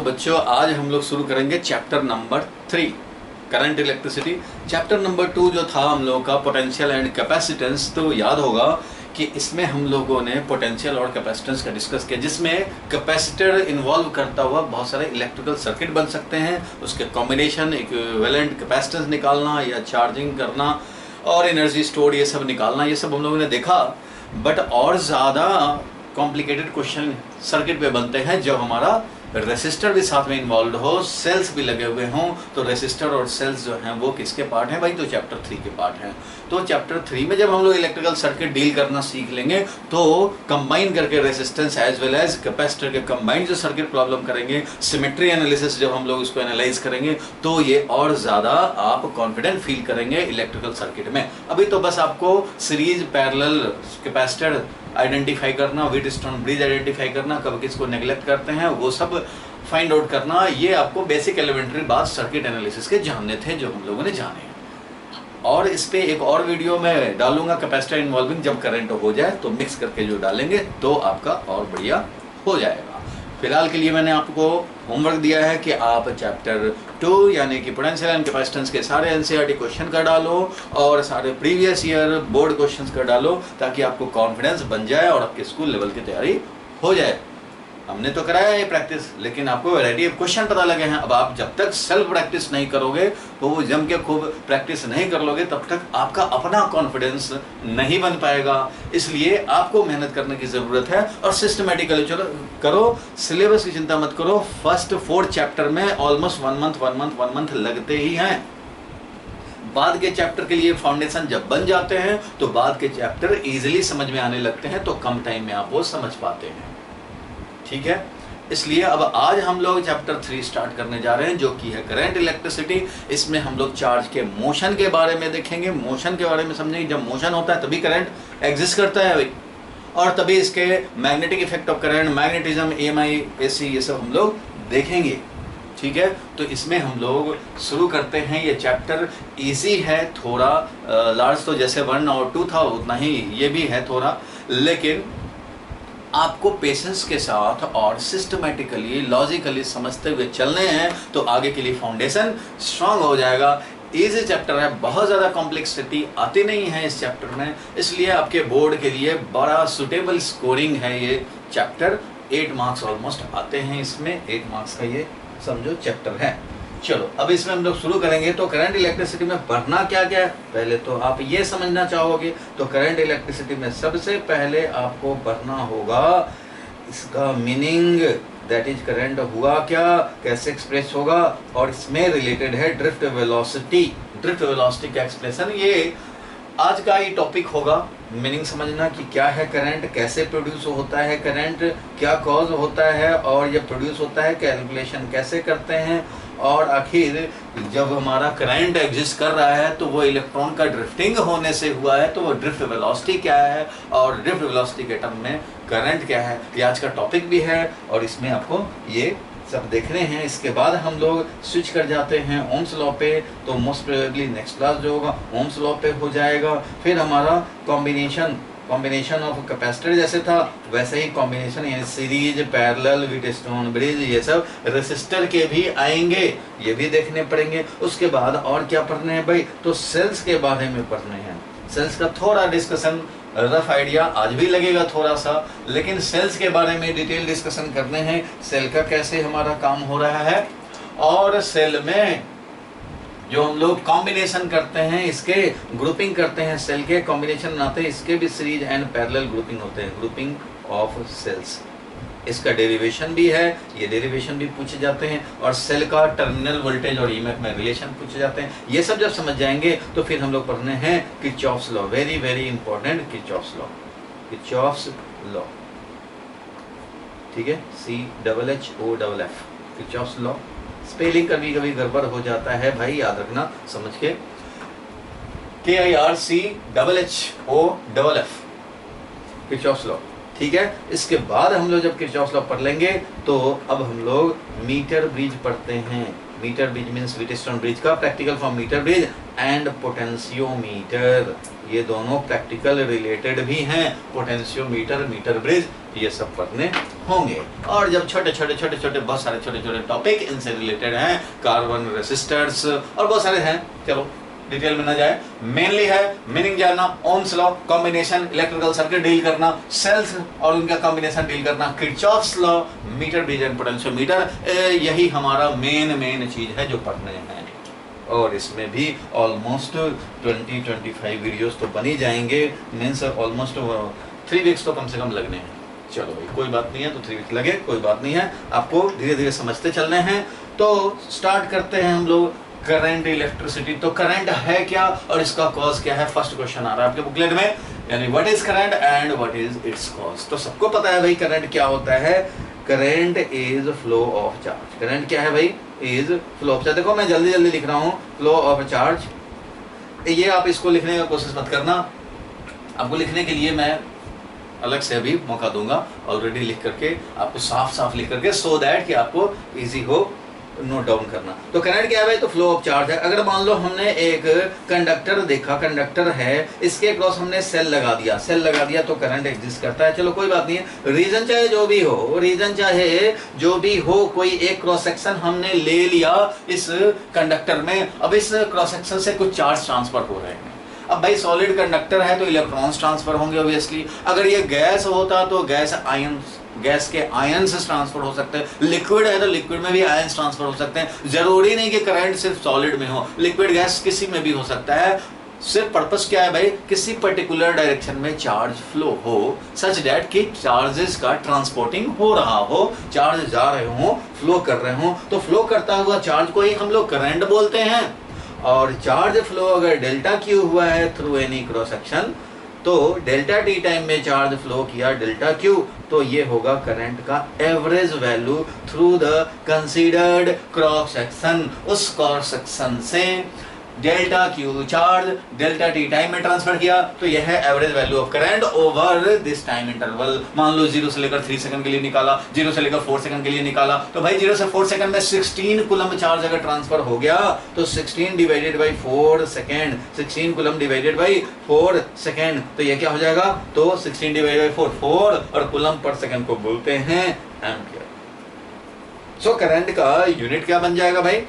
बच्चों, आज हम लोग शुरू करेंगे chapter number 3 current electricity. Chapter number 2 जो था हम लोगों का पोटेंशियल एंड कैपेसिटेंस, तो याद होगा कि इसमें हम लोगों ने पोटेंशियल और कैपेसिटेंस का डिस्कस किया, जिसमें कैपेसिटर इन्वॉल्व करता हुआ बहुत सारे इलेक्ट्रिकल सर्किट बन सकते हैं, उसके कॉम्बिनेशन, इक्विवेलेंट कैपेसिटेंस निकालना या चार्जिंग करना और एनर्जी स्टोर ये सब निकालना, ये सब हम लोगों ने देखा। बट और ज़्यादा कॉम्प्लिकेटेड क्वेश्चन सर्किट पे बनते हैं जब हमारा रेसिस्टर भी साथ में इन्वॉल्व हो, सेल्स भी लगे हुए हों। तो रेसिस्टर और सेल्स जो हैं वो किसके पार्ट हैं भाई? तो चैप्टर 3 के पार्ट हैं। तो चैप्टर 3 में जब हम लोग इलेक्ट्रिकल सर्किट डील करना सीख लेंगे तो कंबाइन करके resistance as well as capacitor के कंबाइन जो सर्किट प्रॉब्लम करेंगे, सिमेट्री एनालिसिस जब हम लोग इसको एनालाइज करेंगे तो ये और ज़्यादा आप कॉन्फिडेंट फील करेंगे इलेक्ट्रिकल सर्किट में। अभी तो बस आपको सीरीज, पैरेलल, कैपेसिटर आइडेंटिफाई करना, व्हीटस्टोन ब्रिज आइडेंटिफाई करना, कब किसको नेग्लेक्ट करते हैं वो सब फाइंड आउट करना, ये आपको बेसिक एलिमेंट्री बात सर्किट एनालिसिस के जानने थे जो हम लोगों ने जाने। और इस पे एक और वीडियो मैं डालूंगा कैपेसिटर इन्वॉल्विंग, जब करंट हो जाए तो मिक्स करके जो डालेंगे तो आपका और बढ़िया हो जाएगा। फिलहाल के लिए मैंने आपको होमवर्क दिया है कि आप चैप्टर 2 यानी कि पोटेंशियल एंड कैपेसिटेंस के सारे एनसीईआरटी क्वेश्चन का डालो और सारे प्रीवियस ईयर बोर्ड क्वेश्चंस का डालो, ताकि आपको कॉन्फिडेंस बन जाए और आपके स्कूल लेवल की तैयारी हो जाए। हमने तो कराया है प्रैक्टिस, लेकिन आपको वैरायटी ऑफ क्वेश्चन पता लगे हैं। अब आप जब तक सेल्फ प्रैक्टिस नहीं करोगे, तो वो जम के खूब प्रैक्टिस नहीं कर लोगे, तब तक आपका अपना कॉन्फिडेंस नहीं बन पाएगा। इसलिए आपको मेहनत करने की ज़रूरत है और सिस्टमेटिकली चलो करो। सिलेबस की चिंता मत करो। फर्स्ट 4 चैप्टर में ऑलमोस्ट 1 मंथ लगते ही हैं। बाद के चैप्टर के लिए फाउंडेशन जब बन जाते हैं तो बाद के चैप्टर इजीली समझ में आने लगते हैं, तो कम टाइम में आप वो समझ पाते हैं। ठीक है, इसलिए अब आज हम लोग चैप्टर 3 स्टार्ट करने जा रहे हैं, जो कि है करंट इलेक्ट्रिसिटी। इसमें हम लोग चार्ज के मोशन के बारे में देखेंगे, मोशन के बारे में समझेंगे। जब मोशन होता है तभी करंट एग्जिस्ट करता है भाई, और तभी इसके magnetic effect of current, magnetism, EMI, AC, ये सब हम लोग देखेंगे। ठीक है, तो इसमें हम लोग शुरू करते हैं। ये चैप्टर इजी है थोड़ा, लार्ज तो जैसे 1 और 2 था उतना ही ये भी है थोड़ा, लेकिन आपको पेशेंस के साथ और सिस्टमेटिकली, लॉजिकली समझते हुए चलने हैं, तो आगे के लिए फाउंडेशन स्ट्रांग हो जाएगा। इजी चैप्टर है, बहुत ज़्यादा कॉम्प्लेक्सिटी आती नहीं है इस चैप्टर में, इसलिए आपके बोर्ड के लिए बड़ा सुटेबल स्कोरिंग है ये चैप्टर। 8 मार्क्स ऑलमोस्ट आते हैं इसमें, 8 मार्क्स का ये समझो चैप्टर है। चलो अब इसमें हम लोग शुरू करेंगे। तो करंट इलेक्ट्रिसिटी में पढ़ना क्या क्या है, पहले तो आप ये समझना चाहोगे। तो करंट इलेक्ट्रिसिटी में सबसे पहले आपको पढ़ना होगा इसका मीनिंग, दैट इज करंट हुआ क्या, कैसे एक्सप्रेस होगा, और इसमें रिलेटेड है ड्रिफ्ट वेलोसिटी। ड्रिफ्ट वेलोसिटी का एक्सप्रेशन ये आज का ही टॉपिक होगा। मीनिंग समझना कि क्या है करंट, कैसे प्रोड्यूस होता है करंट, क्या कॉज होता है, और जब प्रोड्यूस होता है कैलकुलेशन कैसे करते हैं, और आखिर जब हमारा करंट एग्जिस्ट कर रहा है तो वो इलेक्ट्रॉन का ड्रिफ्टिंग होने से हुआ है, तो वो ड्रिफ्ट वेलोसिटी क्या है, और ड्रिफ्ट वेलोसिटी के टर्म में करंट क्या है, ये आज का टॉपिक भी है और इसमें आपको ये सब देखने हैं। इसके बाद हम लोग स्विच कर जाते हैं ओम्स लॉ पे, तो मोस्ट प्रोबेबली नेक्स्ट क्लास जो होगा ओम्स लॉ पे हो जाएगा। फिर हमारा कॉम्बिनेशन ऑफ कैपेसिटर जैसे था वैसे ही कॉम्बिनेशन, यानी सीरीज, पैरेलल, व्हीटस्टोन ब्रिज, ये सब रेसिस्टर के भी आएंगे, ये भी देखने पड़ेंगे। उसके बाद और क्या पढ़ने हैं भाई? तो सेल्स के बारे में पढ़ने हैं। सेल्स का थोड़ा डिस्कशन, रफ आइडिया आज भी लगेगा थोड़ा सा, लेकिन सेल्स के बारे में डिटेल डिस्कशन करने हैं। सेल का कैसे हमारा काम हो रहा है, और सेल में जो हम लोग कॉम्बिनेशन करते हैं, इसके ग्रुपिंग करते हैं, सेल के कॉम्बिनेशन बनाते हैं, इसके भी सीरीज एंड पैरेलल ग्रुपिंग होते हैं, ग्रुपिंग ऑफ सेल्स। इसका डेरिवेशन भी है, ये डेरिवेशन भी पूछे जाते हैं, और सेल का टर्मिनल वोल्टेज और EMF में रिलेशन पूछे जाते हैं। ये सब जब समझ जाएंगे तो फिर हम लोग पढ़ने हैं Kirchhoff's law, very very important Kirchhoff's law, Kirchhoff's law. ठीक है, CHHOFF, किरचॉफ्स लॉ। स्पेलिंग कभी कभी गड़बड़ हो जाता है भाई, याद रखना समझ के, KIRCHHOFF, किरचॉफ्स लॉ। ठीक है, इसके बाद हम लोग जब किरचॉफ्स लॉ पढ़ लेंगे तो अब हम लोग मीटर ब्रिज पढ़ते हैं। Metre bridge means Wheatstone bridge का practical form metre bridge and potentiometer, ये दोनों प्रैक्टिकल रिलेटेड भी हैं। पोटेंशियोमीटर, मीटर ब्रिज, ये सब पढ़ने होंगे। और जब छोटे छोटे बहुत सारे छोटे छोटे टॉपिक इनसे रिलेटेड हैं, कार्बन रेसिस्टर्स और बहुत सारे हैं, चलो डिटेल में ना जाए, मेनली है मीनिंग जानना, Ohm's law, combination, electrical circuit deal करना, सेल्स और उनका कॉम्बिनेशन डील करना, Kirchhoff's law, meter bridge and potentiometer, यही हमारा मेन चीज है जो पढ़ने हैं। और इसमें भी ऑलमोस्ट 20-25 वीडियोस तो बन ही जाएंगे, मीन्स ऑलमोस्ट 3 वीक्स तो कम से कम लगने हैं। चलो भाई कोई बात नहीं है, तो 3 वीक्स लगे कोई बात नहीं है, आपको धीरे धीरे समझते चलने हैं। तो स्टार्ट करते हैं हम लोग करंट इलेक्ट्रिसिटी। तो करंट है क्या और इसका कॉज क्या है, फर्स्ट क्वेश्चन आ रहा है आपके बुकलेट में, यानी what is current and what is it's cause. तो सबको पता है भाई करंट क्या होता है, current is flow of charge. Current क्या है भाई, इज फ्लो ऑफ चार्ज। देखो मैं जल्दी जल्दी लिख रहा हूँ, फ्लो ऑफ चार्ज। ये आप इसको लिखने का कोशिश मत करना, आपको लिखने के लिए मैं अलग से अभी मौका दूंगा, ऑलरेडी लिख करके आपको साफ साफ लिख करके, सो दैट कि आपको इजी हो नोट डाउन करना। तो करंट क्या है भाई, तो फ्लो ऑफ चार्ज है। अगर मान लो हमने एक कंडक्टर देखा, कंडक्टर है, इसके क्रॉस हमने सेल लगा दिया तो करंट एग्जिस्ट करता है। चलो कोई बात नहीं है, रीजन चाहे जो भी हो, कोई एक क्रॉस सेक्शन हमने ले लिया इस कंडक्टर में, अब इस क्रॉस सेक्शन से कुछ चार्ज ट्रांसफर हो रहे हैं। अब भाई सॉलिड कंडक्टर है तो इलेक्ट्रॉन्स ट्रांसफर होंगे ऑब्वियसली। अगर ये गैस होता तो गैस के आयंस ट्रांसफर हो सकते हैं, लिक्विड है तो लिक्विड में भी आयंस ट्रांसफर हो सकते हैं। जरूरी नहीं कि करंट सिर्फ सॉलिड में हो, लिक्विड गैस किसी में भी हो सकता है। सिर्फ पर्पस क्या है भाई, किसी पर्टिकुलर डायरेक्शन में चार्ज फ्लो हो, सच दैट कि चार्जेस का ट्रांसपोर्टिंग हो रहा हो, चार्ज जा रहे हो, फ्लो कर रहे हो। तो फ्लो करता हुआ चार्ज को ही हम लोग करंट बोलते हैं। और चार्ज फ्लो अगर डेल्टा क्यू हुआ है थ्रू एनी क्रॉस सेक्शन, तो डेल्टा टी टाइम में चार्ज फ्लो किया डेल्टा क्यू, तो ये होगा करंट का average value through the considered cross section. उस क्रॉस सेक्शन से delta Q charge delta T time में ट्रांसफर किया, तो यह है average value of current over this time interval. मान लो 0 से लेकर 3 सेकंड के लिए निकाला, 0 से लेकर 4 सेकंड के लिए निकाला, तो भाई 0 से 4 सेकंड में 16 कूलम चार्ज अगर ट्रांसफर हो गया, तो 16 divided by 4 second, 16 coulomb divided by 4 second, तो ये क्या हो जाएगा, तो 16 डिवाइडेड बाई 4 और कूलम पर सेकंड को बोलते हैं एम्पियर। सो करंट का यूनिट क्या बन जाएगा भाई,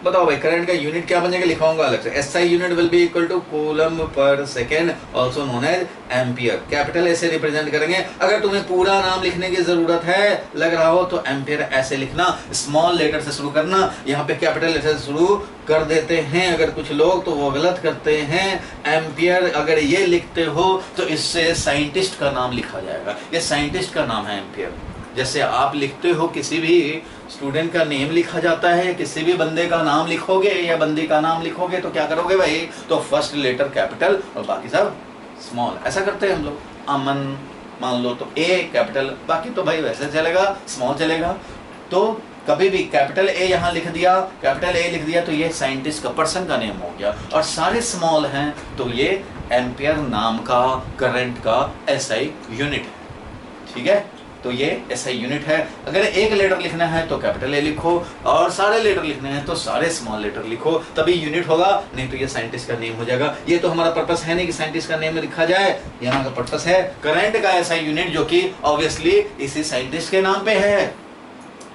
बताओ भाई, करंट का यूनिट क्या बन जाएगा, लिखाऊंगा अलग से। SI unit will be equal to coulomb per second, also known as ampere. Capital ऐसे रिप्रेजेंट करेंगे। अगर तुम्हें पूरा नाम लिखने की जरूरत है, लग रहा हो, तो एम्पियर ऐसे लिखना, स्मॉल लेटर से शुरू करना। यहाँ पे कैपिटल लेटर से शुरू कर देते हैं अगर कुछ लोग, तो वो गलत करते हैं। एम्पियर अगर ये लिखते हो तो इससे साइंटिस्ट का नाम लिखा जाएगा, ये साइंटिस्ट का नाम है एम्पियर। जैसे आप लिखते हो, किसी भी स्टूडेंट का नेम लिखा जाता है, किसी भी बंदे का नाम लिखोगे या बंदी का नाम लिखोगे तो क्या करोगे भाई, तो फर्स्ट लेटर कैपिटल और बाकी सब स्मॉल, ऐसा करते हैं हम लोग। अमन मान लो तो A कैपिटल, बाकी तो भाई वैसे चलेगा, स्मॉल चलेगा। तो कभी भी कैपिटल A यहाँ लिख दिया, कैपिटल A लिख दिया, तो ये साइंटिस्ट का, पर्सन का नेम हो गया। और सारे स्मॉल हैं तो ये एम्पियर नाम का करंट का SI यूनिट है, ठीक है। तो ये SI यूनिट है। अगर एक लेटर लिखना है तो कैपिटल A लिखो, और सारे लेटर लिखने हैं तो सारे स्मॉल लेटर लिखो, तभी यूनिट होगा, नहीं तो ये साइंटिस्ट का नेम हो जाएगा। ये तो हमारा पर्पस है नहीं कि साइंटिस्ट का नेम लिखा जाए, यहाँ का पर्पस है करंट का SI यूनिट, जो कि ऑब्वियसली इसी साइंटिस्ट के नाम पे है,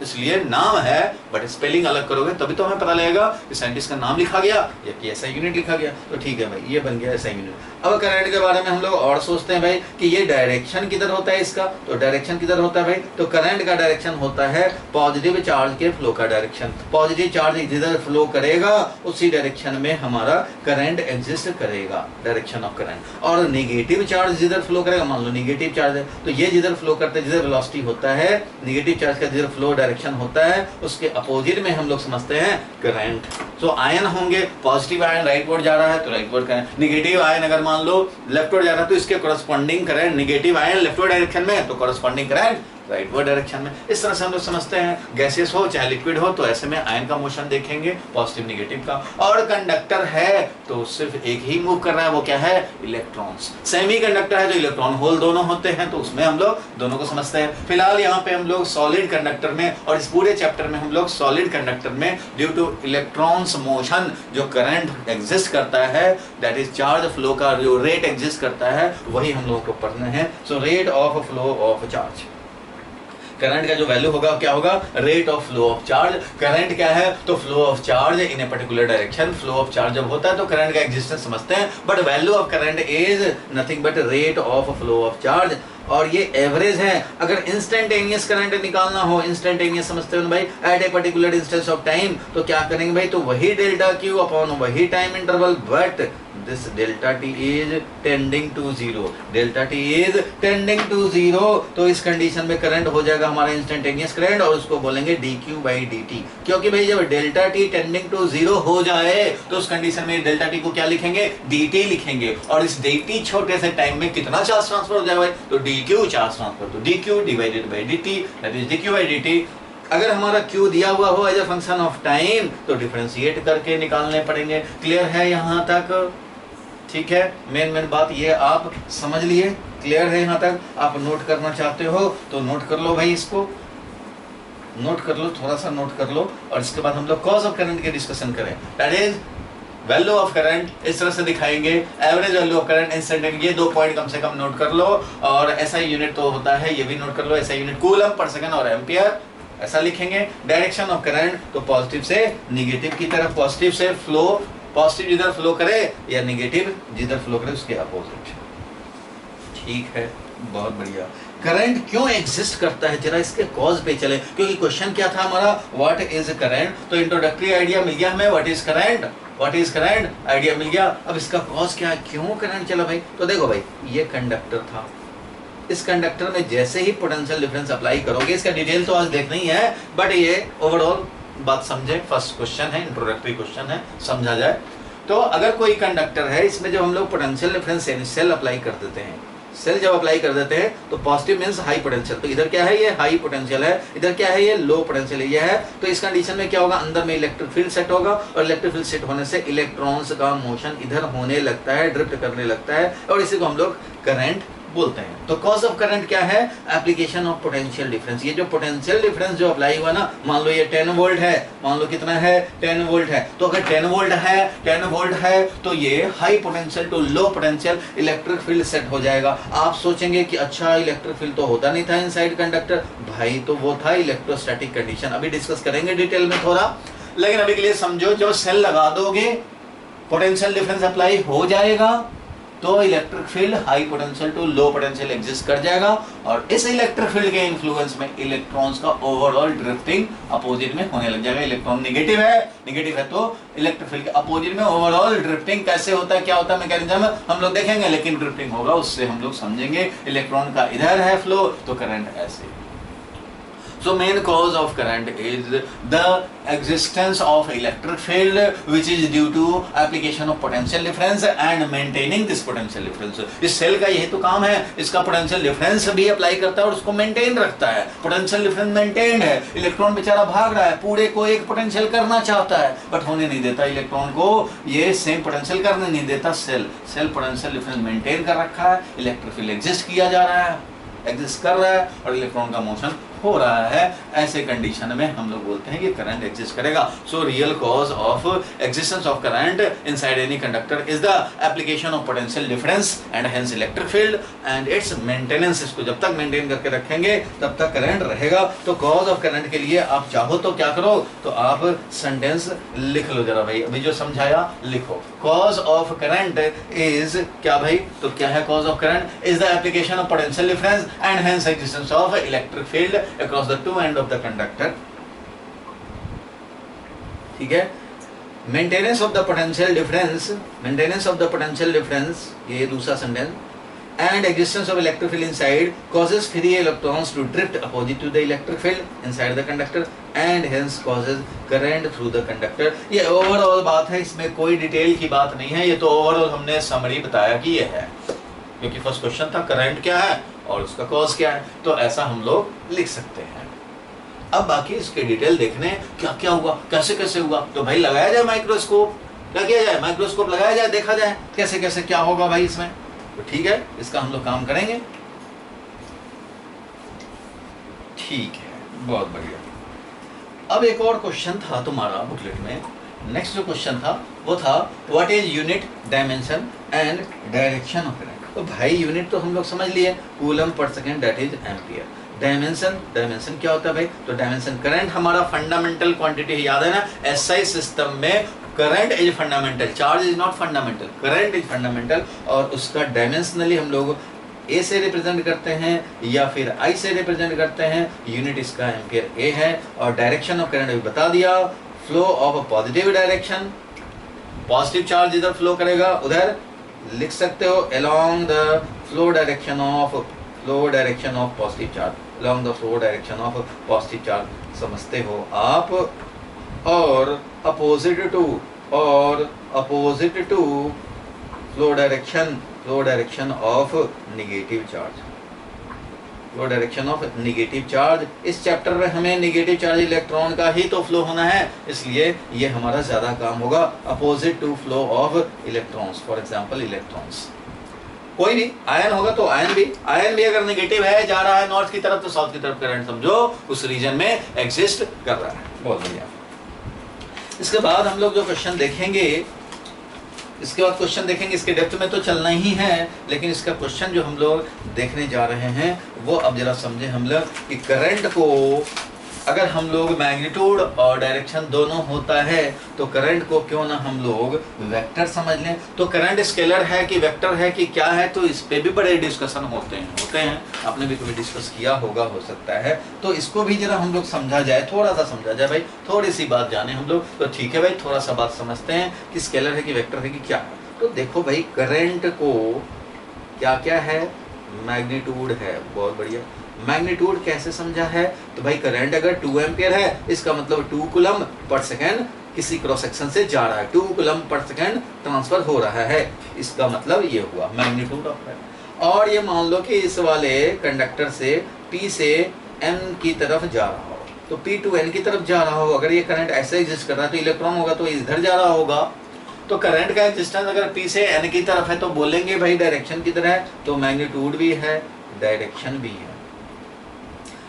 इसलिए नाम है, बट स्पेलिंग अलग करोगे तभी तो हमें पता लगेगा कि साइंटिस्ट का नाम लिखा गया या कि SI यूनिट लिखा गया। तो ठीक है भाई, ये बन गया SI यूनिट। अब करंट के बारे में हम लोग और सोचते हैं भाई कि ये डायरेक्शन किधर होता है इसका, तो डायरेक्शन किधर होता है भाई, तो करंट का डायरेक्शन होता है पॉजिटिव चार्ज के फ्लो का डायरेक्शन। पॉजिटिव चार्ज जिधर फ्लो करेगा उसी डायरेक्शन में हमारा करंट एग्जिस्ट करेगा, डायरेक्शन ऑफ करंट। और नेगेटिव चार्ज जिधर फ्लो करेगा, मान लो नेगेटिव चार्ज है तो ये जिधर फ्लो करते हैं, जिधर वेलोसिटी होता है, नेगेटिव चार्ज का जिधर फ्लो डायरेक्शन होता है, उसके अपोजिट में हम लोग समझते हैं करंट। सो आयन होंगे, पॉजिटिव आयन राइटवर्ड जा रहा है तो राइटवर्ड करंट, नेगेटिव आयन अगर मान लो लेफ्टवर्ड जा रहा है तो इसके corresponding current, negative ion leftward direction में तो कॉरस्पॉन्डिंग करंट राइटवर्ड डायरेक्शन में। इस तरह से हम लोग समझते हैं। गैसेस हो चाहे लिक्विड हो, तो ऐसे में आयन का मोशन देखेंगे, पॉजिटिव नेगेटिव का। और कंडक्टर है तो सिर्फ एक ही मूव कर रहा है, वो क्या है, इलेक्ट्रॉन्स। सेमी कंडक्टर है तो इलेक्ट्रॉन होल दोनों होते हैं, तो उसमें हम लोग दोनों को समझते हैं। फिलहाल यहाँ पे हम लोग सॉलिड कंडक्टर में, और इस पूरे चैप्टर में हम लोग सॉलिड कंडक्टर में ड्यू टू इलेक्ट्रॉन्स मोशन जो करंट एग्जिस्ट करता है, दैट इज चार्ज फ्लो का जो रेट एग्जिस्ट करता है, वही हम लोग को पढ़ना है। So rate of flow of charge, current का जो वैल्यू होगा क्या होगा, rate of flow of charge. Current क्या है, तो flow of charge in a particular direction. Flow of charge जब होता है तो करंट का एग्जिस्टेंस समझते हैं, but value of current is nothing but rate of flow of charge, और ये एवरेज है। अगर इंस्टेंटेनियस करंट निकालना हो, इंस्टेंटेनियस समझते हो ना भाई, at a particular instance of time, तो क्या करेंगे भाई, तो वही डेल्टा क्यू अपॉन वही time interval, but this delta T is tending to zero, delta T is tending to zero. तो इस कंडीशन में करंट हो जाएगा हमारा इंस्टेंटेनियस करंट, और उसको बोलेंगे D Q by D T, क्योंकि भाई जब delta T tending to zero हो जाए तो उस कंडीशन में डेल्टा टी को क्या लिखेंगे, डी टी लिखेंगे, और इस डी टी छोटे से टाइम में कितना चार्ज ट्रांसफर हो जाएगा भाई, तो डी क्यू चार्ज ट्रांसफर, तो D Q divided by D T, that is D Q by D T. अगर हमारा Q दिया हुआ हो as a function of time तो डिफरेंशिएट करके निकालने पड़ेंगे। क्लियर है यहाँ तक? ठीक है, मेन बात ये आप समझ लिए, क्लियर है यहाँ तक? आप नोट करना चाहते हो तो नोट कर लो भाई, इसको नोट कर लो, थोड़ा सा नोट कर लो, और इसके बाद हम लोग कॉज ऑफ करंट की डिस्कशन करें। That is value of current इस तरह से दिखाएंगे, average value of current instantaneous, ये 2 पॉइंट कम से कम नोट कर लो। और ऐसा यूनिट तो होता है, ये भी नोट कर लो, ऐसा यूनिट कूलम पर सेकंड और एम्पियर, ऐसा लिखेंगे। डायरेक्शन ऑफ करंट तो पॉजिटिव से निगेटिव की तरफ, पॉजिटिव से फ्लो, पॉजिटिव जिधर फ्लो करे या निगेटिव जिधर फ्लो करे उसके अपोजिट। ठीक है, बहुत बढ़िया। करंट क्यों एग्जिस्ट करता है, जरा इसके कॉज पे चले, क्योंकि क्वेश्चन क्या था हमारा, व्हाट इज करंट, तो इंट्रोडक्टरी आइडिया मिल गया हमें, what is current, what is current idea मिल गया। अब इसका कॉज क्या है, क्यों करंट चला भाई, तो देखो भाई, ये कंडक्टर था, इस कंडक्टर में जैसे ही पोटेंशियल डिफरेंस अप्लाई करोगे, इसका डिटेल तो आज देखना ही है, बट ये ओवरऑल बात समझे, फर्स्ट क्वेश्चन है, इंट्रोडक्टरी क्वेश्चन है, समझा जाए तो। अगर कोई कंडक्टर है, इसमें जब हम लोग पोटेंशियल डिफरेंस सेल अप्लाई कर देते हैं, सेल जब अप्लाई कर देते हैं तो पॉजिटिव मींस हाई पोटेंशियल, तो इधर क्या है, ये हाई पोटेंशियल है, इधर क्या है, ये लो पोटेंशियल ये है। तो इस कंडीशन में क्या होगा, अंदर में इलेक्ट्रिक फील्ड सेट होगा, और इलेक्ट्रिक फील्ड सेट होने से इलेक्ट्रॉन्स का मोशन इधर होने लगता है, ड्रिफ्ट करने लगता है, और इसी को हम लोग करंट बोलते हैं। तो कॉज ऑफ करंट क्या है, एप्लीकेशन ऑफ पोटेंशियल डिफरेंस। ये जो पोटेंशियल डिफरेंस जो अप्लाई हुआ ना, मान लो ये 10 वोल्ट है, मान लो कितना है, 10 वोल्ट है, तो अगर 10 वोल्ट है तो ये high potential to low potential electric field set हो जाएगा। आप सोचेंगे कि अच्छा इलेक्ट्रिक फील्ड तो होता नहीं था इनसाइड कंडक्टर, भाई तो वो था इलेक्ट्रोस्टैटिक कंडीशन, अभी डिस्कस करेंगे डिटेल में थोड़ा, लेकिन अभी के लिए समझो, जब सेल लगा दोगे पोटेंशियल डिफरेंस अप्लाई हो जाएगा तो electric field high potential to low potential exist कर जाएगा, और इस इलेक्ट्रिक फील्ड के इन्फ्लुएंस में इलेक्ट्रॉन्स का ओवरऑल ड्रिफ्टिंग अपोजिट में होने लग जाएगा। इलेक्ट्रॉन नेगेटिव है तो इलेक्ट्रिक फील्ड के अपोजिट में ओवरऑल ड्रिफ्टिंग कैसे होता है, क्या होता है मैकेनिज्म हम लोग देखेंगे, लेकिन ड्रिफ्टिंग होगा उससे हम लोग समझेंगे इलेक्ट्रॉन का इधर है फ्लो तो करंट ऐसे। So main cause of current is the existence of electric field which is due to application of potential difference and maintaining this potential difference। इस सेल का यही तो काम है, इसका पोटेंशियल डिफरेंस भी अप्लाई करता है और उसको मेंटेन रखता है। पोटेंशियल डिफरेंस मेंटेन है, इलेक्ट्रॉन बेचारा भाग रहा है, पूरे को एक पोटेंशियल करना चाहता है बट होने नहीं देता, इलेक्ट्रॉन को ये सेम पोटेंशियल करने नहीं देता। सेल पोटेंशियल डिफरेंस मेंटेन कर रखा है, इलेक्ट्रिक फील्ड एग्जिस्ट किया जा रहा है, एग्जिस्ट कर रहा है, और इलेक्ट्रॉन का मोशन हो रहा है। ऐसे कंडीशन में हम लोग बोलते हैं कि करंट एग्जिस्ट करेगा। So real cause of existence of current inside any conductor is the application of potential difference and hence electric field and it's maintenance. इसको जब तक मेंटेन करके रखेंगे तब तक करंट रहेगा। तो कॉज ऑफ करंट के लिए आप चाहो तो क्या करो, तो आप सेंटेंस लिख लो जरा भाई, अभी जो समझाया लिखो। कॉज ऑफ करंट इज क्या भाई, तो क्या है cause of current, is the application of potential difference and hence existence of electric field across the two end of the conductor। ठीक है, maintenance of the potential difference, maintenance of the potential difference, ये दूसरा sentence, and existence of electric field inside causes free electrons to drift opposite to the electric field inside the conductor and hence causes current through the conductor। ये overall बात है, इसमें कोई detail की बात नहीं है, ये तो ओवरऑल हमने समरी बताया कि ये है, क्योंकि फर्स्ट क्वेश्चन था करंट क्या है और उसका कॉज क्या है, तो ऐसा हम लोग लिख सकते हैं। अब बाकी इसके डिटेल देखने क्या क्या हुआ, कैसे कैसे हुआ, तो भाई लगाया जाए माइक्रोस्कोप, क्या किया जाए, माइक्रोस्कोप लगाया जाए, देखा जाए कैसे कैसे क्या होगा भाई इसमें। तो ठीक है, इसका हम लोग काम करेंगे। ठीक है, बहुत बढ़िया। अब एक और क्वेश्चन था तुम्हारा बुकलेट में, नेक्स्ट जो क्वेश्चन था वो था what is unit, dimension and direction of current. तो भाई यूनिट तो हम लोग समझ लिए, coulomb per second that is ampere. Dimension, dimension क्या होता है भाई? तो डायमेंशन करंट हमारा फंडामेंटल क्वांटिटी है, याद है ना? एसआई सिस्टम में current is fundamental, charge is not fundamental, current is fundamental, और उसका डायमेंशनली हम लोग ए से रिप्रेजेंट करते हैं या फिर आई से रिप्रेजेंट करते हैं। यूनिट इसका एम्पियर ए है, और डायरेक्शन ऑफ करंट भी बता दिया, flow of a positive direction, positive charge इधर फ्लो करेगा, उधर लिख सकते हो along the flow direction of positive charge, along the flow direction of positive charge, समझते हो आप। और opposite to flow direction of negative charge, flow direction of negative charge. इस चैप्टर में हमें नेगेटिव चार्ज इलेक्ट्रॉन का ही तो फ्लो होना है, इसलिए ये हमारा ज्यादा काम होगा। Opposite to flow of electrons, for example electrons, कोई भी आयन होगा तो आयन भी अगर नेगेटिव है, जा रहा है नॉर्थ की तरफ, तो साउथ की तरफ करंट समझो उस रीजन में एग्जिस्ट कर रहा है। बहुत बढ़िया। इसके बाद हम लोग जो क्वेश्चन देखेंगे, इसके डेप्थ में तो चलना ही है, लेकिन इसका क्वेश्चन जो हम लोग देखने जा रहे हैं वो अब जरा समझे हम लोग कि करंट को अगर हम लोग मैग्नीट्यूड और डायरेक्शन दोनों होता है तो करंट को क्यों ना हम लोग वेक्टर समझ लें। तो करंट स्केलर है कि वेक्टर है कि क्या है, तो इस पे भी बड़े डिस्कशन होते हैं, आपने भी कभी डिस्कस किया होगा, हो सकता है। तो इसको भी जरा हम लोग समझा जाए, थोड़ा सा समझा जाए भाई, थोड़ी सी बात जाने हम लोग, तो ठीक है भाई, थोड़ा सा बात समझते हैं कि स्केलर है कि वेक्टर है कि क्या है। तो देखो भाई, करंट को क्या क्या है, मैग्नीट्यूड है। बहुत बढ़िया। मैग्नीट्यूड कैसे समझा है, तो भाई करंट अगर 2 एम्पियर है, इसका मतलब 2 कूलम पर सेकेंड किसी क्रॉस सेक्शन से जा रहा है, 2 कूलम पर सेकेंड ट्रांसफर हो रहा है, इसका मतलब ये हुआ मैग्नीट्यूड ऑफ करंट। और ये मान लो कि इस वाले कंडक्टर से P से N की तरफ जा रहा हो, तो P to N की तरफ जा रहा हो, अगर ये करंट ऐसे एग्जिस्ट कर रहा है तो इलेक्ट्रॉन होगा तो इधर जा रहा होगा। तो करंट का एग्जिस्टेंस अगर P से N की तरफ है तो बोलेंगे भाई डायरेक्शन की तरह है, तो मैग्नीट्यूड भी है, डायरेक्शन भी है।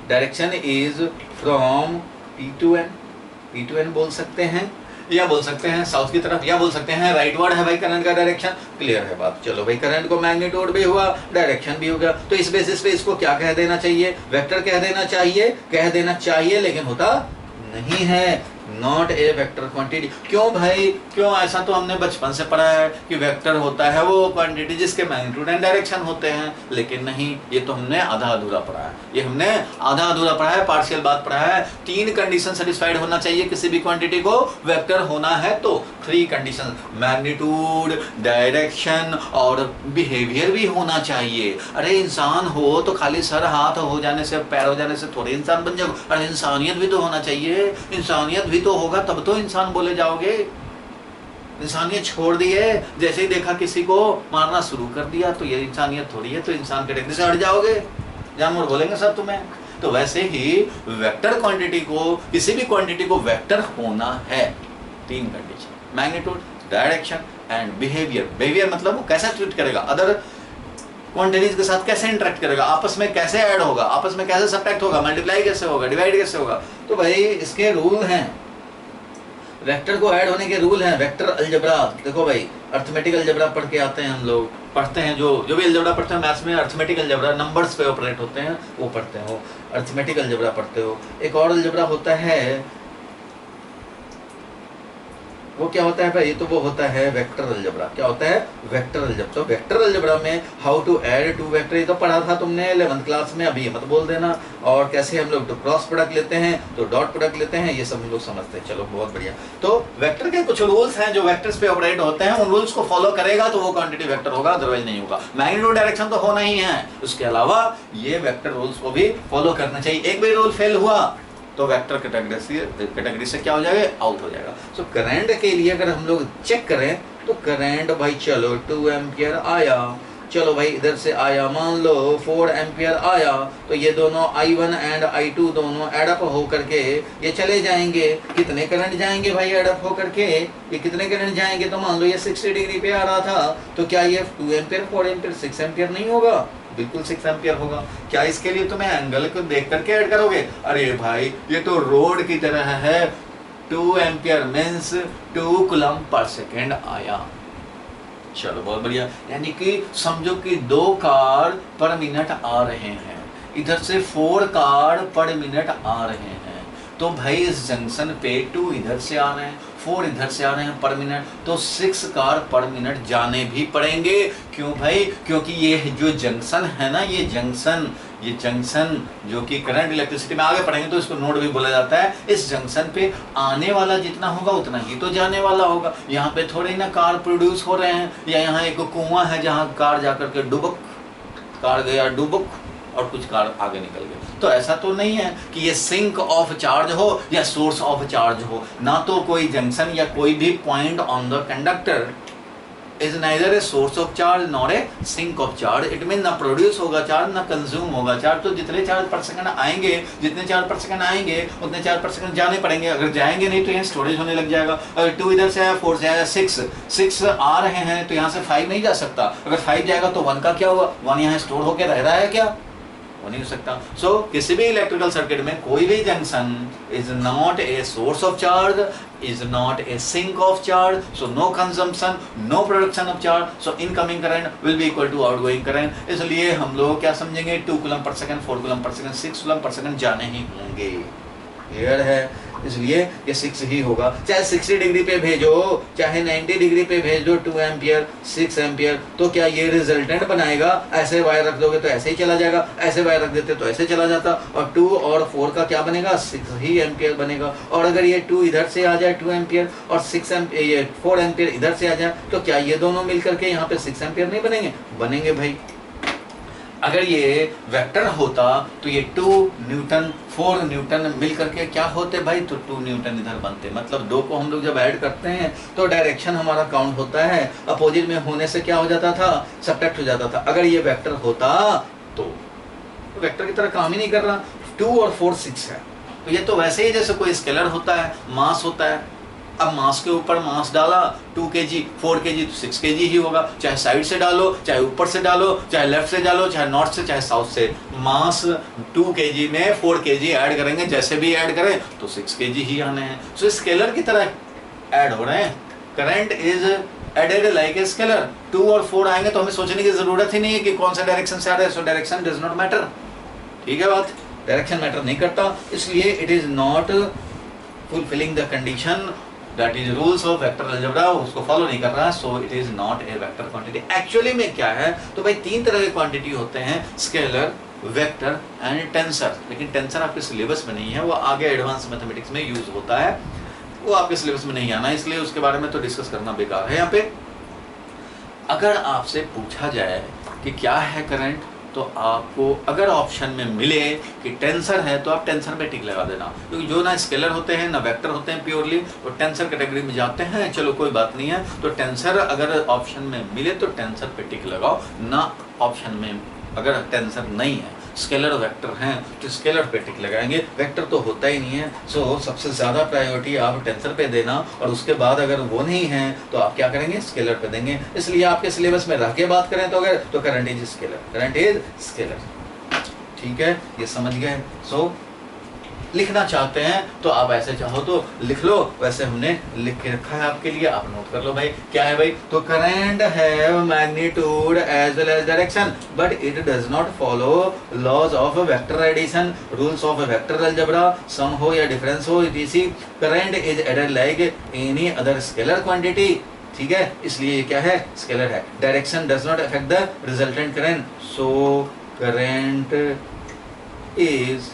Direction is from P to N बोल सकते हैं, या बोल सकते हैं साउथ की तरफ, या बोल सकते हैं राइटवर्ड है भाई करंट का डायरेक्शन। क्लियर है बात। चलो भाई, करंट को मैग्नीट्यूड भी हुआ, डायरेक्शन भी हो गया, तो इस बेसिस पे इसको क्या कह देना चाहिए, वेक्टर कह देना चाहिए, लेकिन होता नहीं है, नॉट ए वेक्टर क्वांटिटी। क्यों भाई, क्यों? ऐसा तो हमने बचपन से पढ़ा है कि वेक्टर होता है वो क्वांटिटी जिसके मैग्नीट्यूड एंड डायरेक्शन होते हैं, लेकिन नहीं, ये तो हमने आधा अधूरा पढ़ा है, पार्शियल बात पढ़ा है। 3 कंडीशन सेटिस्फाइड होना चाहिए किसी भी क्वांटिटी को वेक्टर होना है, तो 3 कंडीशन, मैग्नीट्यूड, डायरेक्शन और बिहेवियर भी होना चाहिए। अरे इंसान हो तो खाली सर हाथ हो जाने से, पैर हो जाने से थोड़े इंसान बन जाओ, अरे इंसानियत भी तो होना चाहिए, इंसानियत भी तो होगा तब तो इंसान बोले जाओगे। इंसानियत छोड़ दी है, जैसे ही देखा किसी को मारना शुरू कर दिया तो ये इंसानियत थोड़ी है, तो इंसान कैटेगरी से हट जाओगे, जानवर बोलेंगे सब तुम्हें। तो वैसे ही वेक्टर क्वांटिटी को, किसी भी क्वांटिटी को वेक्टर होना है, 3 condition, magnitude, direction and behaviour. Behaviour मतलब वो कैसा ट्रीट करेगा, अदर क्वांटिटीज के साथ कैसे इंटरेक्ट करेगा, आपस में कैसे ऐड होगा, आपस में कैसे सब्ट्रैक्ट होगा, मल्टीप्लाई कैसे होगा, डिवाइड कैसे होगा। तो भाई इसके रूल हैं, वेक्टर को ऐड होने के रूल हैं। वेक्टर अलजेब्रा, देखो भाई अर्थमेटिक अलजेब्रा पढ़ के आते हैं, हम लोग पढ़ते हैं, जो भी अलजेब्रा पढ़ते हैं मैथ्स में, अर्थमेटिक अलजेब्रा नंबर्स पे ऑपरेट होते हैं, वो पढ़ते हो, अर्थमेटिक अलजेब्रा पढ़ते हो। एक और अलजेब्रा होता है, वो क्या होता है भाई, तो वो होता है वेक्टर अलजेब्रा। क्या होता है, वेक्टर अलजेब्रा। तो वेक्टर अलजेब्रा में हाउ टू ऐड 2 वेक्टर, ये तो पढ़ा था तुमने 11th क्लास में, अभी मत बोल देना। और कैसे हम लोग क्रॉस प्रोडक्ट लेते हैं, तो डॉट प्रोडक्ट लेते हैं, ये सब हम लोग समझते हैं। चलो बहुत बढ़िया। तो वेक्टर के कुछ रूल्स हैं जो वेक्टर्स पे ऑपरेट होते हैं, उन रूल्स को फॉलो करेगा तो वो क्वांटिटी वेक्टर होगा, अदरवाइज नहीं होगा। मैग्नीट्यूड डायरेक्शन तो होना ही है, उसके अलावा ये वेक्टर रूल्स को भी फॉलो करना चाहिए। एक भी रूल फेल हुआ तो वेक्टर कैटेगरी से क्या हो जाएगा, आउट हो जाएगा। सो करंट के लिए अगर हम लोग चेक करें तो करंट भाई चलो 2 एम्पियर आया, चलो भाई इधर से आया, मान लो 4 एम्पियर आया, तो ये दोनों I1 एंड I2 दोनों एडअप हो करके ये चले जाएंगे। कितने करंट जाएंगे भाई एडअप हो करके, ये कितने करंट जाएंगे, तो मान लो ये 60 डिग्री पे आ रहा था, तो क्या ये 2 एम्पियर 4 एम्पियर 6 एम्पियर नहीं होगा, बिल्कुल 6 एम्पियर होगा। क्या इसके लिए तुम्हें एंगल को देख करके ऐड करोगे, अरे भाई ये तो रोड की तरह है, 2 ampere means 2 coulomb per second आया। चलो बहुत बढ़िया, यानी कि समझो कि 2 कार पर मिनट आ रहे हैं, इधर से 4 कार पर मिनट आ रहे हैं, तो भाई इस जंक्शन पे 2 इधर से आ रहे हैं, 4 इधर से आ रहे हैं पर मिनट, तो 6 कार पर मिनट जाने भी पड़ेंगे। क्यों भाई? क्योंकि ये जो जंक्शन है ना, ये जंक्शन जो कि करंट इलेक्ट्रिसिटी में आगे पढ़ेंगे तो इसको नोड भी बोला जाता है। इस जंक्शन पे आने वाला जितना होगा उतना ही तो जाने वाला होगा। यहाँ पे थोड़े ना कार प्रोड्यूस हो रहे हैं, या यहाँ एक कुआं है जहाँ कार जाकर के डुबक, कार गया डुबक और कुछ कार आगे निकल गए। तो ऐसा तो नहीं है कि ये सिंक ऑफ चार्ज हो या सोर्स ऑफ चार्ज हो, ना तो कोई जंक्शन या कोई भी point on the conductor is neither a source of charge nor a sink of charge. It mean ना प्रोड्यूस होगा चार्ज ना कंज्यूम होगा चार्ज। तो जितने चार्ज पर सेकंड आएंगे, जितने चार्ज पर सेकंड आएंगे उतने चार्ज पर सेकंड जाने पड़ेंगे। अगर जाएंगे नहीं तो यहाँ स्टोरेज होने लग जाएगा। अगर 2 इधर से आया, 4 से आया, 6 आ रहे हैं तो यहाँ से 5 नहीं जा सकता। अगर 5 जाएगा तो 1 का क्या हुआ? 1 यहाँ स्टोर होकर रह रहा है क्या? हो नहीं सकता। सो किसी भी इलेक्ट्रिकल सर्किट में कोई भी junction is not a source of charge, is not a sink of charge, so no consumption, no production of charge, so incoming current will be equal to outgoing current। इसलिए हम लोग क्या समझेंगे? 2 coulomb per second, 4 coulomb per second, 6 coulomb per second जाने ही होंगे। Clear है? इसलिए ये 6 ही होगा। चाहे 60 डिग्री पे भेजो, चाहे 90 डिग्री पे भेज दो, 2 एम्पियर, 6 एम्पियर, तो क्या ये रिजल्टेंट बनाएगा? ऐसे वायर रख दोगे तो ऐसे ही चला जाएगा, ऐसे वायर रख देते तो ऐसे चला जाता। और 2 और 4 का क्या बनेगा? 6 ही एम्पियर बनेगा। और अगर ये 2 इधर से आ जाए 2 एम्पियर और 6 एम्पियर, ये 4 एम्पियर इधर से आ जाए, तो क्या ये दोनों मिलकर के यहाँ पे 6 एम्पियर नहीं बनेंगे? बनेंगे भाई। अगर ये वेक्टर होता तो ये 2 न्यूटन 4 न्यूटन मिल करके क्या होते भाई? तो 2 न्यूटन इधर बनते। मतलब 2 को हम लोग जब ऐड करते हैं तो डायरेक्शन हमारा काउंट होता है, अपोजिट में होने से क्या हो जाता था? सब्ट्रैक्ट हो जाता था। अगर ये वेक्टर होता तो वेक्टर की तरह काम ही नहीं कर रहा। 2 और 4 6 है, तो ये तो वैसे ही जैसे कोई स्केलर होता है, मास होता है। अब मास के ऊपर मास डाला 2 kg 4 kg तो 6 kg ही होगा। चाहे साइड से डालो, चाहे ऊपर से डालो, चाहे लेफ्ट से डालो, चाहे नॉर्थ से, चाहे साउथ से, मास 2 kg में 4 kg ऐड करेंगे, जैसे भी ऐड करें तो 6 kg ही आने हैं। सो स्केलर की तरह ऐड हो रहे हैं। Current is added like a scalar. 2 और 4 आएंगे तो हमें सोचने की जरूरत ही नहीं है कि कौन सा डायरेक्शन से आ रहा है। So direction does not matter. ठीक है बात? डायरेक्शन मैटर नहीं करता, इसलिए it is not fulfilling the condition that is rules of vector algebra, उसको फॉलो नहीं कर रहा, so it is not a vector quantity. Actually में क्या है? तो भाई 3 तरह के क्वांटिटी होते हैं, स्केलर, वेक्टर एंड टेंसर। लेकिन टेंसर आपके सिलेबस में नहीं है, वो आगे एडवांस मैथमेटिक्स में यूज होता है, वो आपके सिलेबस में नहीं आना, इसलिए उसके बारे में तो डिस्कस करना बेकार है। यहाँ पे अगर आपसे पूछा जाए कि क्या है करंट, तो आपको अगर ऑप्शन में मिले कि टेंसर है तो आप टेंसर पे टिक लगा देना, क्योंकि जो ना स्केलर होते हैं ना वेक्टर होते हैं प्योरली, वो टेंसर कैटेगरी में जाते हैं। चलो कोई बात नहीं है, तो टेंसर अगर ऑप्शन में मिले तो टेंसर पे टिक लगाओ, ना ऑप्शन में अगर टेंसर नहीं है, स्केलर वेक्टर हैं तो स्केलर पे टिक लगाएंगे, वेक्टर तो होता ही नहीं है। सो सबसे ज़्यादा प्रायोरिटी आप टेंसर पे देना, और उसके बाद अगर वो नहीं है तो आप क्या करेंगे? स्केलर पे देंगे। इसलिए आपके सिलेबस में रह के बात करें तो अगर तो current is scalar, current is scalar. ठीक है, ये समझ गए? सो लिखना चाहते हैं तो आप ऐसे चाहो तो लिख लो, वैसे हमने लिख के रखा है आपके लिए, आप नोट कर लो भाई। क्या है भाई? तो current have magnitude as well as direction, but it does not follow laws of vector addition, rules of vector algebra, sum हो या डिफरेंस हो, इसी current is added like any other scalar quantity. ठीक है, इसलिए ये क्या है? स्केलर है। Direction does not affect the resultant current, so current is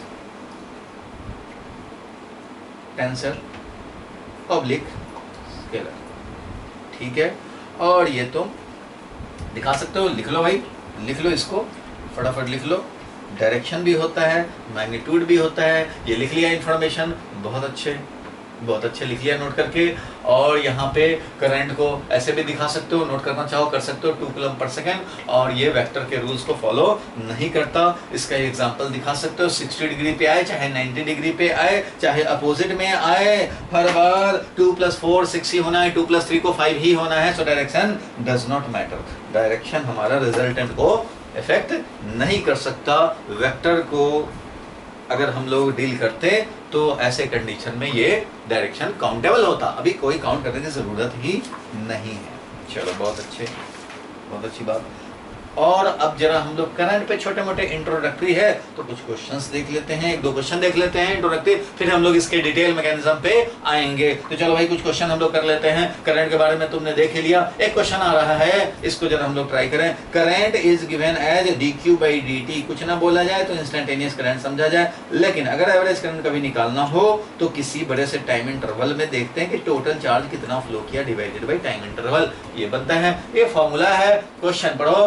tensor public scalar. ठीक है, और ये तुम दिखा सकते हो, लिख लो भाई, लिख लो, इसको फटाफट लिख लो। डायरेक्शन भी होता है, मैग्नीट्यूड भी होता है, ये लिख लिया इन्फॉर्मेशन, बहुत अच्छे लिख लिया नोट करके। और यहाँ पे करंट को ऐसे भी दिखा सकते हो, नोट करना चाहो कर सकते हो, 2 कूलम पर सेकेंड, और ये वेक्टर के रूल्स को फॉलो नहीं करता। इसका एग्जांपल दिखा सकते हो, 60 डिग्री पे आए, चाहे 90 डिग्री पे आए, चाहे अपोजिट में आए, हर बार 2 + 4 6 ही होना है, 2 + 3 को 5 ही होना है। So direction does not matter. Direction हमारा रिजल्टेंट को इफेक्ट नहीं कर सकता। वेक्टर को अगर हम लोग डील करते तो ऐसे कंडीशन में ये डायरेक्शन काउंटेबल होता, अभी कोई काउंट करने की जरूरत ही नहीं है। चलो बहुत अच्छे, बहुत अच्छी बात। और अब जरा हम लोग करंट पे छोटे मोटे इंट्रोडक्टरी है तो कुछ क्वेश्चंस देख लेते हैं, एक दो क्वेश्चन देख लेते हैं इंट्रोडक्टरी, फिर हम लोग इसके डिटेल मैकेनिज्म पे आएंगे। तो चलो भाई कुछ क्वेश्चन हम लोग कर लेते हैं। करंट के बारे में तुमने देख लिया। एक क्वेश्चन आ रहा है, इसको जरा हम लोग ट्राई करें। Current is given as dq by dt। कुछ ना बोला जाए तो इंस्टेंटेनियस करंट समझा जाए, लेकिन अगर एवरेज करंट कभी निकालना हो तो किसी बड़े से टाइम इंटरवल में देखते हैं कि टोटल चार्ज कितना फ्लो किया डिवाइडेड बाई टाइम इंटरवल, ये बनता है। ये फॉर्मूला है, क्वेश्चन पढ़ो।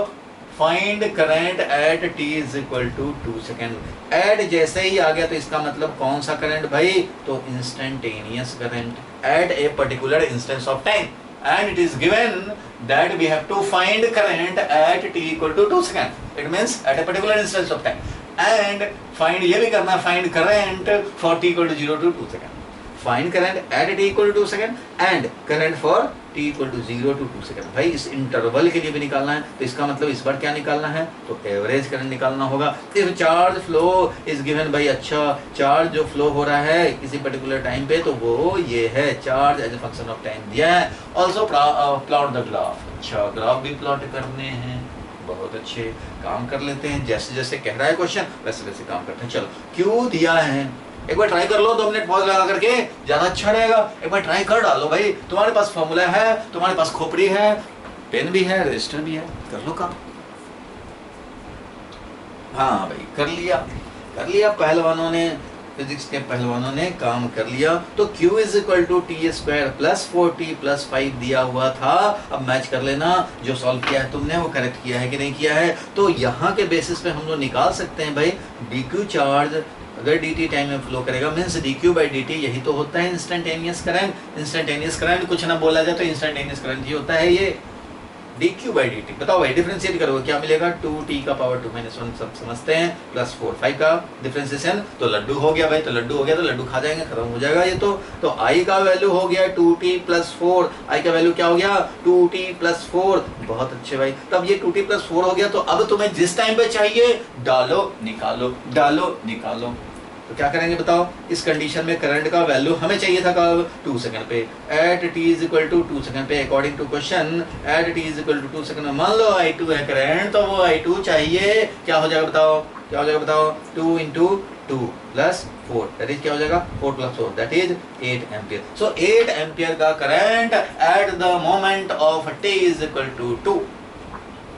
Find current at t is equal to 2 second. At जैसे ही आ गया तो इसका मतलब कौन सा करंट भाई, तो instantaneous current at a particular instance of time, and it is given that we have to find current at t equal to 2 second. It means at a particular instance of time. And find ये भी करना, find current for t equal to 0 to 2 second. Find current at t equal to 2 second and current for t equal to 0 to 2 second. भाई इस interval के लिए भी निकालना है, तो इसका मतलब इस बार क्या निकालना है, तो एवरेज करंट निकालना होगा। If charge flow is given भाई, अच्छा चार्ज जो फ्लो हो रहा है किसी पर्टिकुलर टाइम पे तो वो ये है, charge as a function of time दिया है। Also plot the graph. अच्छा ग्राफ भी प्लॉट करने हैं, बहुत अच्छे काम कर लेते हैं। जैसे जैसे कह रहा है क्वेश्चन वैसे वैसे काम करते हैं। चलो क्यों दिया है, एक बार ट्राई कर लो, 2 मिनट पॉज लगा करके, ज्यादा अच्छा रहेगा। एक बार ट्राई कर डालो भाई, तुम्हारे पास फॉर्मूला है, तुम्हारे पास खोपड़ी है, पेन भी है, रजिस्टर भी है, कर लो काम। हाँ भाई कर लिया पहलवानों ने, फिजिक्स के पहलवानों ने काम कर लिया। तो Q is equal to T square plus 4t plus 5 दिया हुआ था। अब मैच कर लेना, जो सॉल्व किया है तुमने वो करेक्ट किया है कि नहीं किया है। तो यहाँ के बेसिस पे हम लोग निकाल सकते हैं भाई, dq चार्ज अगर dt टाइम में फ्लो करेगा मीन्स dq by dt, यही तो होता है इंस्टेंटेनियस करंट। इंस्टेंटेनियस करंट कुछ ना बोला जाए तो इंस्टेंटेनियस करंट ही होता है ये dq by dt। बताओ भाई डिफरेंशिएट करोगे क्या मिलेगा, 2t का पावर 2 - 1 सब समझते हैं, प्लस 4 5 का डिफरेंशिएशन, तो लड्डू हो गया भाई। तो लड्डू हो गया तो लड्डू खा जाएंगे, खत्म हो जाएगा ये तो i का वैल्यू हो गया 2t प्लस 4। i का वैल्यू क्या हो गया, 2t प्लस 4। बहुत अच्छे भाई, तब ये 2t प्लस 4 हो गया। तो अब तुम्हें जिस टाइम पे चाहिए डालो निकालो, डालो निकालो। तो क्या करेंगे बताओ, इस कंडीशन में करंट का वैल्यू हमें चाहिए था कब, 2 सेकंड पे। At t is equal to 2 second पे, according to question at t is equal to 2 second में मान लो i2 है करंट, तो वो i2 चाहिए, क्या हो जाएगा बताओ, क्या हो जाएगा बताओ, 2 इंटू 2 प्लस 4 दैट इज क्या हो जाएगा, 4 plus 4 that is 8 ampere. So 8 ampere का current at the moment of t is equal to 2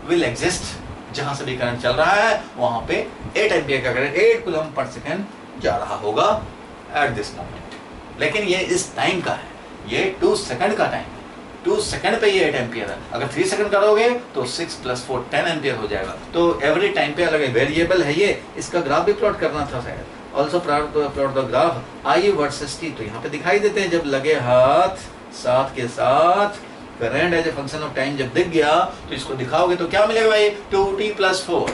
will exist. जहां से भी करंट चल रहा है वहां पे 8 एम्पियर का करंट 8 कूलम पर सेकंड जा रहा होगा एट दिस मोमेंट। लेकिन ये इस टाइम का है, ये 2 सेकंड का टाइम है। 2 सेकंड पे ये 8 एम्पियर है। अगर 3 सेकंड करोगे तो 6 प्लस 4 10 एम्पियर हो जाएगा। तो एवरी टाइम पे अलग वेरिएबल है ये, इसका ग्राफ भी प्लॉट करना था शायद। Also plot the graph I versus t। तो यहाँ पे दिखाई देते हैं, जब लगे हाथ साथ के साथ current as a function of time जब दिख गया तो इसको दिखाओगे तो क्या मिलेगा भाई, 2t प्लस 4।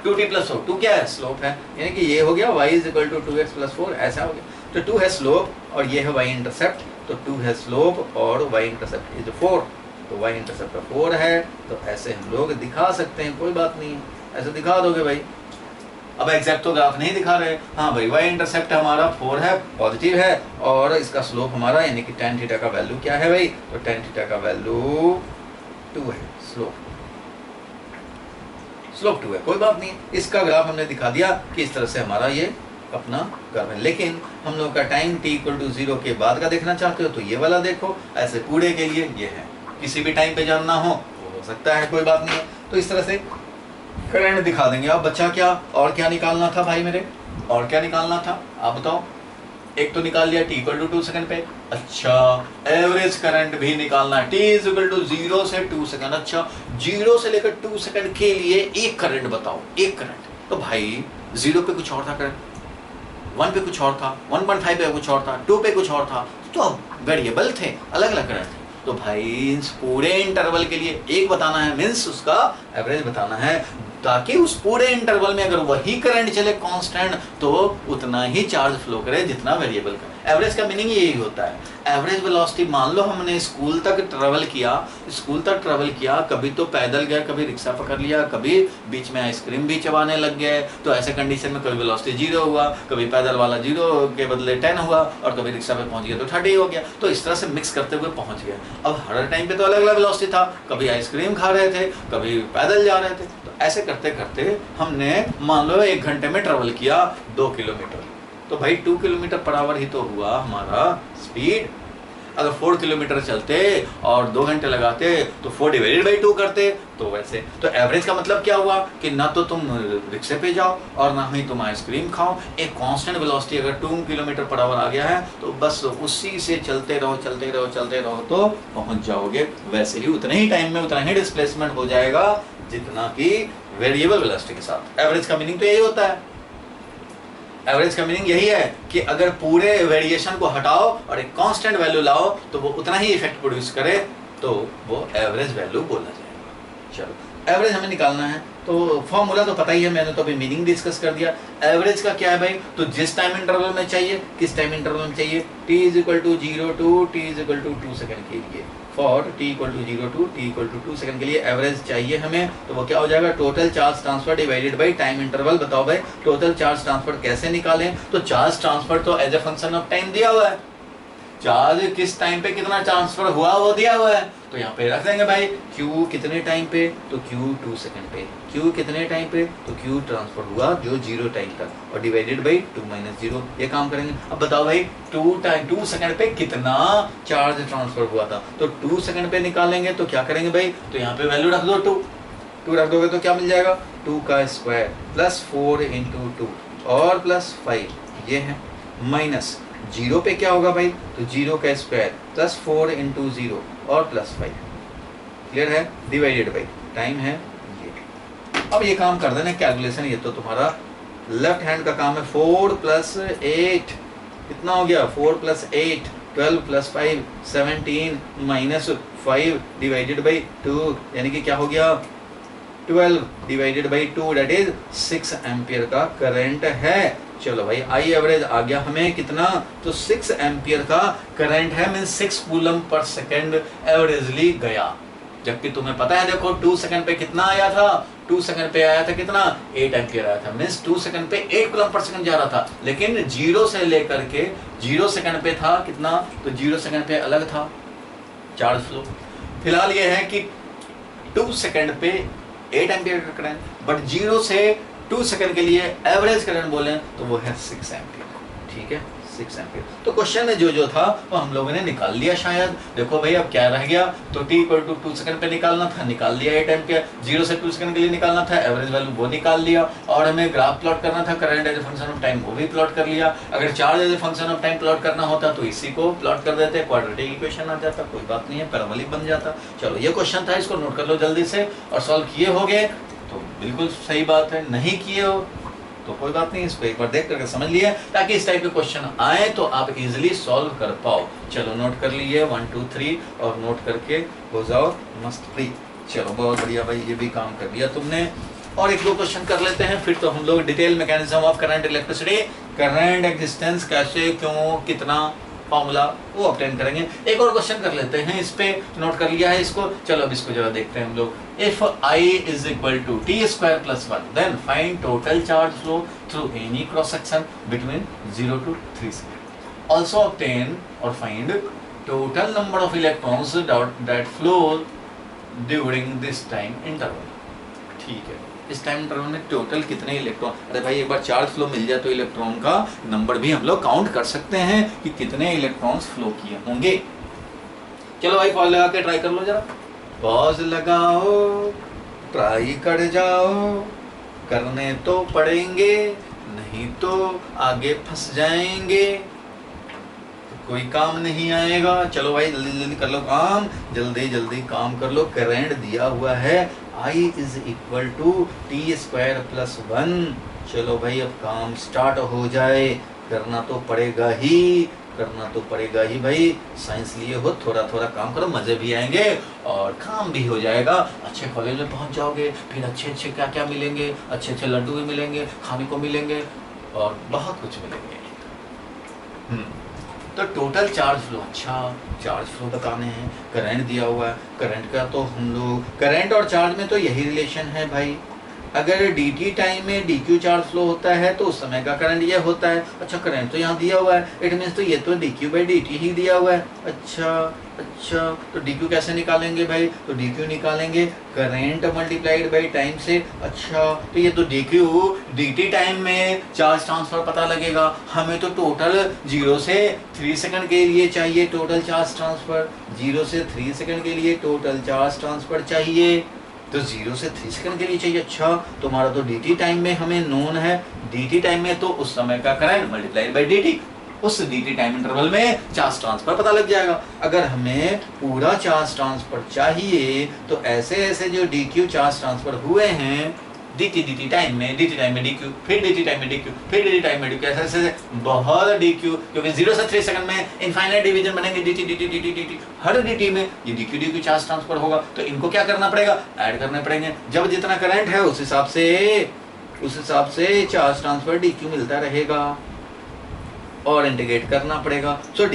2t प्लस 4, 2 क्या है, स्लोप है, यानी कि ये हो गया y is equal to 2x plus 4, ऐसा हो गया। तो 2 है स्लोप और ये है y इंटरसेप्ट, तो 2 है स्लोप और y इंटरसेप्ट इज 4, तो y इंटरसेप्ट का 4 है। तो ऐसे हम लोग दिखा सकते हैं, कोई बात नहीं है, ऐसे दिखा दोगे भाई। अब एग्जैक्ट तो ग्राफ नहीं दिखा रहे, हाँ भाई y इंटरसेप्ट हमारा 4 है, पॉजिटिव है, और इसका स्लोप हमारा यानी कि tan थीटा का वैल्यू क्या है भाई, तो tan थीटा का वैल्यू 2 है, स्लोप 2 है, कोई बात नहीं। इसका ग्राफ हमने दिखा दिया कि इस तरह से हमारा ये अपना कर्व है। लेकिन हम लोग का टाइम t इक्वल टू 0 के बाद का देखना चाहते हो तो ये वाला देखो, ऐसे पूरे के लिए ये है, किसी भी टाइम पे जानना हो वो हो सकता है, कोई बात नहीं है। तो इस तरह से करंट दिखा देंगे। अब बच्चा क्या, और क्या निकालना था भाई मेरे, और क्या निकालना था आप बताओ। एक तो निकाल लिया t इक्वल टू 2 सेकंड पे, अच्छा एवरेज करंट भी निकालना है, t इज इक्वल टू 0 से 2 सेकंड। अच्छा 0 से लेकर 2 सेकंड के लिए एक करंट बताओ, एक करंट। तो भाई 0 पे कुछ और था करंट, 1 पे कुछ और था, 1.5 पे कुछ और था, 2 पे कुछ और था, तो वेरिएबल थे, अलग अलग करंट थे। तो भाई इस पूरे इंटरवल के लिए एक बताना है, मीन्स उसका एवरेज बताना है, ताकि उस पूरे इंटरवल में अगर वही करंट चले कांस्टेंट तो उतना ही चार्ज फ्लो करे जितना वेरिएबल का। एवरेज का मीनिंग यही होता है। एवरेज वेलोसिटी, मान लो हमने स्कूल तक ट्रेवल किया, कभी तो पैदल गया, कभी रिक्शा पकड़ लिया, कभी बीच में आइसक्रीम भी चबाने लग गए, तो ऐसे कंडीशन में कभी वेलोसिटी 0 हुआ, कभी पैदल वाला 0 के बदले 10 हुआ, और कभी रिक्शा पे पहुंच गया तो 30 हो गया। तो इस तरह से मिक्स करते हुए पहुंच गया। अब हर टाइम पे तो अलग अलग वेलोसिटी था, कभी आइसक्रीम खा रहे थे, कभी पैदल जा रहे थे। तो ऐसे करते करते हमने मान लो 1 घंटे में ट्रेवल किया 2 किलोमीटर, तो भाई 2 किलोमीटर पर आवर ही तो हुआ हमारा स्पीड। अगर 4 किलोमीटर चलते और 2 घंटे लगाते तो 4 डिवाइडेड बाई 2 करते, तो वैसे तो एवरेज का मतलब क्या हुआ कि ना तो तुम रिक्शे पे जाओ और ना ही तुम आइसक्रीम खाओ। एक कांस्टेंट वेलोसिटी अगर 2 किलोमीटर पर आवर आ गया है तो बस उसी से चलते रहो तो पहुंच जाओगे। वैसे ही उतने ही टाइम में उतना ही डिस्प्लेसमेंट हो जाएगा जितना कि वेरिएबल वेलोसिटी के साथ। एवरेज का मीनिंग तो यही होता है। एवरेज का मीनिंग यही है कि अगर पूरे वेरिएशन को हटाओ और एक कांस्टेंट वैल्यू लाओ तो वो उतना ही इफेक्ट प्रोड्यूस करे, तो वो एवरेज वैल्यू बोला जाएगा। चलो एवरेज हमें निकालना है, तो फॉर्मूला तो पता ही है, मैंने तो अभी मीनिंग डिस्कस कर दिया। एवरेज का क्या है भाई, तो जिस टाइम इंटरवल में चाहिए, किस टाइम इंटरवल में चाहिए, t = 0 to t = 2 सेकंड के लिए, for t = 0 to t = 2 second के लिए एवरेज चाहिए हमें। तो वो क्या हो जाएगा, total charge transfer divided by time interval. बताओ भाई टोटल चार्ज ट्रांसफर कैसे निकालें, तो चार्ज ट्रांसफर तो as a function of time दिया हुआ है, चार्ज किस टाइम पे कितना ट्रांसफर हुआ वो दिया हुआ है, तो यहाँ पे रख देंगे भाई q कितने टाइम पे, तो q 2 सेकंड पे, q कितने टाइम पे, तो q ट्रांसफर हुआ जो 0 टाइम तक, और डिवाइडेड बाई 2 - 0, ये काम करेंगे। अब बताओ भाई 2 सेकंड पे कितना चार्ज ट्रांसफर हुआ था, तो 2 सेकंड पे निकालेंगे तो क्या करेंगे भाई, तो यहाँ पे वैल्यू रख दो 2 रख दोगे तो क्या मिल जाएगा, 2 का स्क्वायर प्लस 4 × 2 और प्लस 5, ये है माइनस 0 पे क्या होगा भाई, तो 0 का स्क्वायर प्लस 4 × 0 और प्लस 5, क्लियर है, डिवाइडेड बाई टाइम है ये। अब ये काम कर देना कैलकुलेशन, ये तो तुम्हारा लेफ्ट हैंड का काम है। 4 + 8 कितना हो गया, 4 + 8 12 + 5 17 -5 डिवाइडेड बाई 2, यानी कि क्या हो गया 12 divided by 2, that is 6 ampere का करंट है। चलो भाई आई एवरेज आ गया हमें कितना, तो 6 एम्पियर का करंट है, mean 6 coulomb per second averagely गया। जबकि तुम्हें पता है देखो 2 सेकंड पे कितना आया था, 2 सेकंड पे आया था कितना, 8 एम्पियर आया था, मीन्स 2 सेकंड पे 8 कूलम पर सेकंड जा रहा था। लेकिन 0 से लेकर के 0 सेकंड पे था कितना, तो 0 सेकंड पे अलग था चार्ज फ्लो। फिलहाल ये है कि 2 सेकंड पे 8 एम्पियर का करंट, बट 0 से 2 सेकंड के लिए एवरेज करंट बोले तो वो है 6 एम्पियर, ठीक है 6 एम्पियर। तो क्वेश्चन में जो था वो हम लोगों ने निकाल लिया शायद। देखो भाई अब क्या रह गया, तो t = 2 सेकंड पे निकालना था, निकाल लिया 8 एम्पियर। 0 से 2 सेकंड के लिए निकालना था, एवरेज वैल्यू वो निकाल लिया। और हमें ग्राफ प्लॉट करना था current as a function of time, वो भी प्लॉट कर लिया। अगर charge as a function of time plot करना होता तो इसी को प्लॉट कर देते, क्वाड्रेटिक इक्वेशन आ जाता, कोई बात नहीं है, पैराबोलिक बन जाता। चलो ये क्वेश्चन था, इसको नोट कर लो जल्दी से, और सॉल्व किए होगे तो बिल्कुल सही बात है, नहीं किए हो तो कोई बात नहीं, इसको एक बार देख करके समझ लिए, ताकि इस टाइप के क्वेश्चन आए तो आप इजीली सॉल्व कर पाओ। चलो नोट कर लिए 1 2 3 और नोट करके हो जाओ मस्त फ्री। चलो बहुत बढ़िया भाई, ये भी काम कर लिया तुमने। और 1 2 क्वेश्चन कर लेते हैं, फिर तो हम लोग detail mechanism of current electricity, current existence कैसे क्यों कितना फॉर्मूला वो ऑब्टेन करेंगे। एक और क्वेश्चन कर लेते हैं, इस पे नोट कर लिया है इसको। चलो अब इसको जरा देखते हैं हम लोग। If I = t² + 1 then find total charge flow through any cross section between 0 to 3 seconds. Also obtain or find total number of electrons that flow during this time interval. ठीक है, इस टाइम इंटरवल में total कितने electron, अरे भाई एक बार charge flow मिल जाए तो इलेक्ट्रॉन का नंबर भी हम लोग काउंट कर सकते हैं कि कितने इलेक्ट्रॉन्स फ्लो किए होंगे। चलो भाई पॉज लगा के ट्राई कर लो जरा, पॉज लगाओ ट्राई कर जाओ, करने तो पड़ेंगे नहीं तो आगे फंस जाएंगे, कोई काम नहीं आएगा। चलो भाई जल्दी जल्दी कर लो काम, जल्दी जल्दी काम कर लो। करंट दिया हुआ है I = t² + 1। चलो भाई अब काम स्टार्ट हो जाए, करना तो पड़ेगा ही, करना तो पड़ेगा ही भाई। साइंस लिए हो, थोड़ा थोड़ा काम करो, मजे भी आएंगे और काम भी हो जाएगा। अच्छे कॉलेज में पहुंच जाओगे, फिर अच्छे अच्छे क्या क्या मिलेंगे, अच्छे अच्छे लड्डू भी मिलेंगे, खाने को मिलेंगे और बहुत कुछ मिलेंगे। तो टोटल चार्ज फ्लो, अच्छा चार्ज फ्लो बताने हैं, करंट दिया हुआ है, करंट का तो हम लोग करंट और चार्ज में तो यही रिलेशन है भाई। अगर dt टाइम में dq चार्ज फ्लो होता है तो उस समय का करंट ये होता है। अच्छा करंट तो यहाँ दिया हुआ है, इट मीन्स तो ये तो dq/dt ही दिया हुआ है। अच्छा तो dq कैसे निकालेंगे भाई, तो dq निकालेंगे करंट मल्टीप्लाइड बाई टाइम से। अच्छा तो ये तो dq dt टाइम में चार्ज ट्रांसफर पता लगेगा, हमें तो टोटल 0 से 3 सेकंड के लिए चाहिए टोटल चार्ज ट्रांसफर, 0 से 3 सेकंड के लिए टोटल चार्ज ट्रांसफर चाहिए, तो 0 से 3 सेकंड के लिए चाहिए। अच्छा तो हमारा तो dt टाइम में हमें नोन है, dt टाइम में तो उस समय का करंट मल्टीप्लाइड बाई dt, उस dt टाइम इंटरवल में चार्ज ट्रांसफर पता लग जाएगा। अगर हमें पूरा चार्ज ट्रांसफर चाहिए तो ऐसे ऐसे जो dq चार्ज ट्रांसफर हुए हैं dt टाइम में dq, फिर dt टाइम में dq, फिर dt टाइम में dq, ऐसे ऐसे बहुत dq, क्योंकि 0 से 3 सेकंड में इनफाइनाइट डिवीजन बनेंगे dt हर dt में ये dq चार्ज ट्रांसफर होगा। तो इनको क्या करना पड़ेगा, ऐड करने पड़ेंगे। जब जितना करंट है उस हिसाब से चार्ज ट्रांसफर dq मिलता रहेगा और इंटीग्रेट करना पड़ेगा। सो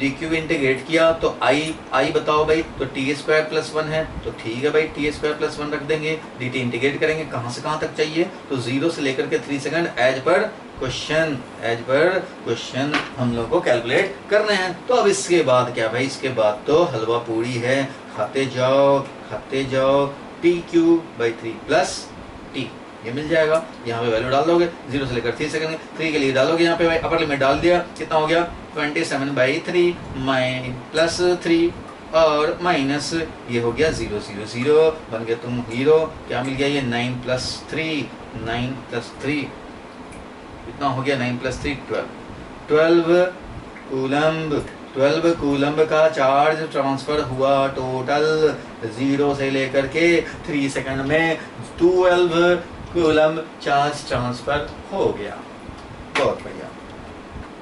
dq इंटीग्रेट किया तो i बताओ भाई, तो t² + 1 है, तो ठीक है भाई t² + 1 रख देंगे। dt इंटीग्रेट करेंगे कहाँ से कहाँ तक चाहिए, तो 0 से लेकर के 3 सेकंड एज पर क्वेश्चन हम लोग को कैलकुलेट करने हैं। तो अब इसके बाद क्या भाई, इसके बाद तो हलवा पूरी है, खाते जाओ tq/3 + t ये मिल जाएगा। यहाँ पे वैल्यू डाल दोगे 0 से लेकर 3 सेकंड, 3 के लिए डालोगे यहाँ पे भाई अपर लिमिट डाल दिया, कितना हो गया 27/3 + 3 और माइनस ये हो गया 0 0 0 बन गया तुम हीरो। क्या मिल गया ये 9 + 3 कितना हो गया 9 + 3 12 कूलम्ब का चार्ज ट्रांसफर हुआ टोटल 0 से लेकर के 3 सेकंड में 12 कूलम्ब चार्ज ट्रांसफर हो गया। बहुत बढ़िया,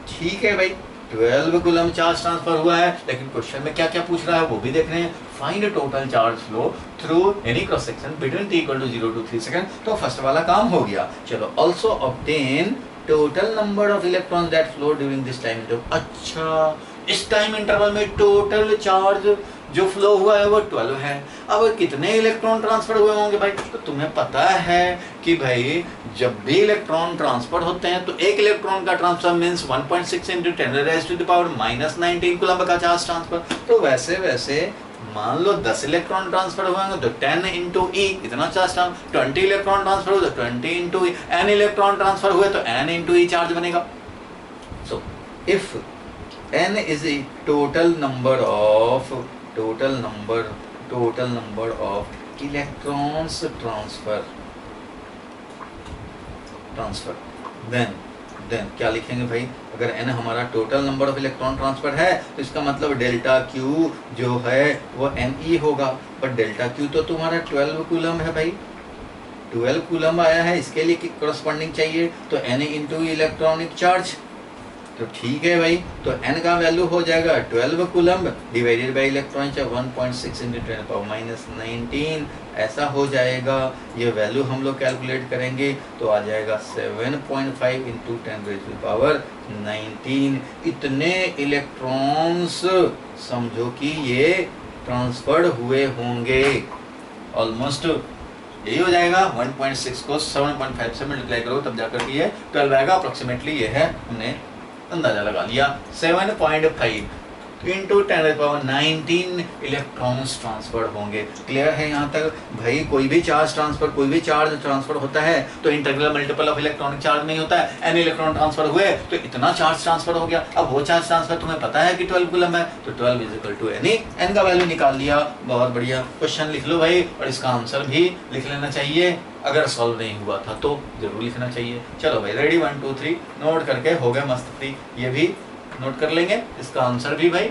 ठीक है भाई 12 कूलम्ब चार्ज ट्रांसफर हुआ है, लेकिन क्वेश्चन में क्या क्या पूछ रहा है वो भी देख रहे हैं। Find total charge flow through any cross section between t = 0 to 3 second, तो फर्स्ट वाला काम हो गया। चलो also obtain total number of electrons that flow during this time interval. अच्छा इस टाइम इंटरवल में टोटल चार्ज जो फ्लो हुआ है वो 12 है। अब कितने इलेक्ट्रॉन ट्रांसफर हुए होंगे भाई, तो तुम्हें पता है कि भाई जब भी इलेक्ट्रॉन ट्रांसफर होते हैं तो एक इलेक्ट्रॉन का ट्रांसफर मींस 1.6 × 10⁻⁻⁻⁹ कूलम्ब का चार्ज ट्रांसफर। तो वैसे मान लो 10 इलेक्ट्रॉन ट्रांसफर हुए तो 10 × e इतना चार्ज ट्रांसफर, 20 इलेक्ट्रॉन ट्रांसफर हुए तो 20 × e, n इलेक्ट्रॉन ट्रांसफर हुए तो n × e चार्ज बनेगा। So if n is a total number of electrons transfer then क्या लिखेंगे भाई, अगर n हमारा total number of electron transfer है तो इसका मतलब डेल्टा Q जो है वो ne होगा। पर डेल्टा Q तो तुम्हारा 12 कूलम है भाई, 12 कूलम आया है, इसके लिए करस्पॉन्डिंग चाहिए तो n × इलेक्ट्रॉनिक चार्ज। तो ठीक है भाई, तो n का वैल्यू हो जाएगा 12 coulomb divided by electron charge 1.6 × 10⁻⁻19 ऐसा हो जाएगा। ये वैल्यू हम लोग कैलकुलेट करेंगे तो आ जाएगा 7.5 × 10⁻19। इतने इलेक्ट्रॉन्स समझो कि ये ट्रांसफर्ड हुए होंगे। ऑलमोस्ट यही हो जाएगा, 1.6 को 7.5 से मल्टीप्लाई करो तब जाकर के ये 12 आएगा। अप्रोक्सीमेटली ये है, हमने अंदाजा लगा लिया 7.5 × 10⁻19 इलेक्ट्रॉन्स ट्रांसफर होंगे। क्लियर है यहाँ तक भाई? कोई भी चार्ज ट्रांसफर होता है तो integral multiple of electronic charge नहीं होता है। n इलेक्ट्रॉन ट्रांसफर हुए तो इतना चार्ज ट्रांसफर हो गया। अब वो चार्ज ट्रांसफर तुम्हें पता है कि 12 कूलम है, तो 12 = n, n का वैल्यू निकाल लिया। बहुत बढ़िया, क्वेश्चन लिख लो भाई और इसका आंसर भी लिख लेना चाहिए। अगर सॉल्व नहीं हुआ था तो जरूर लिखना चाहिए। चलो भाई रेडी, 1 2 3 नोट करके हो गए मस्त फ्री। ये भी नोट कर लेंगे, इसका आंसर भी भाई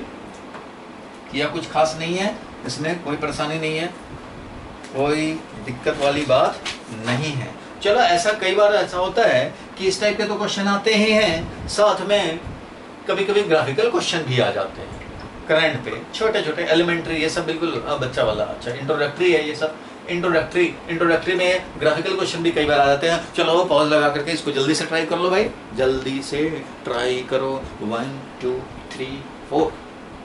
किया, कुछ खास नहीं है इसमें, कोई परेशानी नहीं है, कोई दिक्कत वाली बात नहीं है। चलो ऐसा कई बार ऐसा होता है कि इस टाइप के तो क्वेश्चन आते ही हैं, साथ में कभी कभी ग्राफिकल क्वेश्चन भी आ जाते हैं करंट पे, छोटे छोटे एलिमेंट्री, ये सब बिल्कुल बच्चा वाला। अच्छा इंट्रोडक्टरी है ये सब, इंट्रोडक्टरी में ग्राफिकल क्वेश्चन भी कई बार आ जाते हैं। चलो पॉज लगा करके इसको जल्दी से ट्राई कर लो भाई, जल्दी से ट्राई करो। 1 2 3 4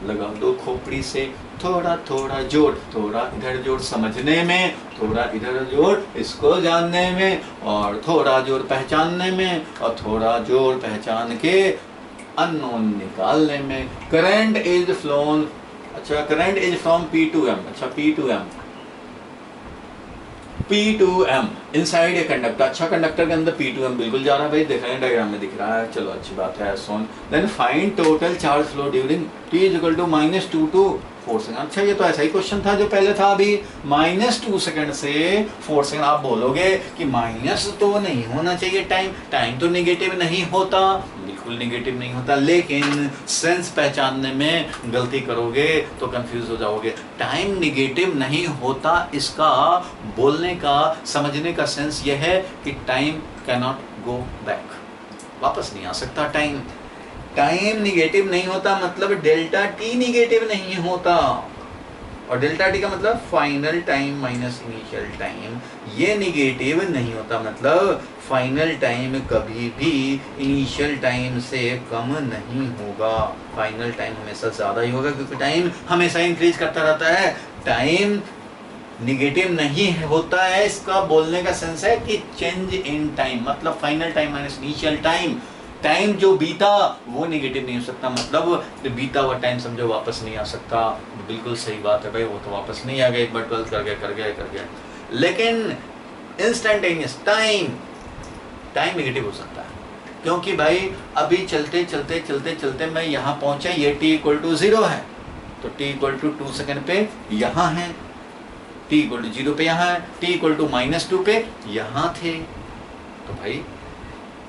लगा दो खोपड़ी से थोड़ा थोड़ा जोड़, थोड़ा इधर जोड़ समझने में, थोड़ा इधर जोड़ इसको जानने में, और थोड़ा जोड़ पहचानने में, और थोड़ा जोड़ पहचान के अननोन निकालने में। करंट इज फ्लोन, अच्छा current is from P to M, अच्छा P to M inside a conductor, अच्छा कंडक्टर के अंदर P to M बिल्कुल जा रहा है भाई, देख रहे हैं डायग्राम में दिख रहा है, चलो अच्छी बात है। Soon then find total charge flow during T is equal to -2 to 4 second. अच्छा ये तो ऐसा ही क्वेश्चन था जो पहले था अभी, -2 सेकंड से 4 सेकंड। आप बोलोगे कि माइनस तो नहीं होना चाहिए टाइम तो नेगेटिव नहीं होता, बिल्कुल नेगेटिव नहीं होता, लेकिन सेंस पहचानने में गलती करोगे तो कंफ्यूज हो जाओगे। टाइम नेगेटिव नहीं होता, इसका बोलने का समझने का सेंस यह है कि time can not go back, वापस नहीं आ सकता टाइम। टाइम निगेटिव नहीं होता मतलब डेल्टा टी निगेटिव नहीं होता, और डेल्टा टी का मतलब final time minus initial time, ये निगेटिव नहीं होता मतलब फाइनल टाइम कभी भी इनिशियल टाइम से कम नहीं होगा, फाइनल टाइम हमेशा ज़्यादा ही होगा, क्योंकि टाइम हमेशा इंक्रीज करता रहता है। टाइम निगेटिव नहीं होता है, इसका बोलने का सेंस है कि चेंज इन टाइम मतलब final time minus initial time. Time जो बीता वो निगेटिव नहीं हो सकता, मतलब बीता हुआ टाइम समझो वापस नहीं आ सकता। बिल्कुल सही बात है भाई, वो तो वापस नहीं आ गया, एक बार 12 कर गया। लेकिन इंस्टेंटेनियस टाइम निगेटिव हो सकता है, क्योंकि भाई अभी चलते मैं यहाँ पहुँचा, ये t इक्वल टू 0 है, तो t इक्वल टू 2 सेकेंड पे यहाँ है, t इक्वल टू 0 पे यहाँ है, t इक्वल टू -2 पे यहाँ थे। तो भाई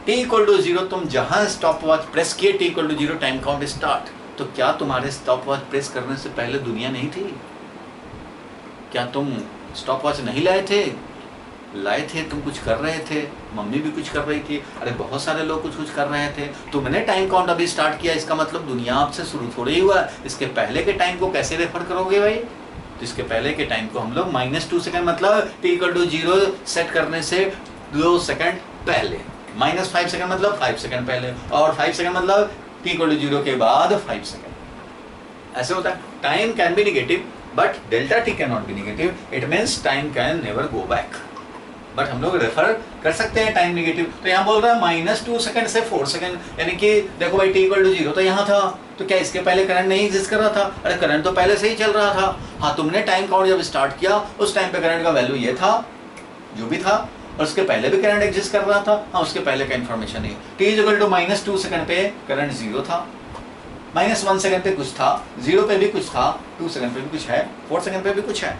t इक्वल टू 0 तुम जहां स्टॉप वॉच प्रेस किए, t equal to 0 time count start. तो क्या तुम्हारे स्टॉप वॉच प्रेस करने से पहले दुनिया नहीं थी? क्या तुम स्टॉप वॉच नहीं लाए थे? लाए थे, तुम कुछ कर रहे थे, मम्मी भी कुछ कर रही थी, अरे बहुत सारे लोग कुछ कर रहे थे। तुमने टाइम काउंट अभी स्टार्ट किया, इसका मतलब दुनिया आपसे शुरू थोड़ी ही हुआ। इसके पहले के टाइम को कैसे रेफर करोगे भाई? इसके पहले के टाइम को हम लोग -2 सेकंड मतलब t इक्वल टू 0 सेट करने से 2 सेकंड पहले, -5 सेकंड मतलब 5 सेकंड पहले, और 5 सेकंड मतलब t इक्वल टू 0 के बाद 5 सेकंड। ऐसे होता है। Time can be negative but delta t can not be negative, it means time can never go back, but हम लोग रेफर कर सकते हैं टाइम नेगेटिव। तो यहाँ बोल रहा है -2 सेकंड से 4 सेकंड, यानी कि देखो भाई t इक्वल टू 0 तो यहाँ था, तो क्या इसके पहले करंट नहीं एग्जिस्ट कर रहा था? अरे करंट तो पहले से ही चल रहा था। हाँ, तुमने टाइम काउंट जब स्टार्ट किया उस टाइम पे करंट का वैल्यू ये था जो भी था, और उसके पहले भी करंट एग्जिस्ट कर रहा था। हाँ, उसके पहले का इन्फॉर्मेशन नहीं। t इक्वल टू -2 सेकंड पे करंट 0 था, -1 सेकंड पे कुछ था, 0 पे भी कुछ था, 2 सेकंड पे भी कुछ है, 4 सेकंड पे भी कुछ है।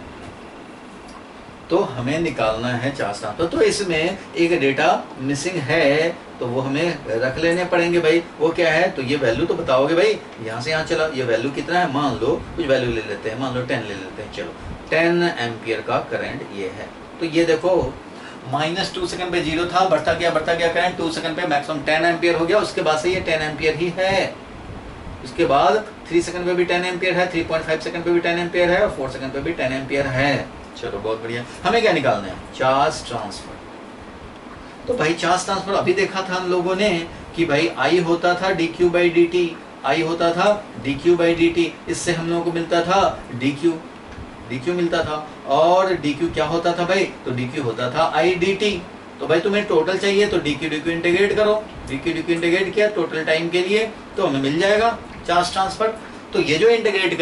तो हमें निकालना है चार्ज ट्रांसफर। तो इसमें एक डेटा मिसिंग है, तो वो हमें रख लेने पड़ेंगे भाई। वो क्या है? तो ये वैल्यू तो बताओगे भाई, यहाँ से यहाँ चला, ये वैल्यू कितना है? मान लो कुछ वैल्यू ले लेते हैं, मान लो 10 ले लेते हैं। चलो 10 एम्पियर का करंट ये है। तो ये देखो -2 सेकंड पे 0 था, बढ़ता गया करंट, 2 सेकंड पे मैक्सिमम 10 एम्पियर हो गया। उसके बाद से ये 10 एम्पियर ही है। उसके बाद 3 सेकंड पे भी 10 एम्पियर है, 3.5 सेकंड पे भी 10 एम्पियर है, और 4 सेकंड पे भी 10 एम्पियर है। चलो बहुत बढ़िया। हमें क्या निकालना है? Charge transfer. तो भाई चार्ज ट्रांसफर अभी देखा था हम लोगों ने कि भाई I होता था dq बाई dt, I होता था dq बाई dt, इससे हम लोगों को मिलता था dq मिलता था, और dq क्या होता था भाई? तो dq होता था I dt। तो भाई तुम्हें टोटल चाहिए तो dq इंटीग्रेट करो, dq इंटीग्रेट किया टोटल टाइम के लिए तो हमें मिल जाएगा चार्ज ट्रांसफर। तो ये जो इंटीग्रेट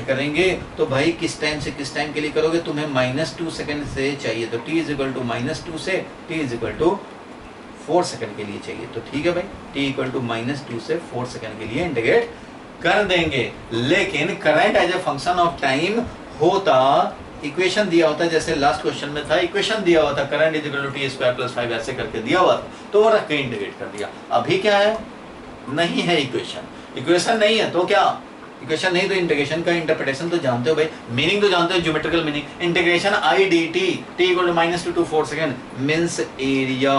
करेंगे तो भाई किस टाइम से किस टाइम के लिए करोगे? तुम्हें -2 सेकंड से चाहिए, तो t इज इक्वल टू -2 से t is equal to 4 second के लिए चाहिए। तो ठीक है भाई, t इक्वल टू -2 से 4 सेकंड के लिए इंटीग्रेट कर देंगे। लेकिन current as a function of time होता, इक्वेशन दिया होता, जैसे लास्ट क्वेश्चन में था, इक्वेशन दिया हुआ था current is equal to t² + 5 ऐसे करके दिया हुआ था, तो वो रख के इंटीग्रेट कर दिया। अभी क्या है? नहीं है इक्वेशन नहीं है, तो क्या? इक्वेशन नहीं तो इंटीग्रेशन का इंटरप्रिटेशन तो जानते हो भाई, मीनिंग तो जानते हो, geometrical meaning. Integration I dt t equal to -2 to 4 second means area.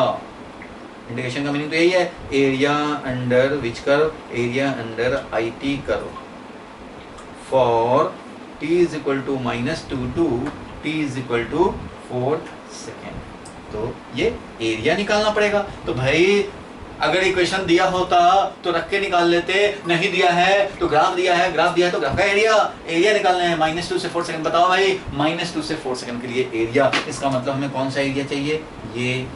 Integration का मीनिंग तो यही है, area under which curve? Area under IT curve for t is equal to -2 to t t is equal to 4 second. तो ये area निकालना पड़ेगा। तो भाई अगर इक्वेशन दिया होता तो रख के निकाल लेते, नहीं दिया है तो ग्राफ दिया है, ग्राफ दिया है तो ग्राफ का एरिया निकालना है। -2 से 4 सेकंड बताओ भाई, -2 से 4 सेकंड के लिए एरिया, इसका मतलब हमें कौन सा एरिया चाहिए, ये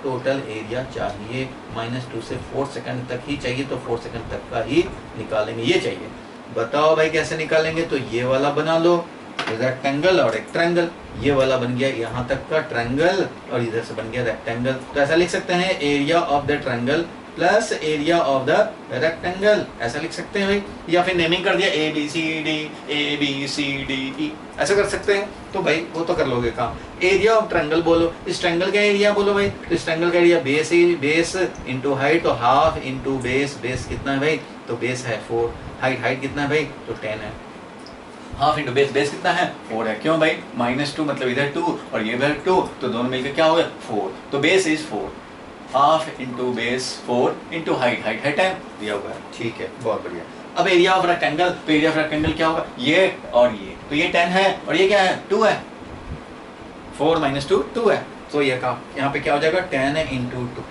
टोटल एरिया चाहिए। -2 से 4 सेकंड तक ही चाहिए, तो 4 सेकंड तक का ही निकालेंगे, ये चाहिए। बताओ भाई कैसे निकालेंगे, तो ये वाला बना लो रेक्टेंगल और एक ट्रायंगल, ये वाला बन गया यहाँ तक का ट्रायंगल और इधर से बन गया रेक्टेंगल। तो ऐसा लिख सकते हैं area of the triangle plus area of the rectangle, ऐसा लिख सकते हैं भाई। या फिर नेमिंग कर दिया ABCD, ऐसा कर सकते हैं। तो भाई वो तो कर लोगे काम। एरिया ऑफ ट्रायंगल बोलो, इस ट्रायंगल का एरिया बोलो भाई। तो इस ट्रायंगल का एरिया बेस इंटू हाइट, तो हाफ इंटू बेस कितना है भाई, तो बेस है 4, हाइट कितना है भाई, तो 10 है। हाफ इंटू बेस कितना है, 4 है। क्यों भाई, -2 मतलब इधर 2 और ये इधर 2, तो दोनों मिलकर क्या हो गया 4, तो base is 4। Half into base 4 into height है 10 दिया हुआ है, ठीक है, बहुत बढ़िया। अब एरिया ऑफ रेक्टेंगल, तो एरिया ऑफ रेक्टेंगल क्या होगा, ये और ये, तो ये 10 है और ये क्या है 2 है, 4 - 2 2 है। तो ये का यहाँ पे क्या हो जाएगा 10 इंटू 2,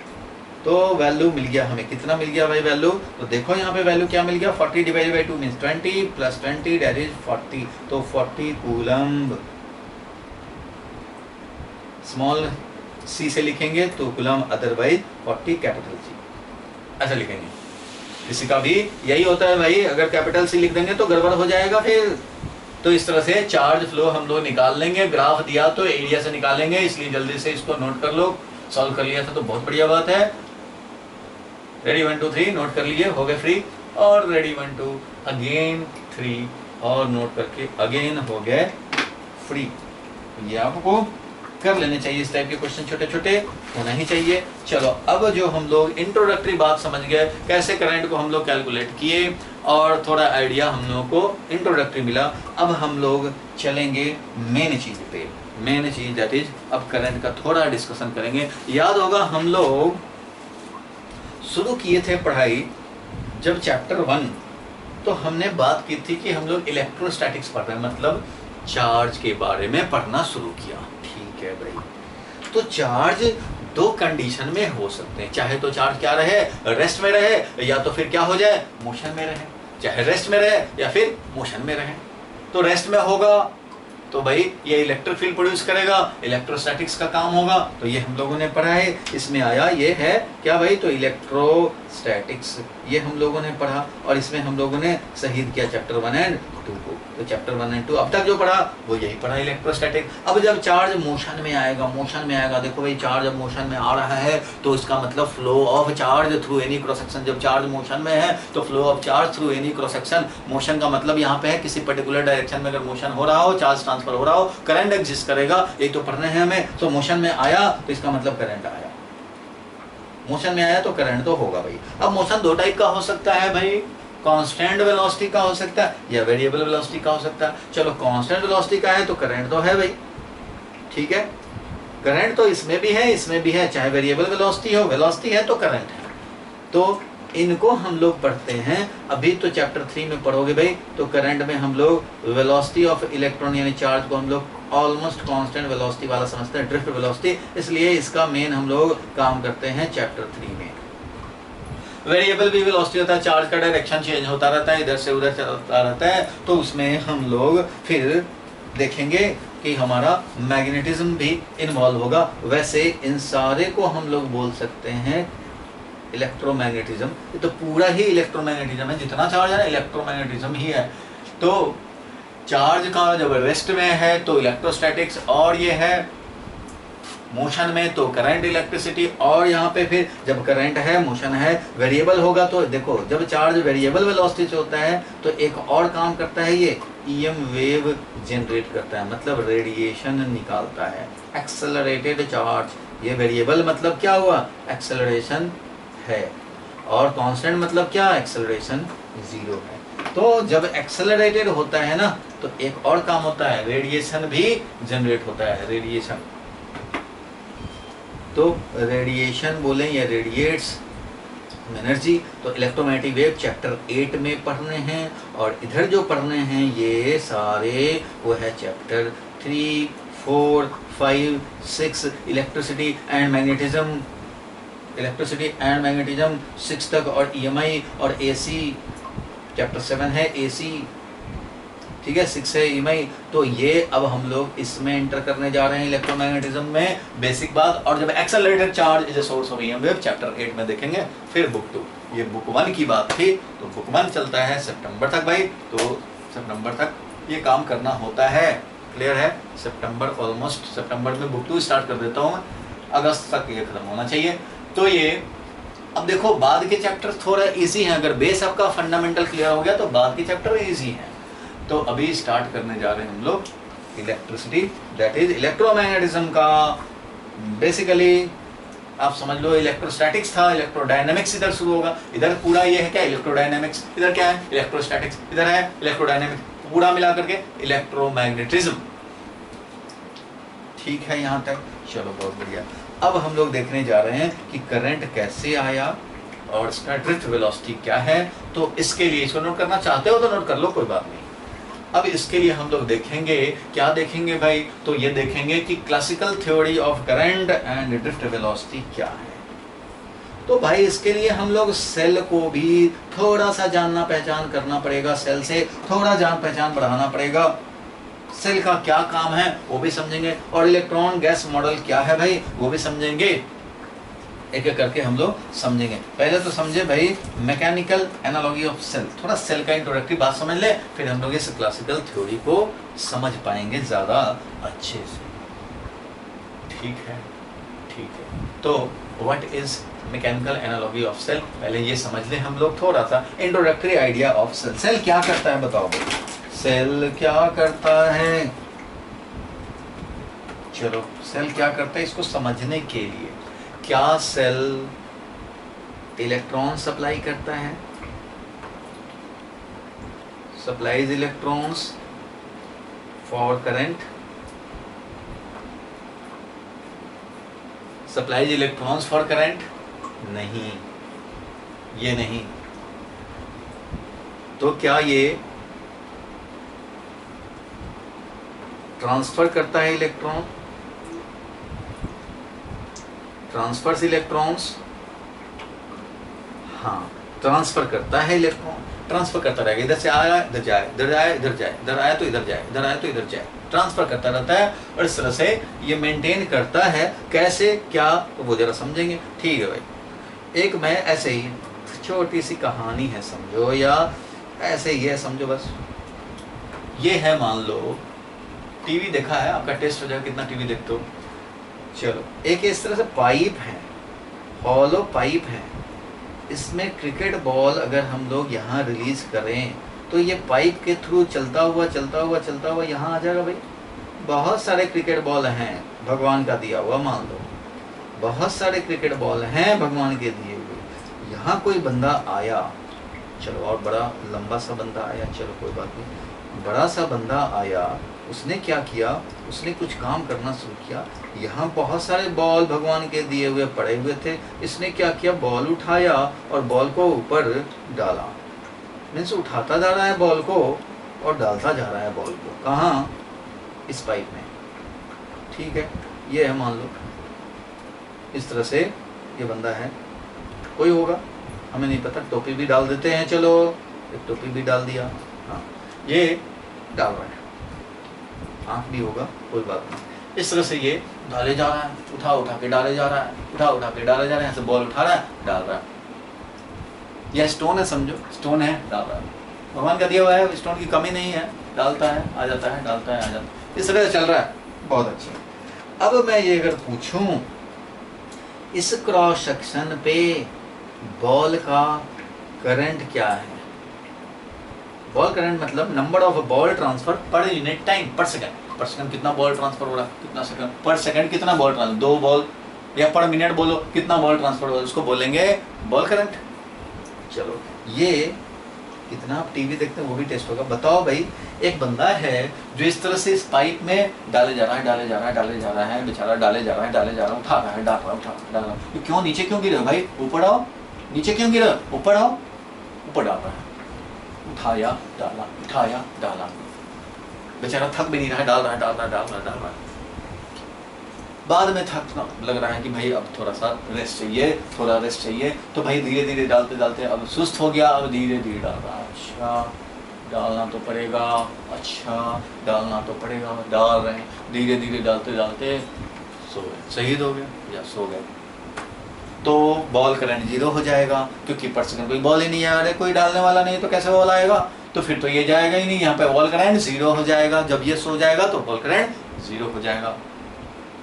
तो वैल्यू मिल गया हमें, कितना मिल गया भाई वैल्यू, तो देखो यहाँ पे वैल्यू क्या मिल गया, 40 divided by 2 means 20 plus 20 that is 40, तो 40 कूलम्ब। स्मॉल सी से लिखेंगे तो कूलम्ब, अदरवाइज 40 कैपिटल सी, ऐसा लिखेंगे। किसी का भी यही होता है भाई, अगर कैपिटल सी लिख देंगे तो गड़बड़ हो जाएगा फिर। तो इस तरह से चार्ज फ्लो हम लोग निकाल लेंगे, ग्राफ दिया तो एरिया से निकालेंगे, इसलिए जल्दी से इसको नोट कर लो। सॉल्व कर लिया था तो बहुत बढ़िया बात है। रेडी 1 2 3 नोट कर लिए, हो गए फ्री। और रेडी 1 2 अगेन 3 और नोट करके अगेन हो गए फ्री। ये आपको कर लेने चाहिए, इस टाइप के क्वेश्चन छोटे छोटे होना ही चाहिए। चलो अब जो हम लोग इंट्रोडक्टरी बात समझ गए, कैसे करंट को हम लोग कैलकुलेट किए और थोड़ा आइडिया हम लोगों को इंट्रोडक्टरी मिला। अब हम लोग चलेंगे मेन चीज पे, मेन चीज दैट इज अब करंट का थोड़ा डिस्कशन करेंगे। याद होगा हम लोग शुरू किए थे पढ़ाई जब चैप्टर 1, तो हमने बात की थी कि हम लोग इलेक्ट्रोस्टैटिक्स पढ़ रहे हैं, मतलब चार्ज के बारे में पढ़ना शुरू किया। ठीक है भाई, तो चार्ज दो कंडीशन में हो सकते हैं, चाहे तो चार्ज क्या रहे, रेस्ट में रहे, या तो फिर क्या हो जाए मोशन में रहे। चाहे रेस्ट में रहे या फिर मोशन में रहे। तो रेस्ट में होगा तो भाई ये इलेक्ट्रिक फील्ड प्रोड्यूस करेगा, इलेक्ट्रोस्टैटिक्स का काम होगा। तो ये हम लोगों ने पढ़ा है, इसमें आया ये है क्या भाई, तो इलेक्ट्रोस्टैटिक्स ये हम लोगों ने पढ़ा। और इसमें हम लोगों ने शहीद किया चैप्टर 1 और 2 को। तो चैप्टर 1 और 2 अब तक जो पढ़ा वो यही पढ़ा, इलेक्ट्रोस्टैटिक। अब जब चार्ज मोशन में आएगा, देखो भाई चार्ज जब मोशन में आ रहा है तो इसका मतलब flow of charge through any cross section. जब चार्ज मोशन में है तो flow of charge through any cross section. Motion का मतलब यहाँ पे है किसी पर्टिकुलर डायरेक्शन में अगर मोशन हो रहा हो, चार्ज ट्रांसफर हो रहा हो, करंट एग्जिस्ट करेगा। ये तो पढ़ने हैं हमें। तो मोशन में आया तो इसका मतलब करंट आया, मोशन में आया तो करंट तो होगा भाई। अब मोशन दो टाइप का हो सकता है भाई, कांस्टेंट वेलोसिटी का हो सकता है या वेरिएबल वेलोसिटी का हो सकता है। चलो कांस्टेंट वेलोसिटी का है तो करंट तो है भाई, ठीक है, करंट तो इसमें भी है, इसमें भी है। चाहे वेरिएबल वेलोसिटी हो, वेलोसिटी है तो करंट है। तो इनको हम लोग पढ़ते हैं। अभी तो चैप्टर 3 में पढ़ोगे भाई। तो करंट में हम लोग वेलोसिटी ऑफ इलेक्ट्रॉन यानी चार्ज को हम लोग ऑलमोस्ट कांस्टेंट वेलोसिटी वाला समझते हैं, ड्रिफ्ट वेलोसिटी। इसलिए इसका मेन हम लोग काम करते हैं चैप्टर 3 में। वेरिएबल भी वेलोसिटी होता है, चार्ज का डायरेक्शन चेंज होता रहता है, इधर से उधर चलता रहता है। तो उसमें हम लोग फिर देखेंगे कि हमारा मैग्नेटिज्म भी इन्वॉल्व होगा। वैसे इन सारे को हम लोग बोल सकते हैं इलेक्ट्रोमैग्नेटिज्म। ये तो पूरा ही इलेक्ट्रोमैग्नेटिज्म है, जितना चार्ज है इलेक्ट्रोमैग्नेटिज्म ही है। तो चार्ज का जब रेस्ट में है तो इलेक्ट्रोस्टैटिक्स, और ये है मोशन में तो करंट इलेक्ट्रिसिटी। और यहाँ पे फिर जब करंट है, मोशन है, वेरिएबल होगा तो देखो जब चार्ज वेरिएबल वेलोसिटी से होता है तो एक और काम करता है, ये ईएम वेव जनरेट करता है, मतलब रेडिएशन निकालता है। एक्सेलरेटेड चार्ज, ये वेरिएबल मतलब क्या हुआ, एक्सेलरेशन है, और कांस्टेंट मतलब क्या, एक्सेलरेशन 0 है। तो जब एक्सेलरेटेड होता है ना तो एक और काम होता है, रेडिएशन भी जनरेट होता है, रेडिएशन। तो रेडिएशन बोलें या रेडिएट्स एनर्जी। तो इलेक्ट्रोमैग्नेटिक वेव चैप्टर 8 में पढ़ने हैं, और इधर जो पढ़ने हैं ये सारे वो है chapter 3, 4, 5, 6 electricity and magnetism, electricity and magnetism 6 तक, और ईएमआई और एसी चैप्टर 7 है एसी, ठीक है, 6 है ईएमआई। तो ये अब हम लोग इसमें एंटर करने जा रहे हैं इलेक्ट्रोमैग्नेटिज्म में, बेसिक बात। और जब accelerated charge is a source of EM wave chapter 8 में देखेंगे। फिर बुक 2, ये बुक 1 की बात थी, तो बुक 1 चलता है सितंबर तक भाई, तो सितंबर तक ये काम करना होता है, क्लियर है। सितंबर, ऑलमोस्ट सितंबर में बुक 2 स्टार्ट कर देता हूँ, अगस्त तक ये खत्म होना चाहिए। तो ये अब देखो बाद के चैप्टर थोड़ा इजी हैं, अगर बेस आपका फंडामेंटल क्लियर हो गया तो बाद के चैप्टर इजी हैं। तो अभी स्टार्ट करने जा रहे हैं हम लोग इलेक्ट्रिसिटी, दैट इज इलेक्ट्रोमैग्नेटिज्म का। बेसिकली आप समझ लो इलेक्ट्रोस्टैटिक्स था, इलेक्ट्रोडायनेमिक्स इधर शुरू होगा। इधर पूरा ये है क्या, इलेक्ट्रोडायनेमिक्स, इधर क्या है इलेक्ट्रोस्टैटिक्स, इधर है इलेक्ट्रोडायनेमिक्स, पूरा मिला करके इलेक्ट्रोमैग्नेटिज्म, ठीक है यहाँ तक। चलो बहुत बढ़िया। अब हम लोग देखने जा रहे हैं कि करंट कैसे आया और इसका ड्रिफ्ट वेलोसिटी क्या है। तो इसके लिए, इसको नोट करना चाहते हो तो नोट कर लो, कोई बात नहीं। अब इसके लिए हम लोग देखेंगे, क्या देखेंगे भाई, तो ये देखेंगे कि classical theory of current and drift velocity क्या है। तो भाई इसके लिए हम लोग सेल को भी थोड़ा सा जानना पहचान करना पड़ेगा, सेल से थोड़ा जान पहचान बढ़ाना पड़ेगा। सेल का क्या काम है वो भी समझेंगे, और इलेक्ट्रॉन गैस मॉडल क्या है भाई वो भी समझेंगे, एक एक करके हम लोग समझेंगे। पहले तो समझे भाई मैकेनिकल एनालॉजी ऑफ सेल, थोड़ा सेल का इंट्रोडक्टरी बात समझ ले, फिर हम लोग इस क्लासिकल थ्योरी को समझ पाएंगे ज़्यादा अच्छे से, ठीक है, ठीक है। तो what is mechanical analogy of cell, पहले ये समझ ले हम लोग थोड़ा सा introductory idea of cell. Cell क्या करता है बताओ भाई, सेल क्या करता है। चलो सेल क्या करता है इसको समझने के लिए, क्या सेल इलेक्ट्रॉन सप्लाई करता है, supplies electrons for current, supplies electrons for current, नहीं, ये नहीं। तो क्या ये ट्रांसफर करता है इलेक्ट्रॉन, ट्रांसफर्स इलेक्ट्रॉन्स, हाँ ट्रांसफर करता है इलेक्ट्रॉन, ट्रांसफर करता रहेगा, इधर से आया इधर जाए, इधर जाए इधर जाए, इधर आया तो इधर जाए, इधर आया तो इधर जाए, ट्रांसफर करता रहता है। और इस तरह से ये मेंटेन करता है, कैसे क्या तो वो जरा समझेंगे, ठीक है भाई। एक मैं ऐसे ही छोटी सी कहानी है समझो, या ऐसे ही है समझो बस। ये है मान लो टीवी देखा है, आपका टेस्ट हो जाएगा कितना टीवी देखते हो। चलो एक इस तरह से पाइप है, हॉलो पाइप है, इसमें क्रिकेट बॉल अगर हम लोग यहाँ रिलीज करें तो ये पाइप के थ्रू चलता हुआ चलता हुआ चलता हुआ यहाँ आ जाएगा भाई। बहुत सारे क्रिकेट बॉल हैं भगवान का दिया हुआ, मान लो बहुत सारे क्रिकेट बॉल हैं भगवान के दिए हुए। यहाँ कोई बंदा आया, चलो और बड़ा लंबा सा बंदा आया, चलो कोई बात नहीं, बड़ा सा बंदा आया, उसने क्या किया, उसने कुछ काम करना शुरू किया। यहाँ बहुत सारे बॉल भगवान के दिए हुए पड़े हुए थे, इसने क्या किया, बॉल उठाया और बॉल को ऊपर डाला, मीन्स उठाता जा रहा है बॉल को और डालता जा रहा है बॉल को, कहाँ, इस पाइप में, ठीक है। ये है मान लो इस तरह से ये बंदा है, कोई होगा हमें नहीं पता, टोपी भी डाल देते हैं, चलो एक टोपी भी डाल दिया, हाँ ये डाल रहा है, आँख भी होगा, कोई बात नहीं। इस तरह से ये डाले जा रहा है, उठा उठा के डाले जा रहा है, उठा उठा के डाले जा रहे हैं, ऐसे बॉल उठा रहा है डाल रहा है। यह स्टोन है समझो, स्टोन है डाल रहा है, भगवान का दिया हुआ है, स्टोन की कमी नहीं है, डालता है आ जाता है, डालता है आ जाता है, इस तरह से चल रहा है, बहुत अच्छा। अब मैं ये अगर पूछूं इस क्रॉस सेक्शन पे बॉल का करंट क्या है, बॉल करंट मतलब number of ball transfer per unit time, पर सेकंड कितना बॉल ट्रांसफर हो रहा है, कितना सेकंड पर सेकंड कितना बॉल ट्रांसफर, 2 बॉल, या पर मिनट बोलो कितना बॉल ट्रांसफर हो रहा है, उसको बोलेंगे बॉल करंट। चलो ये कितना आप टीवी देखते हैं वो भी टेस्ट होगा। बताओ भाई एक बंदा है जो इस तरह से इस पाइप में डाले जा रहा है, डाले जा रहा है, डाले जा रहा है, बेचारा डाले जा रहा है, डाले जा रहा है, उठा रहा है, डाल रहा है, उठा डाल रहा है, क्यों नीचे क्यों गिरे भाई, ऊपर आओ, नीचे क्यों गिरा, ऊपर आओ, ऊपर डाल रहा है, उठाया डाला, उठाया डाला, बेचारा थक भी नहीं रहा है, डाल रहा है। बाद में थक लग रहा है कि भाई अब थोड़ा सा रेस्ट चाहिए, थोड़ा रेस्ट चाहिए, तो भाई धीरे धीरे डालते डालते अब सुस्त हो गया, अब धीरे धीरे डाल रहा है। अच्छा डालना तो पड़ेगा, अच्छा डालना तो पड़ेगा, डाल रहे हैं, धीरे धीरे डालते डालते सो गए, शहीद हो गए या सो गए। तो बॉल करंट 0 हो जाएगा, क्योंकि पर सेकंड कोई बॉल ही नहीं आ रहा है, कोई डालने वाला नहीं, तो कैसे बॉल आएगा? तो फिर तो ये जाएगा ही नहीं, यहाँ पे बॉल करंट 0 हो जाएगा। जब ये सो जाएगा तो बॉल करंट 0 हो जाएगा,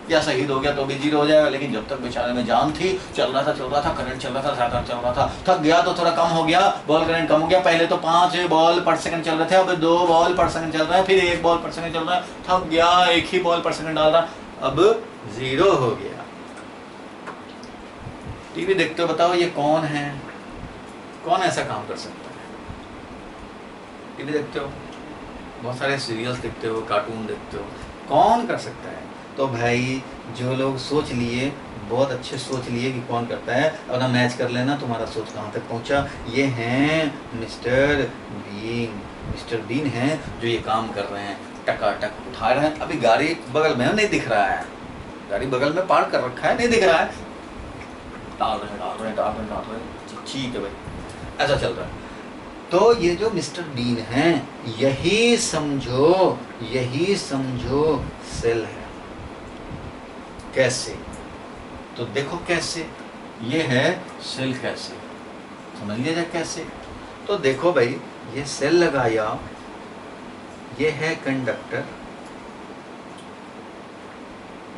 या शहीद हो गया तो भी 0 हो जाएगा। लेकिन जब तक बेचारे में जान थी, चल रहा था, करंट चल रहा था, ज़्यादा चल रहा था, थक गया तो थोड़ा कम हो गया, बॉल करंट कम हो गया। पहले तो 5 बॉल पर सेकंड चल रहे थे, अब 2 बॉल पर सेकंड चल रहा है, फिर 1 बॉल पर सेकंड चल रहा है, थक गया, 1 ही बॉल पर सेकंड डाल रहा, अब 0 हो गया। टीवी देखते हो, बताओ ये कौन है? कौन ऐसा काम कर सकता है? टीवी देखते हो, बहुत सारे सीरियल्स देखते हो, कार्टून देखते हो, कौन कर सकता है? तो भाई जो लोग सोच लिए, बहुत अच्छे सोच लिए कि कौन करता है, अपना मैच कर लेना तुम्हारा सोच कहाँ तक पहुँचा। ये हैं मिस्टर बीन। मिस्टर बीन हैं जो ये काम कर रहे हैं, टकाटक उठा रहे हैं। अभी गाड़ी बगल में नहीं दिख रहा है, गाड़ी बगल में पार्क कर रखा है, नहीं दिख रहा है, डाल रहे हैं, ठीक है भाई, ऐसा चल रहा है। तो ये जो मिस्टर बीन हैं, यही समझो सेल है। कैसे? तो देखो कैसे, ये है सेल, कैसे समझ लिया जाए कैसे। तो देखो भाई, ये सेल लगाया, ये है कंडक्टर,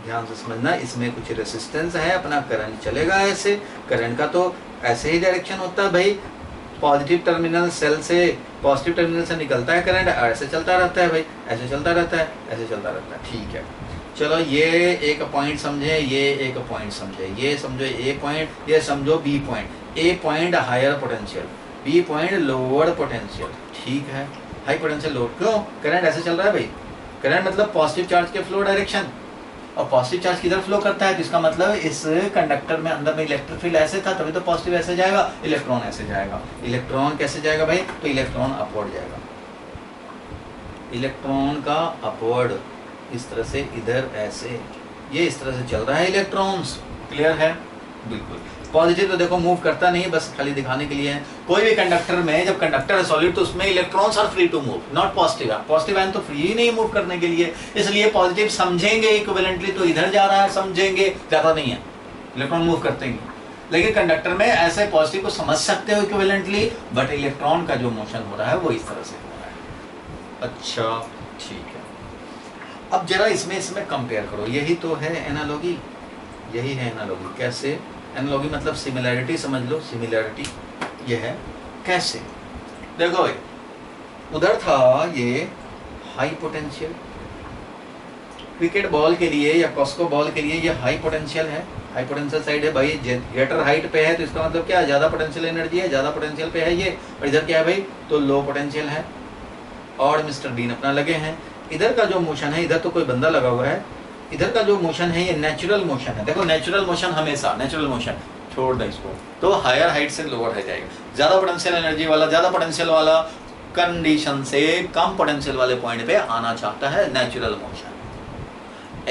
ध्यान से समझना, इसमें कुछ रेसिस्टेंस है, अपना करंट चलेगा ऐसे। करंट का तो ऐसे ही डायरेक्शन होता है भाई, पॉजिटिव टर्मिनल सेल से, पॉजिटिव टर्मिनल से निकलता है करंट, ऐसे चलता रहता है भाई, ऐसे चलता रहता है, ऐसे चलता रहता है। ठीक है, चलो ये एक पॉइंट समझे, ये एक पॉइंट समझे, ये समझो ए पॉइंट, ये समझो B point. A point higher potential, B point lower potential. ठीक है, हाई पोटेंशियल लोअर, क्यों? करंट ऐसे चल रहा है भाई, करंट मतलब पॉजिटिव चार्ज के फ्लो डायरेक्शन, और पॉजिटिव चार्ज किधर फ्लो करता है, तो इसका मतलब इस कंडक्टर में अंदर में इलेक्ट्रिक फील्ड ऐसे था, तभी तो पॉजिटिव ऐसे जाएगा, इलेक्ट्रॉन ऐसे जाएगा। इलेक्ट्रॉन कैसे जाएगा भाई? तो इलेक्ट्रॉन अपवर्ड जाएगा, इलेक्ट्रॉन का अपवर्ड इस तरह से, इधर ऐसे, ये इस तरह से चल रहा है इलेक्ट्रॉन्स। क्लियर है? बिल्कुल। पॉजिटिव तो देखो मूव करता नहीं, बस खाली दिखाने के लिए है। कोई भी कंडक्टर में, जब कंडक्टर है सॉलिड, तो उसमें electrons are free to move, not positive. Positive ion तो फ्री ही नहीं मूव करने के लिए, इसलिए पॉजिटिव समझेंगे इक्विवेलेंटली तो इधर जा रहा है, समझेंगे, ज्यादा नहीं है, इलेक्ट्रॉन मूव करते ही। लेकिन कंडक्टर में ऐसे पॉजिटिव को समझ सकते हो इक्विवेलेंटली, बट इलेक्ट्रॉन का जो मोशन हो रहा है वो इस तरह से हो रहा है। अच्छा ठीक है, अब जरा इसमें कंपेयर करो, यही तो है एनालॉजी, यही है एनालॉजी। कैसे? एनालॉजी मतलब सिमिलैरिटी, समझ लो सिमिलैरिटी। ये है कैसे? देखो भाई, उधर था ये हाई पोटेंशियल, क्रिकेट बॉल के लिए या कॉस्को बॉल के लिए ये हाई पोटेंशियल है, हाई पोटेंशियल साइड है भाई, ग्रेटर हाइट पे है, तो इसका मतलब क्या है? ज़्यादा पोटेंशियल एनर्जी है, ज़्यादा पोटेंशियल पे है ये। और इधर क्या है भाई? तो लो पोटेंशियल है, और मिस्टर बीन अपना लगे हैं। इधर का जो मोशन है, इधर तो कोई बंदा लगा हुआ है, इधर का जो मोशन है ये नेचुरल मोशन है। देखो नेचुरल मोशन हमेशा, नेचुरल मोशन छोड़ दे इसको, तो हायर हाइट से लोअर हाइट जाएगा। ज़्यादा पोटेंशियल एनर्जी वाला, ज़्यादा पोटेंशियल वाला कंडीशन से कम पोटेंशियल वाले पॉइंट पे आना चाहता है, natural motion.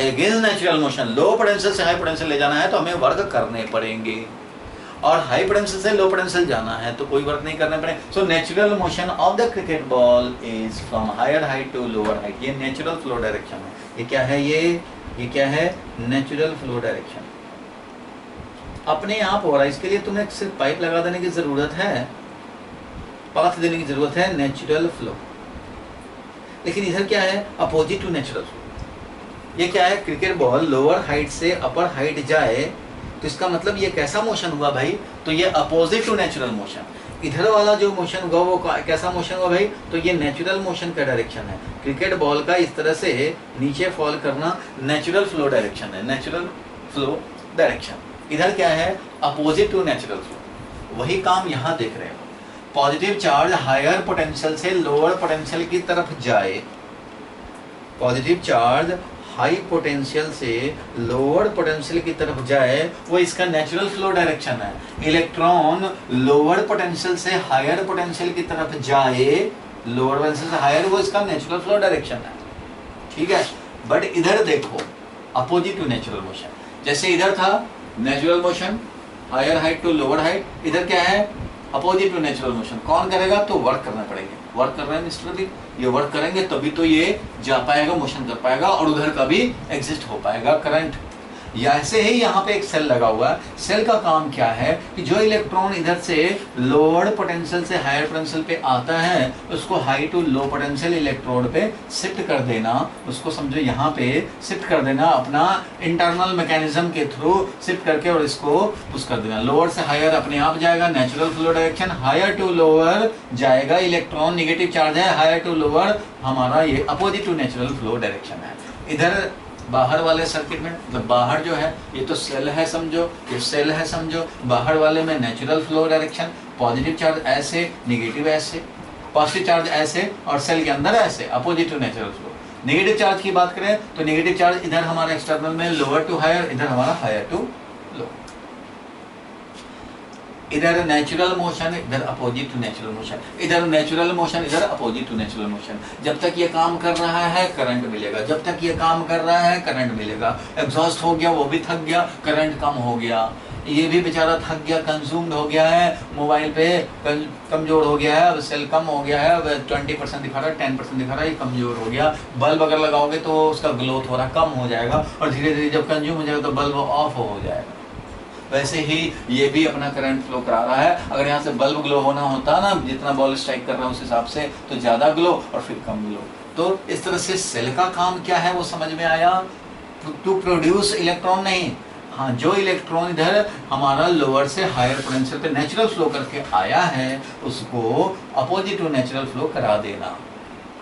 Against natural motion, low potential से हाई पोटेंशियल ले जाना है तो हमें वर्क करने पड़ेंगे, और हाई पोटेंशियल से लो पोटेंशियल जाना है तो कोई वर्क नहीं करने पड़े। So natural motion of the cricket ball is from higher height to lower height. ये नेचुरल फ्लो डायरेक्शन है। ये क्या है? ये क्या है? Natural flow direction. अपने आप हो रहा है, इसके लिए तुम्हें सिर्फ पाइप लगा देने की जरूरत है, पाथ देने की जरूरत है, नेचुरल फ्लो। लेकिन इधर क्या है? Opposite to natural flow. ये क्या है? क्रिकेट बॉल लोअर हाइट से अपर हाइट जाए तो इसका मतलब ये कैसा मोशन हुआ भाई? तो ये अपोजिट टू नेचुरल मोशन। इधर वाला जो मोशन हुआ वो कैसा मोशन हुआ भाई? तो ये नेचुरल मोशन का डायरेक्शन है। क्रिकेट बॉल का इस तरह से नीचे फॉल करना नेचुरल फ्लो डायरेक्शन है, नेचुरल फ्लो डायरेक्शन। इधर क्या है? Opposite to natural flow. वही काम यहाँ देख रहे हो, पॉजिटिव चार्ज हायर पोटेंशियल से लोअर पोटेंशियल की तरफ जाए, पॉजिटिव चार्ज हाई पोटेंशियल से लोअर पोटेंशियल की तरफ जाए, वो इसका नेचुरल फ्लो डायरेक्शन है। इलेक्ट्रॉन लोअर पोटेंशियल से हायर पोटेंशियल की तरफ जाए, लोअर पोटेंशियल से हायर, वो इसका नेचुरल फ्लो डायरेक्शन है। ठीक है। बट इधर देखो अपोजिट टू नेचुरल मोशन, जैसे इधर था natural motion higher height to lower height, इधर क्या है अपोजिट टू नेचुरल मोशन। कौन करेगा? तो वर्क करना पड़ेगा। वर्क कर रहे हैं मिस्टर भी, ये वर्क करेंगे तभी तो ये जा पाएगा, मोशन कर पाएगा और उधर का भी एग्जिस्ट हो पाएगा करंट। या ऐसे ही यहाँ पे एक सेल लगा हुआ है। सेल का काम क्या है कि जो इलेक्ट्रॉन इधर से लोअर पोटेंशियल से हायर पोटेंशियल पे आता है उसको high to low potential electrode पे शिफ्ट कर देना, उसको समझो यहाँ पे शिफ्ट कर देना, अपना इंटरनल मैकेनिज्म के थ्रू शिफ्ट करके और इसको पुश कर देना। लोअर से हायर अपने आप जाएगा, natural flow direction, higher to lower जाएगा इलेक्ट्रॉन, निगेटिव चार्ज है, हायर टू लोअर हमारा ये opposite to natural flow direction है। इधर बाहर वाले सर्किट में मतलब बाहर जो है ये तो सेल है समझो, ये सेल है समझो, बाहर वाले में natural flow direction, positive charge ऐसे, निगेटिव ऐसे, पॉजिटिव चार्ज ऐसे और सेल के अंदर ऐसे opposite to natural flow. Negative charge की बात करें तो नेगेटिव चार्ज इधर हमारा एक्सटर्नल में लोअर टू हायर, इधर हमारा हायर टू लो। इधर नेचुरल मोशन, इधर अपोजिट टू नेचुरल मोशन, इधर नेचुरल मोशन, इधर अपोजिट टू नेचुरल मोशन। जब तक ये काम कर रहा है करंट मिलेगा, जब तक ये काम कर रहा है करंट मिलेगा। एग्जॉस्ट हो गया, वो भी थक गया, करंट कम हो गया, ये भी बेचारा थक गया, कंज्यूम्ड हो गया है, मोबाइल पे कमजोर हो गया है, अब सेल कम हो गया है, अब 20% दिखा रहा है, 10% दिखा रहा है, ये कमजोर हो गया। बल्ब अगर लगाओगे तो उसका ग्लो थोड़ा कम हो जाएगा और धीरे धीरे जब कंज्यूम हो जाएगा तो बल्ब ऑफ हो जाएगा। वैसे ही ये भी अपना करंट फ्लो करा रहा है। अगर यहाँ से बल्ब ग्लो होना होता ना, जितना बॉल स्ट्राइक कर रहा है उस हिसाब से, तो ज़्यादा ग्लो और फिर कम ग्लो। तो इस तरह से सेल का काम क्या है वो समझ में आया। टू प्रोड्यूस इलेक्ट्रॉन नहीं, हाँ जो इलेक्ट्रॉन इधर हमारा लोअर से हायर पोटेंशियल पे नेचुरल फ्लो करके आया है उसको अपोजिट टू नेचुरल फ्लो करा देना।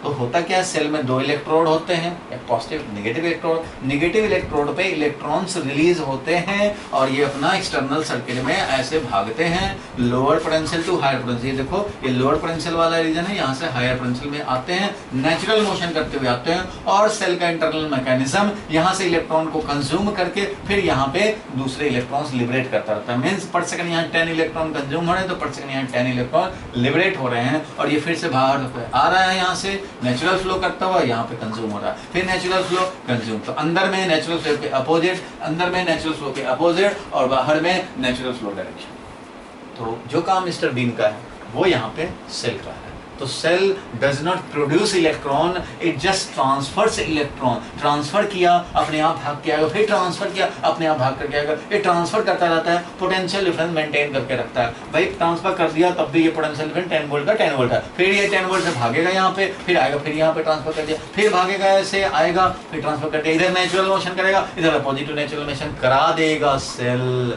तो होता क्या है, सेल में दो इलेक्ट्रोड होते हैं, एक positive negative electrode. Negative electrode पे इलेक्ट्रॉन्स रिलीज होते हैं और ये अपना एक्सटर्नल सर्किट में ऐसे भागते हैं lower potential to higher potential. देखो ये लोअर पोटेंशियल वाला रीजन है, यहाँ से हायर पोटेंशियल में आते हैं, नेचुरल मोशन करते हुए आते हैं और सेल का इंटरनल मैकेनिज्म यहाँ से इलेक्ट्रॉन को कंज्यूम करके फिर यहाँ पे दूसरे इलेक्ट्रॉन्स लिबरेट करता रहता है। मीन्स पर सेकंड यहाँ 10 इलेक्ट्रॉन कंज्यूम हो रहे हैं तो पर सेकंड यहाँ 10 इलेक्ट्रॉन लिबरेट हो रहे हैं और ये फिर से बाहर आ रहा है, यहाँ से नेचुरल फ्लो करता हुआ यहाँ पे कंज्यूम हो रहा है, फिर नेचुरल फ्लो कंज्यूम। तो अंदर में नेचुरल फ्लो के अपोजिट, अंदर में नेचुरल फ्लो के अपोजिट और बाहर में नेचुरल फ्लो डायरेक्शन। तो जो काम मिस्टर बीन का है वो यहाँ पे सेल का है। तो cell does not produce electron, it just transfers electron. Transfer किया अपने आप भाग के आएगा, फिर ट्रांसफर किया अपने आप भाग करके आएगा। ये ट्रांसफर करता रहता है, पोटेंशियल डिफरेंस मेंटेन करके रखता है। भाई ट्रांसफर कर दिया तब भी ये पोटेंशियल डिफरेंस 10 वोल्ट का 10 वोल्ट है, फिर ये 10 वोल्ट से भागेगा यहाँ पे, फिर आएगा, फिर यहाँ पे ट्रांसफर कर दिया, फिर भागेगा ऐसे आएगा, फिर ट्रांसफर करके इधर नेचुरल मोशन करेगा, इधर अपोजिट नेचुरल मोशन करा देगा सेल।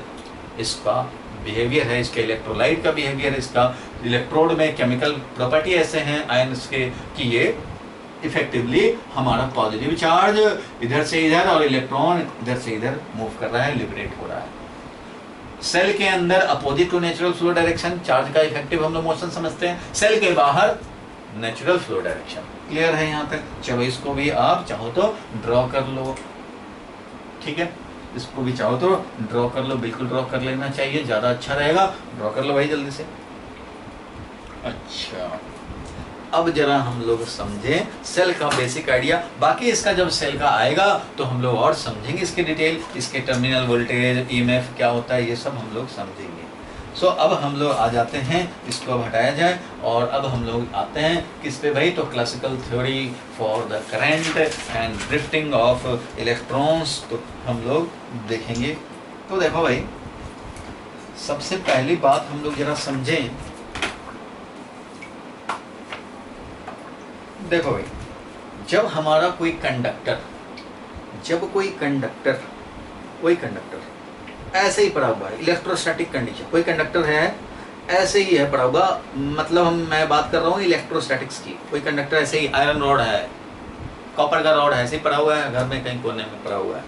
इसका बिहेवियर है, इसके इलेक्ट्रोलाइट का बिहेवियर, इसका इलेक्ट्रोड में केमिकल प्रॉपर्टी ऐसे हैं आयंस के कि ये इफेक्टिवली हमारा पॉजिटिव चार्ज इधर से इधर और इलेक्ट्रॉन इधर से इधर मूव कर रहा है, लिबरेट हो रहा है। सेल के अंदर opposite to natural flow direction, charge का इफेक्टिव हम लोग मोशन समझते हैं। सेल के बाहर नेचुरल फ्लो डायरेक्शन। क्लियर है यहाँ तक? चलो इसको भी आप चाहो तो ड्रॉ कर लो, ठीक है, इसको भी चाहो तो ड्रॉ कर लो, बिल्कुल ड्रॉ कर लेना चाहिए, ज़्यादा अच्छा रहेगा। ड्रॉ कर लो भाई जल्दी से। अच्छा अब जरा हम लोग समझें सेल का बेसिक आइडिया। बाकी इसका जब सेल का आएगा तो हम लोग और समझेंगे इसकी डिटेल, इसके टर्मिनल वोल्टेज, ईएमएफ क्या होता है, ये सब हम लोग समझेंगे। सो अब हम लोग आ जाते हैं, इसको अब हटाया जाए और अब हम लोग आते हैं किस पे भाई, तो classical theory for the current and drifting of electrons तो हम लोग देखेंगे। तो देखो भाई सबसे पहली बात हम लोग जरा समझें। देखो भाई जब हमारा कोई कंडक्टर ऐसे ही पड़ा हुआ है, इलेक्ट्रोस्टैटिक कंडीशन, कोई कंडक्टर है ऐसे ही है पड़ा हुआ, मतलब मैं बात कर रहा हूँ इलेक्ट्रोस्टैटिक्स की। कोई कंडक्टर ऐसे ही आयरन रॉड है, कॉपर का रॉड है, ऐसे ही पड़ा हुआ है, घर में कहीं कोने में पड़ा हुआ है।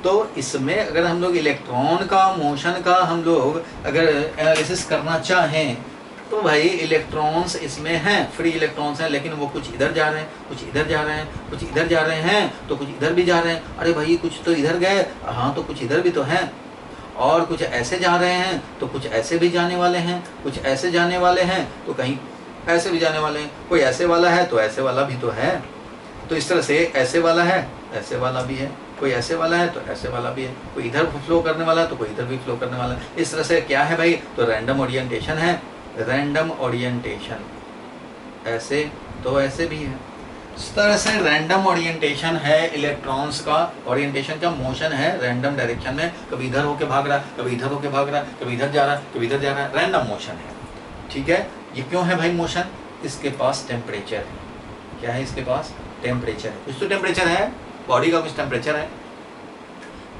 तो इसमें अगर हम लोग इलेक्ट्रॉन का मोशन का हम लोग अगर एनालिसिस करना चाहें तो भाई इलेक्ट्रॉन्स इसमें हैं, फ्री इलेक्ट्रॉन्स हैं, लेकिन वो कुछ इधर जा रहे हैं, कुछ इधर जा रहे हैं, कुछ इधर जा रहे हैं, तो कुछ इधर भी जा रहे हैं। अरे भाई कुछ तो इधर गए, हाँ तो कुछ इधर भी तो हैं, और कुछ ऐसे जा रहे हैं तो कुछ ऐसे भी जाने वाले हैं, कुछ ऐसे जाने वाले हैं तो कहीं ऐसे भी जाने वाले हैं, कोई ऐसे वाला है तो ऐसे वाला भी तो है। तो इस तरह से ऐसे वाला है, ऐसे वाला भी है, कोई ऐसे वाला है तो ऐसे वाला भी है, कोई इधर फ्लो करने वाला है तो कोई इधर भी फ्लो करने वाला है। इस तरह से क्या है भाई, तो रैंडम ओरिएंटेशन है, रैंडम ओरिएंटेशन, ऐसे तो ऐसे भी है। इस तरह से रैंडम ओरिएंटेशन है इलेक्ट्रॉन्स का, ओरिएंटेशन का मोशन है रैंडम डायरेक्शन में, कभी इधर होके भाग रहा है, कभी इधर होके भाग रहा है, कभी इधर जा रहा है, कभी इधर जा रहा है, रैंडम मोशन है। ठीक है, ये क्यों है भाई मोशन, इसके पास टेम्परेचर है। क्या है इसके पास, टेम्परेचर है, कुछ तो टेम्परेचर है, बॉडी का कुछ टेम्परेचर है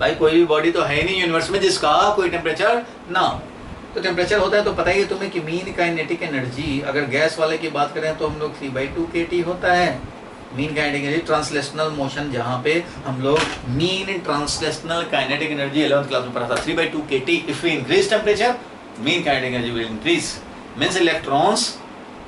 भाई, कोई भी बॉडी तो है नहीं यूनिवर्स में जिसका कोई टेम्परेचर ना हो। तो टेम्परेचर होता है तो पता ही है तुम्हें कि मीन काइनेटिक एनर्जी, अगर गैस वाले की बात करें तो हम लोग 3/2 kT होता है mean kinetic energy. Translational motion जहाँ पे हम लोग mean translational kinetic energy 11th class में पढ़ा था, 3/2 kT। If we increase temperature mean kinetic energy will increase, means electrons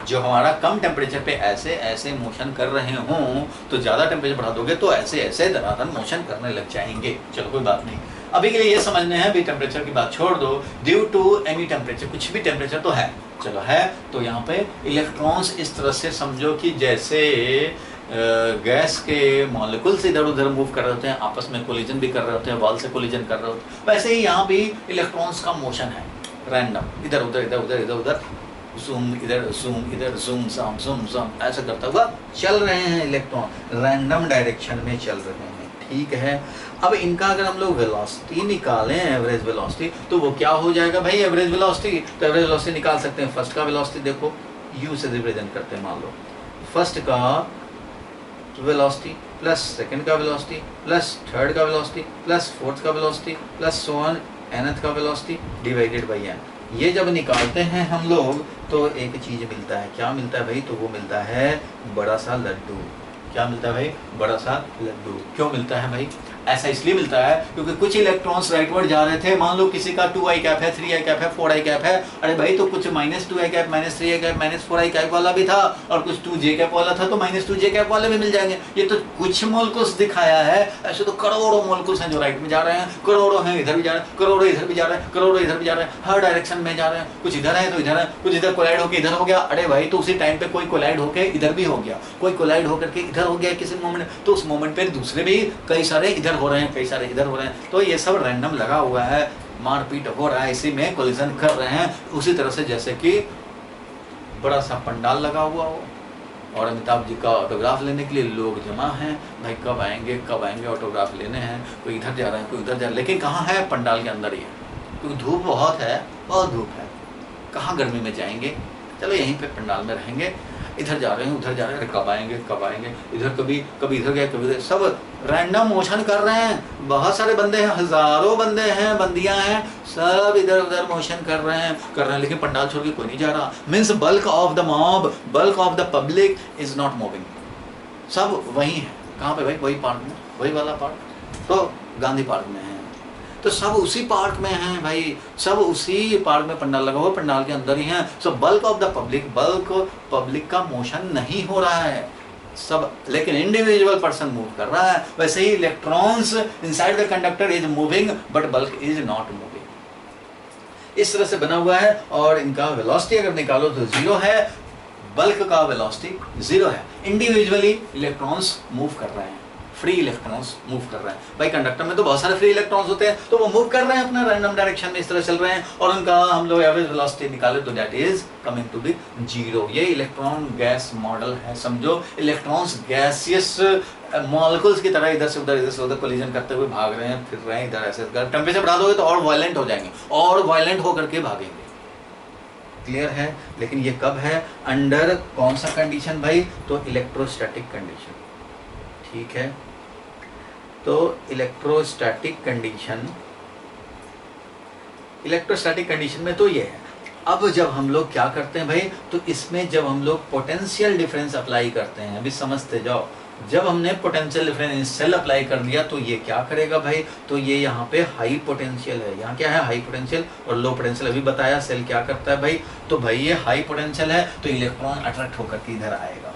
जो हमारा कम टेम्परेचर पे ऐसे ऐसे मोशन कर रहे हों तो ज़्यादा टेम्परेचर बढ़ा दोगे तो ऐसे ऐसे धनाधन मोशन करने लग जाएंगे। चलो कोई बात नहीं, अभी के लिए ये समझने हैं भी, टेम्परेचर की बात छोड़ दो, ड्यू टू एनी टेम्परेचर, कुछ भी टेम्परेचर तो है, चलो है, तो यहाँ पे इलेक्ट्रॉन्स इस तरह से समझो कि जैसे गैस के मॉलिक्यूल्स इधर उधर मूव कर रहे होते हैं, आपस में कोलिजन भी कर रहे होते हैं, वॉल से कोलिजन कर रहे होते हैं, वैसे ही यहाँ भी इलेक्ट्रॉन्स का मोशन है रैंडम, इधर उधर इधर उधर इधर उधर, जूम इधर जूम सम ऐसा करता हुआ चल रहे हैं इलेक्ट्रॉन, रैंडम डायरेक्शन में चल रहे हैं। ठीक है, अब इनका अगर हम लोग वेलोसिटी निकालें, एवरेज वेलोसिटी, तो वो क्या हो जाएगा भाई, एवरेज वेलोसिटी, तो एवरेज वेलोसिटी निकाल सकते हैं। फर्स्ट का वेलोसिटी देखो u से रिप्रेजेंट करते हैं, मान लो फर्स्ट का वेलोसिटी प्लस सेकंड का वेलोसिटी प्लस थर्ड का वेलोसिटी प्लस फोर्थ का velocity plus so on nth का वेलोसिटी डिवाइडेड बाई n। ये जब निकालते हैं हम लोग तो एक चीज़ मिलता है, क्या मिलता है भाई, तो वो मिलता है बड़ा सा लड्डू। क्या मिलता है भाई, बड़ा सा लड्डू। क्यों मिलता है भाई, ऐसा इसलिए मिलता है क्योंकि कुछ इलेक्ट्रॉन्स राइटवर्ड जा रहे थे, मान लो किसी का 2i कैप है, 3i कैप है, 4i कैप है, अरे भाई तो कुछ -2i cap, -3i cap, -4i cap वाला भी था और कुछ 2j कैप वाला था, तो -2j कैप वाले भी मिल जाएंगे। ये तो कुछ मोलकुल्स दिखाया है, ऐसे तो करोड़ों मोलकुल्स हैं जो राइट में जा रहे हैं, करोड़ों हैं इधर भी जा रहे हैं, करोड़ों इधर भी जा रहे हैं, करोड़ों इधर भी जा रहे हैं, हर डायरेक्शन में जा रहे हैं, कुछ इधर है तो इधर है, कुछ इधर कोलाइड होकर इधर हो गया, अरे भाई तो उसी टाइम पे कोई कोलाइड होकर इधर भी हो गया, कोई कोलाइड होकर के इधर हो गया किसी मोमेंट, तो उस मोमेंट पे दूसरे भी कई सारे इधर हो रहे हैं, कई सारे इधर हो रहे हैं, तो ये सब रैंडम लगा हुआ है, मारपीट हो रहा है, इसी में कोलिजन कर रहे हैं। उसी तरह से जैसे कि बड़ा सा पंडाल लगा हुआ हो और अमिताभ जी का ऑटोग्राफ लेने के लिए लोग जमा हैं, भाई कब आएंगे ऑटोग्राफ लेने हैं, कोई इधर जा रहा है, कोई उधर जा रहा है, लेकिन कहाँ है, पंडाल के अंदर ही है, क्योंकि धूप बहुत है, बहुत धूप है, कहाँ गर्मी में जाएंगे, चलो यहीं पे पंडाल में रहेंगे, इधर जा रहे हैं उधर जा रहे हैं, कब आएंगे, इधर कभी इधर गए, कभी सब रैंडम मोशन कर रहे हैं, बहुत सारे बंदे हैं, हजारों बंदे हैं, बंदियां हैं, सब इधर उधर मोशन कर रहे हैं, लेकिन पंडाल छोड़ के कोई नहीं जा रहा। Means bulk of the mob, bulk of the public is not moving, सब वही है। कहाँ पे भाई, वही पार्क में, वही वाला पार्क, तो गांधी पार्क में है, तो सब उसी पार्क में हैं भाई, सब उसी पार्क में पंडाल लगा हुआ, पंडाल के अंदर ही हैं। सो bulk of the public, bulk public का मोशन नहीं हो रहा है सब, लेकिन इंडिविजुअल पर्सन मूव कर रहा है। वैसे ही electrons inside the conductor is moving but bulk is not moving. इस तरह से बना हुआ है, और इनका वेलोसिटी अगर निकालो तो 0 है, बल्क का वेलोसिटी 0 है। इंडिविजुअली इलेक्ट्रॉन्स मूव कर रहे हैं, फ्री इलेक्ट्रॉन्स मूव कर रहे हैं भाई। कंडक्टर में तो बहुत सारे फ्री इलेक्ट्रॉन्स होते हैं, तो वो मूव कर रहे हैं अपना रैंडम डायरेक्शन में, इस तरह चल रहे हैं, और उनका हम लोग एवरेज वेलोसिटी निकाले तो that is coming to be 0। ये इलेक्ट्रॉन गैस मॉडल है, समझो इलेक्ट्रॉन्स गैसियस मॉलिक्यूल्स की तरह इधर से उधर कोलिजन करते हुए भाग रहे हैं, फिर रहे हैं इधर, ऐसे टेम्परेचर बढ़ा दोगे तो और वायलेंट हो जाएंगे, और वायलेंट होकर के भागेंगे। क्लियर है, लेकिन ये कब है, अंडर कौन सा कंडीशन भाई, तो इलेक्ट्रोस्टैटिक कंडीशन। ठीक है, तो इलेक्ट्रोस्टैटिक कंडीशन में तो ये है। अब जब हम लोग क्या करते हैं भाई, तो इसमें जब हम लोग पोटेंशियल डिफरेंस अप्लाई करते हैं, अभी समझते जाओ, जब हमने पोटेंशियल डिफरेंस सेल अप्लाई कर दिया तो ये क्या करेगा भाई, तो ये यहाँ पे हाई पोटेंशियल है, यहाँ क्या है, हाई पोटेंशियल और लो पोटेंशियल। अभी बताया सेल क्या करता है भाई, तो भाई ये हाई पोटेंशियल है तो इलेक्ट्रॉन अट्रैक्ट होकर के इधर आएगा,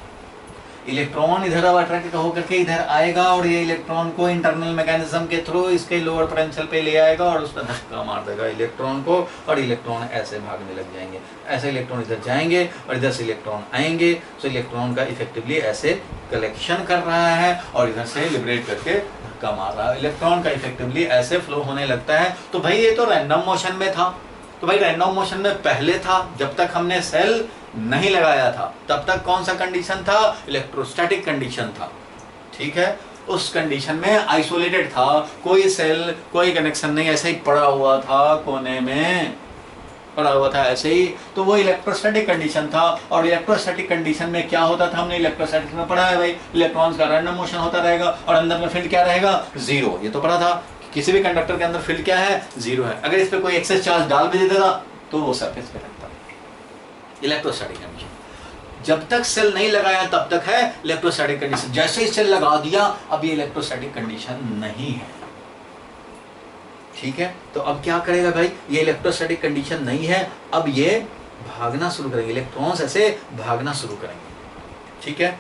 इलेक्ट्रॉन इधर अब अट्रैक्ट होकर के इधर आएगा और ये इलेक्ट्रॉन को इंटरनल मैकेनिज्म के थ्रू इसके लोअर पोटेंशियल पे ले आएगा और उसका धक्का मार देगा इलेक्ट्रॉन को, और इलेक्ट्रॉन ऐसे भागने लग जाएंगे। ऐसे इलेक्ट्रॉन इधर जाएंगे और इधर से इलेक्ट्रॉन आएंगे, तो इलेक्ट्रॉन का इफेक्टिवली ऐसे कलेक्शन कर रहा है और इधर से लिबरेट करके धक्का मार रहा है। इलेक्ट्रॉन का इफेक्टिवली ऐसे फ्लो होने लगता है। तो भाई ये तो रैंडम मोशन में था। तो भाई रैंडम मोशन में पहले था, जब तक हमने सेल नहीं लगाया था तब तक कौन सा कंडीशन था? इलेक्ट्रोस्टैटिक कंडीशन था। ठीक है, उस कंडीशन में आइसोलेटेड था, कोई सेल कोई कनेक्शन नहीं, ऐसे ही पड़ा हुआ था, कोने में पड़ा हुआ था ऐसे ही। तो वो इलेक्ट्रोस्टैटिक कंडीशन था। और इलेक्ट्रोस्टैटिक कंडीशन में क्या होता था? हमने इलेक्ट्रोस्टैटिक में पढ़ा है भाई, इलेक्ट्रॉन्स का रैंडम मोशन होता रहेगा और अंदर में फील्ड क्या रहेगा? जीरो। ये तो पढ़ा था, किसी भी कंडक्टर के अंदर फील्ड क्या है? जीरो है। अगर इस पे कोई एक्सेस चार्ज डाल भी देता तो वो सरफेस पे रहता। Electrostatic condition. जब तक सेल नहीं लगाया तब तक है इलेक्ट्रोस्टैटिक कंडीशन। जैसे ही सेल लगा दिया अब ये इलेक्ट्रोस्टैटिक कंडीशन नहीं है। ठीक है, तो अब क्या करेगा भाई? ये इलेक्ट्रोस्टैटिक कंडीशन नहीं है, अब ये भागना शुरू करेंगे, इलेक्ट्रॉन्स ऐसे भागना शुरू करेंगे। ठीक है,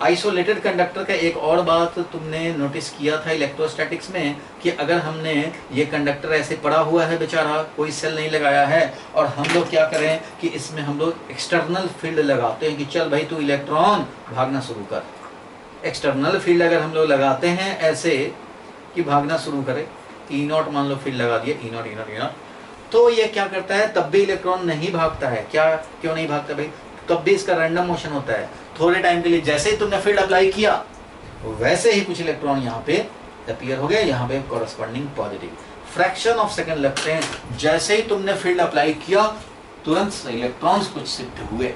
आइसोलेटेड कंडक्टर का एक और बात तुमने नोटिस किया था इलेक्ट्रोस्टैटिक्स में कि अगर हमने ये कंडक्टर ऐसे पड़ा हुआ है बेचारा, कोई सेल नहीं लगाया है, और हम लोग क्या करें कि इसमें हम लोग एक्सटर्नल फील्ड लगाते हैं कि चल भाई तू इलेक्ट्रॉन भागना शुरू कर। एक्सटर्नल फील्ड अगर हम लोग लगाते हैं ऐसे कि भागना शुरू करे, ई नॉट मान लो फील्ड लगा दिया, E naught E naught E naught, तो ये क्या करता है? तब भी इलेक्ट्रॉन नहीं भागता है। क्या, क्यों नहीं भागता भाई? तब भी इसका रैंडम मोशन होता है थोड़े टाइम के लिए। जैसे ही तुमने फील्ड अप्लाई किया वैसे ही कुछ इलेक्ट्रॉन यहाँ पे अपीयर हो गए, यहाँ पे corresponding positive. Fraction of second लगते हैं। जैसे ही तुमने फील्ड अप्लाई किया तुरंत इलेक्ट्रॉन्स कुछ शिफ्ट हुए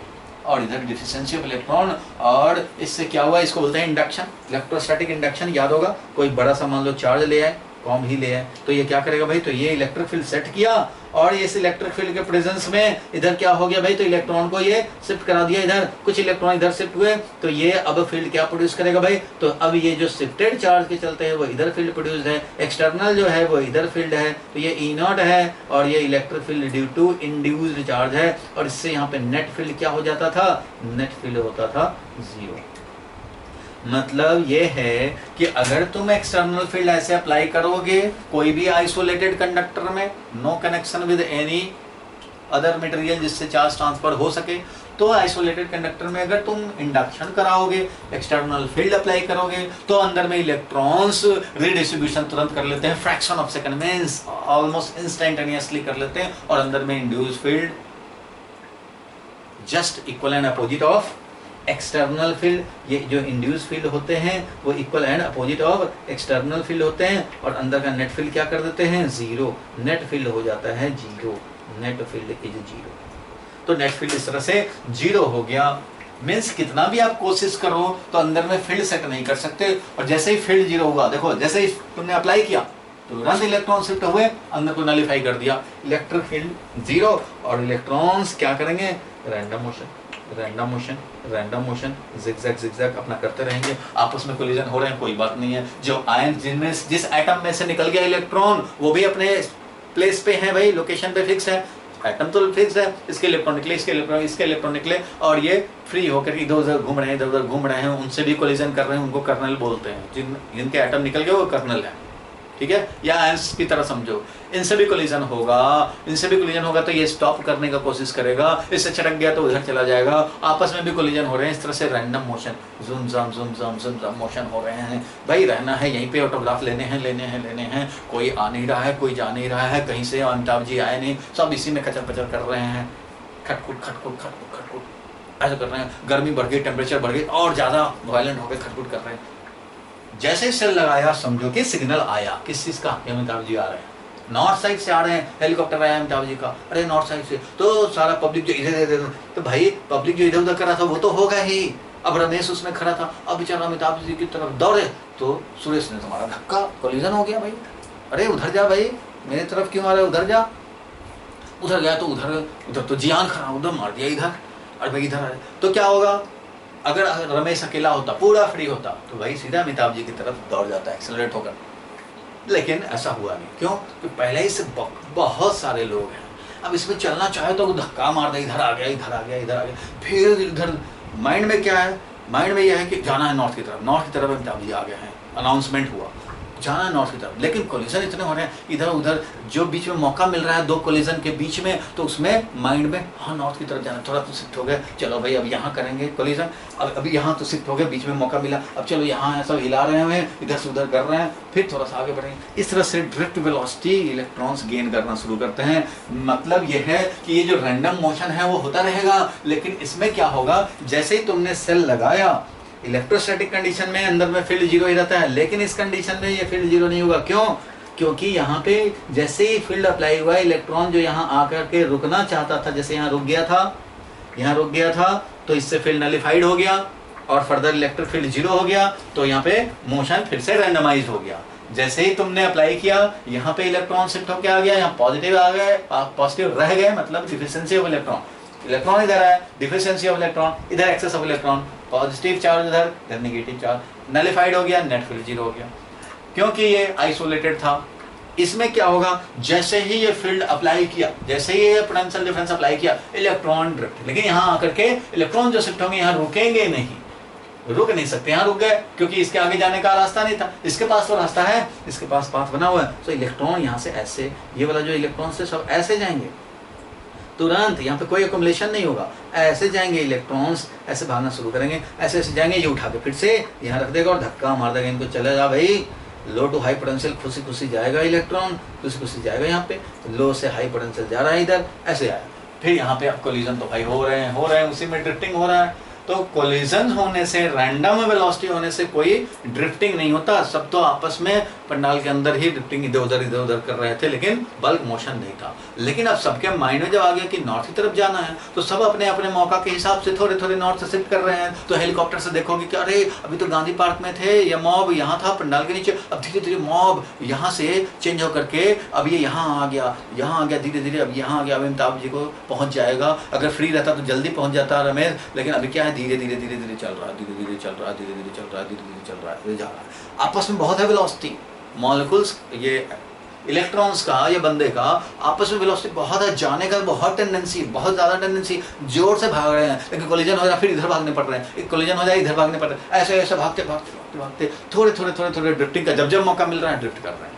और इधर डिफिशिएंसी ऑफ इलेक्ट्रॉन, और इससे क्या हुआ? इसको बोलते हैं इंडक्शन, इलेक्ट्रोस्टैटिक इंडक्शन। याद होगा, कोई बड़ा सा मान लो चार्ज ले आए, कॉम ही ले आए, तो ये क्या करेगा भाई? तो ये इलेक्ट्रिक फील्ड सेट किया और इस इलेक्ट्रिक फील्ड के प्रेजेंस में इधर क्या हो गया भाई? तो इलेक्ट्रॉन को ये शिफ्ट करा दिया इधर, कुछ इलेक्ट्रॉन इधर शिफ्ट हुए, तो ये अब फील्ड क्या प्रोड्यूस करेगा भाई? तो अब ये जो शिफ्टेड चार्ज के चलते हैं वो इधर फील्ड प्रोड्यूस है, एक्सटर्नल जो है वो इधर फील्ड है, तो ये ई नॉट है और ये electric field due to induced charge है। और इससे यहाँ पे नेट फील्ड क्या हो जाता था? नेट फील्ड होता था जीरो। मतलब ये है कि अगर तुम एक्सटर्नल फील्ड ऐसे अप्लाई करोगे कोई भी आइसोलेटेड कंडक्टर में, no connection with any other material जिससे चार्ज ट्रांसफर हो सके, तो आइसोलेटेड कंडक्टर में अगर तुम इंडक्शन कराओगे, एक्सटर्नल फील्ड अप्लाई करोगे, तो अंदर में इलेक्ट्रॉन्स रिडिस्ट्रीब्यूशन तुरंत कर लेते हैं, फ्रैक्शन ऑफ सेकंड में, ऑलमोस्ट इंस्टेंटेनियसली कर लेते हैं, और अंदर में induced field just equal and opposite of external field. ये जो इंड्यूस फील्ड होते हैं वो equal and opposite of external field होते हैं, और अंदर का नेट फील्ड क्या कर देते हैं? जीरो। नेट फील्ड हो जाता है zero, net field is zero. तो नेट फील्ड इस तरह से जीरो हो गया। मीन्स कितना भी आप कोशिश करो तो अंदर में फील्ड सेट नहीं कर सकते, और जैसे ही फील्ड जीरो हुआ, देखो जैसे ही तुमने अप्लाई किया तुरंत इलेक्ट्रॉन शिफ्ट हुए, अंदर को नलिफाई कर दिया, इलेक्ट्रिक फील्ड जीरो, और इलेक्ट्रॉन्स क्या करेंगे? Random motion, random motion, random motion, zigzag zigzag अपना करते रहेंगे। आपस में कोलिजन हो रहे हैं, कोई बात नहीं है। जो आयन जिनमें जिस एटम में से निकल गया इलेक्ट्रॉन वो भी अपने प्लेस पे है भाई, लोकेशन पे फिक्स है, एटम तो फिक्स है, इसके इलेक्ट्रॉन निकले, इसके इलेक्ट्रॉन निकले, और ये फ्री होकर इधर उधर घूम रहे हैं, इधर उधर घूम रहे हैं, उनसे भी कोलिजन कर रहे हैं, उनको कर्नल बोलते हैं। जिनके एटम निकल गए वो कर्नल है। ठीक है, या आयंस की तरह समझो, इनसे भी कोलिजन होगा, इनसे भी कोलिजन होगा तो ये स्टॉप करने का कोशिश करेगा, इससे चटक गया तो उधर चला जाएगा, आपस में भी कोलिजन हो रहे हैं। इस तरह से रैंडम मोशन, जुम जम जुम जम जुम जम मोशन हो रहे हैं भाई। रहना है यहीं पे, ऑटोग्राफ लेने हैं, कोई आ नहीं रहा है, कोई जा नहीं रहा है, कहीं से अमिताभ जी आए नहीं, सब इसी में कचर पचर कर रहे हैं, खटखुट खटखुट खटखुट खटखुट ऐसा कर रहे हैं। गर्मी बढ़ गई, टेम्परेचर बढ़ गई, और ज़्यादा वायलेंट होकर खटखुट कर रहे हैं। जैसे सेल लगाया समझो कि सिग्नल आया, किस चीज का? अमिताभ जी आ रहे हैं, नॉर्थ साइड से आ रहे हैं, हेलीकॉप्टर आया अमिताभ जी का, अरे नॉर्थ साइड से, तो सारा पब्लिक जो इधर, तो भाई पब्लिक जो इधर उधर कर रहा था वो तो होगा ही। अब रमेश उसमें खड़ा था, अब बेचारा अमिताभ जी की तरफ दौड़े तो सुरेश ने तुम्हारा धक्का, कोलिजन हो गया भाई। अरे उधर जा भाई, मेरी तरफ क्यों आ रहा है? उधर जा। उधर गया तो उधर तो जियान खड़ा, उधर मार दिया इधर, और भाई इधर आ रहे, तो क्या होगा? अगर रमेश अकेला होता, पूरा फ्री होता, तो भाई सीधा अमिताभ जी की तरफ दौड़ जाता एक्सेलरेट होकर। लेकिन ऐसा हुआ नहीं, क्यों? क्योंकि पहले ही से बहुत सारे लोग हैं, अब इसमें चलना चाहे तो धक्का मार दे, इधर आ गया, इधर आ गया, इधर आ गया, फिर इधर। माइंड में क्या है? माइंड में यह है कि जाना है नॉर्थ की तरफ, नॉर्थ की तरफ अमिताभ जी आ गए हैं, अनाउंसमेंट हुआ, जाना है नॉर्थ की तरफ, लेकिन कोलिजन इतने हो रहे हैं इधर उधर, जो बीच में मौका मिल रहा है दो कोलिजन के बीच में, तो उसमें माइंड में हाँ नॉर्थ की तरफ जाना, थोड़ा तो शिफ्ट हो गया, चलो भाई अब यहाँ करेंगे कोलिजन, अब अभी यहाँ तो शिफ्ट हो गया, बीच में मौका मिला, अब चलो यहाँ सब हिला रहे हैं, इधर से उधर कर रहे हैं, फिर थोड़ा सा आगे बढ़ेंगे। इस तरह से ड्रिफ्ट वेलोसिटी इलेक्ट्रॉन्स गेन करना शुरू करते हैं। मतलब यह है कि ये जो रैंडम मोशन है वो होता रहेगा, लेकिन इसमें क्या होगा, जैसे ही तुमने सेल लगाया, इलेक्ट्रोस्टैटिक कंडीशन में अंदर में फील्ड जीरो ही रहता है, लेकिन इस कंडीशन में ये फील्ड जीरो नहीं होगा। क्यों? क्योंकि यहाँ पे जैसे ही फील्ड अप्लाई हुआ, इलेक्ट्रॉन जो यहाँ आकर के रुकना चाहता था, जैसे यहाँ रुक गया था, यहाँ रुक गया था, तो इससे फील्ड नलिफाइड हो गया और फर्दर इलेक्ट्रिक फील्ड जीरो हो गया, तो यहाँ पे मोशन फिर से रैंडमाइज हो गया। जैसे ही तुमने अप्लाई किया, यहाँ पे इलेक्ट्रॉन शिफ्ट होकर आ गया, यहाँ पॉजिटिव आ गए, पॉजिटिव रह गए, मतलब डिफिशिएंसी ऑफ इलेक्ट्रॉन, इलेक्ट्रॉन इधर है, डिफिशिएंसी ऑफ इलेक्ट्रॉन इधर, excess of electron, positive charge इधर नेगेटिव चार्ज, नलिफाइड हो गया, नेट फील्ड जीरो हो गया, क्योंकि ये आइसोलेटेड था। इसमें क्या होगा, जैसे ही ये फील्ड अप्लाई किया, जैसे ही ये पोटेंशियल डिफरेंस अप्लाई किया, इलेक्ट्रॉन ड्रिफ्ट, लेकिन यहाँ आकर के इलेक्ट्रॉन जो शिफ्ट होंगे यहाँ रुकेंगे नहीं, रुक नहीं सकते, यहाँ रुक गए क्योंकि इसके आगे जाने का रास्ता नहीं था, इसके पास तो रास्ता है, इसके पास पाथ बना हुआ है, तो इलेक्ट्रॉन यहाँ से ऐसे, ये वाला जो इलेक्ट्रॉन से सब ऐसे जाएंगे तुरंत, यहाँ पे कोई अकोमोडेशन नहीं होगा, ऐसे जाएंगे इलेक्ट्रॉन्स, ऐसे भागना शुरू करेंगे, ऐसे ऐसे जाएंगे, ये उठा के फिर से यहाँ रख देगा और धक्का मार देगा इनको, चले जा भाई, लो टू हाई पोटेंशियल खुशी खुशी जाएगा इलेक्ट्रॉन, खुशी खुशी जाएगा यहाँ पे, लो से हाई पोटेंशियल जा रहा है इधर, ऐसे आया, फिर यहाँ पे अब कोलिजन तो भाई हो रहे हैं, उसी में ड्रिफ्टिंग हो रहा है। तो कोलिजन होने से, रैंडम वेलोसिटी होने से कोई ड्रिफ्टिंग नहीं होता, सब तो आपस में पंडाल के अंदर ही ड्रिफ्टिंग इधर उधर कर रहे थे, लेकिन बल्क मोशन नहीं था। लेकिन अब सबके माइंड में जब आ गया कि नॉर्थ की तरफ जाना है, तो सब अपने अपने मौका के हिसाब से थोड़े थोड़े नॉर्थ से शिफ्ट कर रहे हैं। तो हेलीकॉप्टर से देखोगे कि अरे अभी तो गांधी पार्क में थे, या मॉब यहाँ था पंडाल के नीचे, अब धीरे धीरे मॉब यहाँ से चेंज होकर के अब ये यहाँ आ गया, धीरे धीरे अब यहाँ आ गया, अब अमिताभ जी को पहुँच जाएगा। अगर फ्री रहता तो जल्दी पहुँच जाता रमेश, लेकिन अभी क्या है, धीरे धीरे चल रहा है, धीरे धीरे चल रहा है, जा रहा है। आपस में बहुत है वेलोसिटी, मॉलिक्यूल्स, ये इलेक्ट्रॉन्स का, ये बंदे का आपस में वेलोसिटी बहुत है, जाने का बहुत टेंडेंसी, बहुत ज्यादा टेंडेंसी, जोर से भाग रहे हैं, लेकिन कोलिजन हो जाए फिर इधर भागने पड़ रहे हैं, एक कोलिजन हो जाए इधर भागने पड़ रहे हैं, ऐसे ऐसे भागते थोड़े ड्रिफ्टिंग का जब मौका मिल रहा है ड्रिफ्ट कर रहे हैं।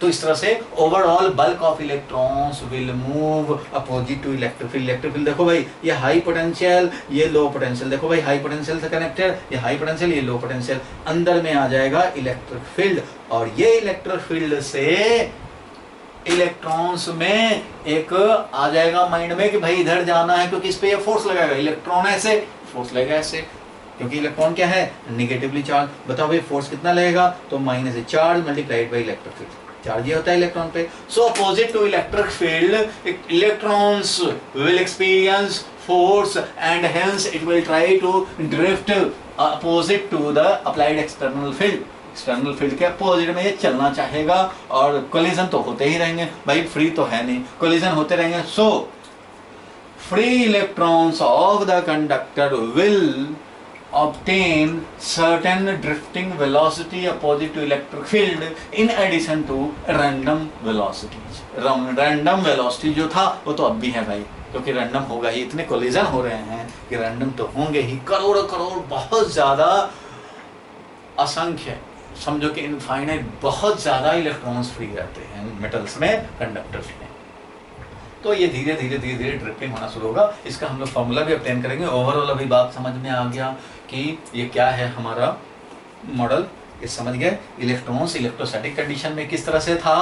तो इस तरह से overall bulk of electrons will move opposite to electric field. Electric field देखो भाई, ये हाई पोटेंशियल, ये लो पोटेंशियल, देखो भाई हाई पोटेंशियल से कनेक्टेड, ये हाई पोटेंशियल, ये लो पोटेंशियल, अंदर में आ जाएगा इलेक्ट्रिक फील्ड, और ये इलेक्ट्रिक फील्ड से इलेक्ट्रॉन्स में एक आ जाएगा माइंड में कि भाई इधर जाना है, क्योंकि इस पे ये फोर्स लगाएगा, इलेक्ट्रॉन ऐसे फोर्स लगेगा ऐसे, क्योंकि इलेक्ट्रॉन क्या है, निगेटिवली चार्ज। बताओ भाई फोर्स कितना लगेगा, तो minus charge multiplied by electric field, charge ये होता है इलेक्ट्रॉन पे। So opposite to electric field electrons will experience force and hence it will try to drift opposite to the applied external field. External field के opposite में ये चलना चाहेगा, और कोलिजन तो होते ही रहेंगे भाई, फ्री तो है नहीं, कोलिजन होते रहेंगे। So free electrons of the conductor will obtain certain drifting velocity opposite to electric field in addition to random velocities। random velocity जो था वो तो अब भी है भाई, क्योंकि रैंडम होगा ही, इतने कोलिजन हो रहे हैं कि रैंडम तो होंगे ही, करोड़ बहुत ज्यादा, असंख्य, समझो कि इनफाइनाइट बहुत ज्यादा इलेक्ट्रॉन्स फ्री रहते हैं मेटल्स में, कंडक्टर्स में। तो ये धीरे धीरे ड्रिफ्टिंग होना शुरू होगा। इसका हम लोग फॉर्मूला भी ऑब्टेन करेंगे। ओवरऑल अभी बात समझ में आ गया कि ये क्या है हमारा मॉडल, ये समझ गए। इलेक्ट्रॉन्स इलेक्ट्रोस्टैटिक कंडीशन में किस तरह से था,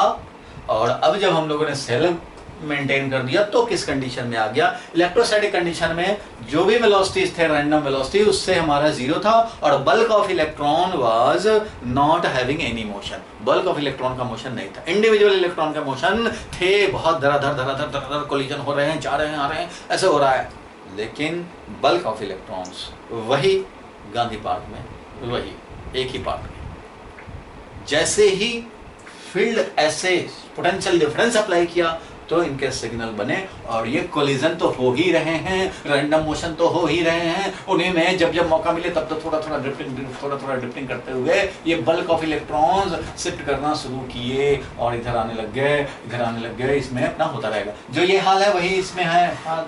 और अब जब हम लोगों ने सेल मेंटेन कर दिया तो किस कंडीशन में आ गया। इलेक्ट्रोस्टैटिक कंडीशन में जो भी वेलोसिटीज थे रैंडम वेलोसिटी, उससे हमारा जीरो था, और bulk of electron was not having any motion. Bulk of electron का मोशन नहीं था, इंडिविजुअल इलेक्ट्रॉन का मोशन थे, बहुत धराधर कोलिजन हो रहे हैं, जा रहे हैं, आ रहे हैं, ऐसे हो रहा है, लेकिन बल्क ऑफ इलेक्ट्रॉन्स वही गांधी पार्क में, वही एक ही पार्क में। जैसे ही फील्ड ऐसे पोटेंशियल डिफरेंस अप्लाई किया तो इनके सिग्नल बने, और ये कोलिजन तो हो ही रहे हैं, रैंडम मोशन तो हो ही रहे हैं, उन्हीं में जब मौका मिले तब तो थोड़ा ड्रिफ्टिंग करते हुए ये बल्क ऑफ इलेक्ट्रॉन्स शिफ्ट करना शुरू किए, और इधर आने लग गए, इसमें अपना होता रहेगा। जो ये हाल है वही इसमें है हाल,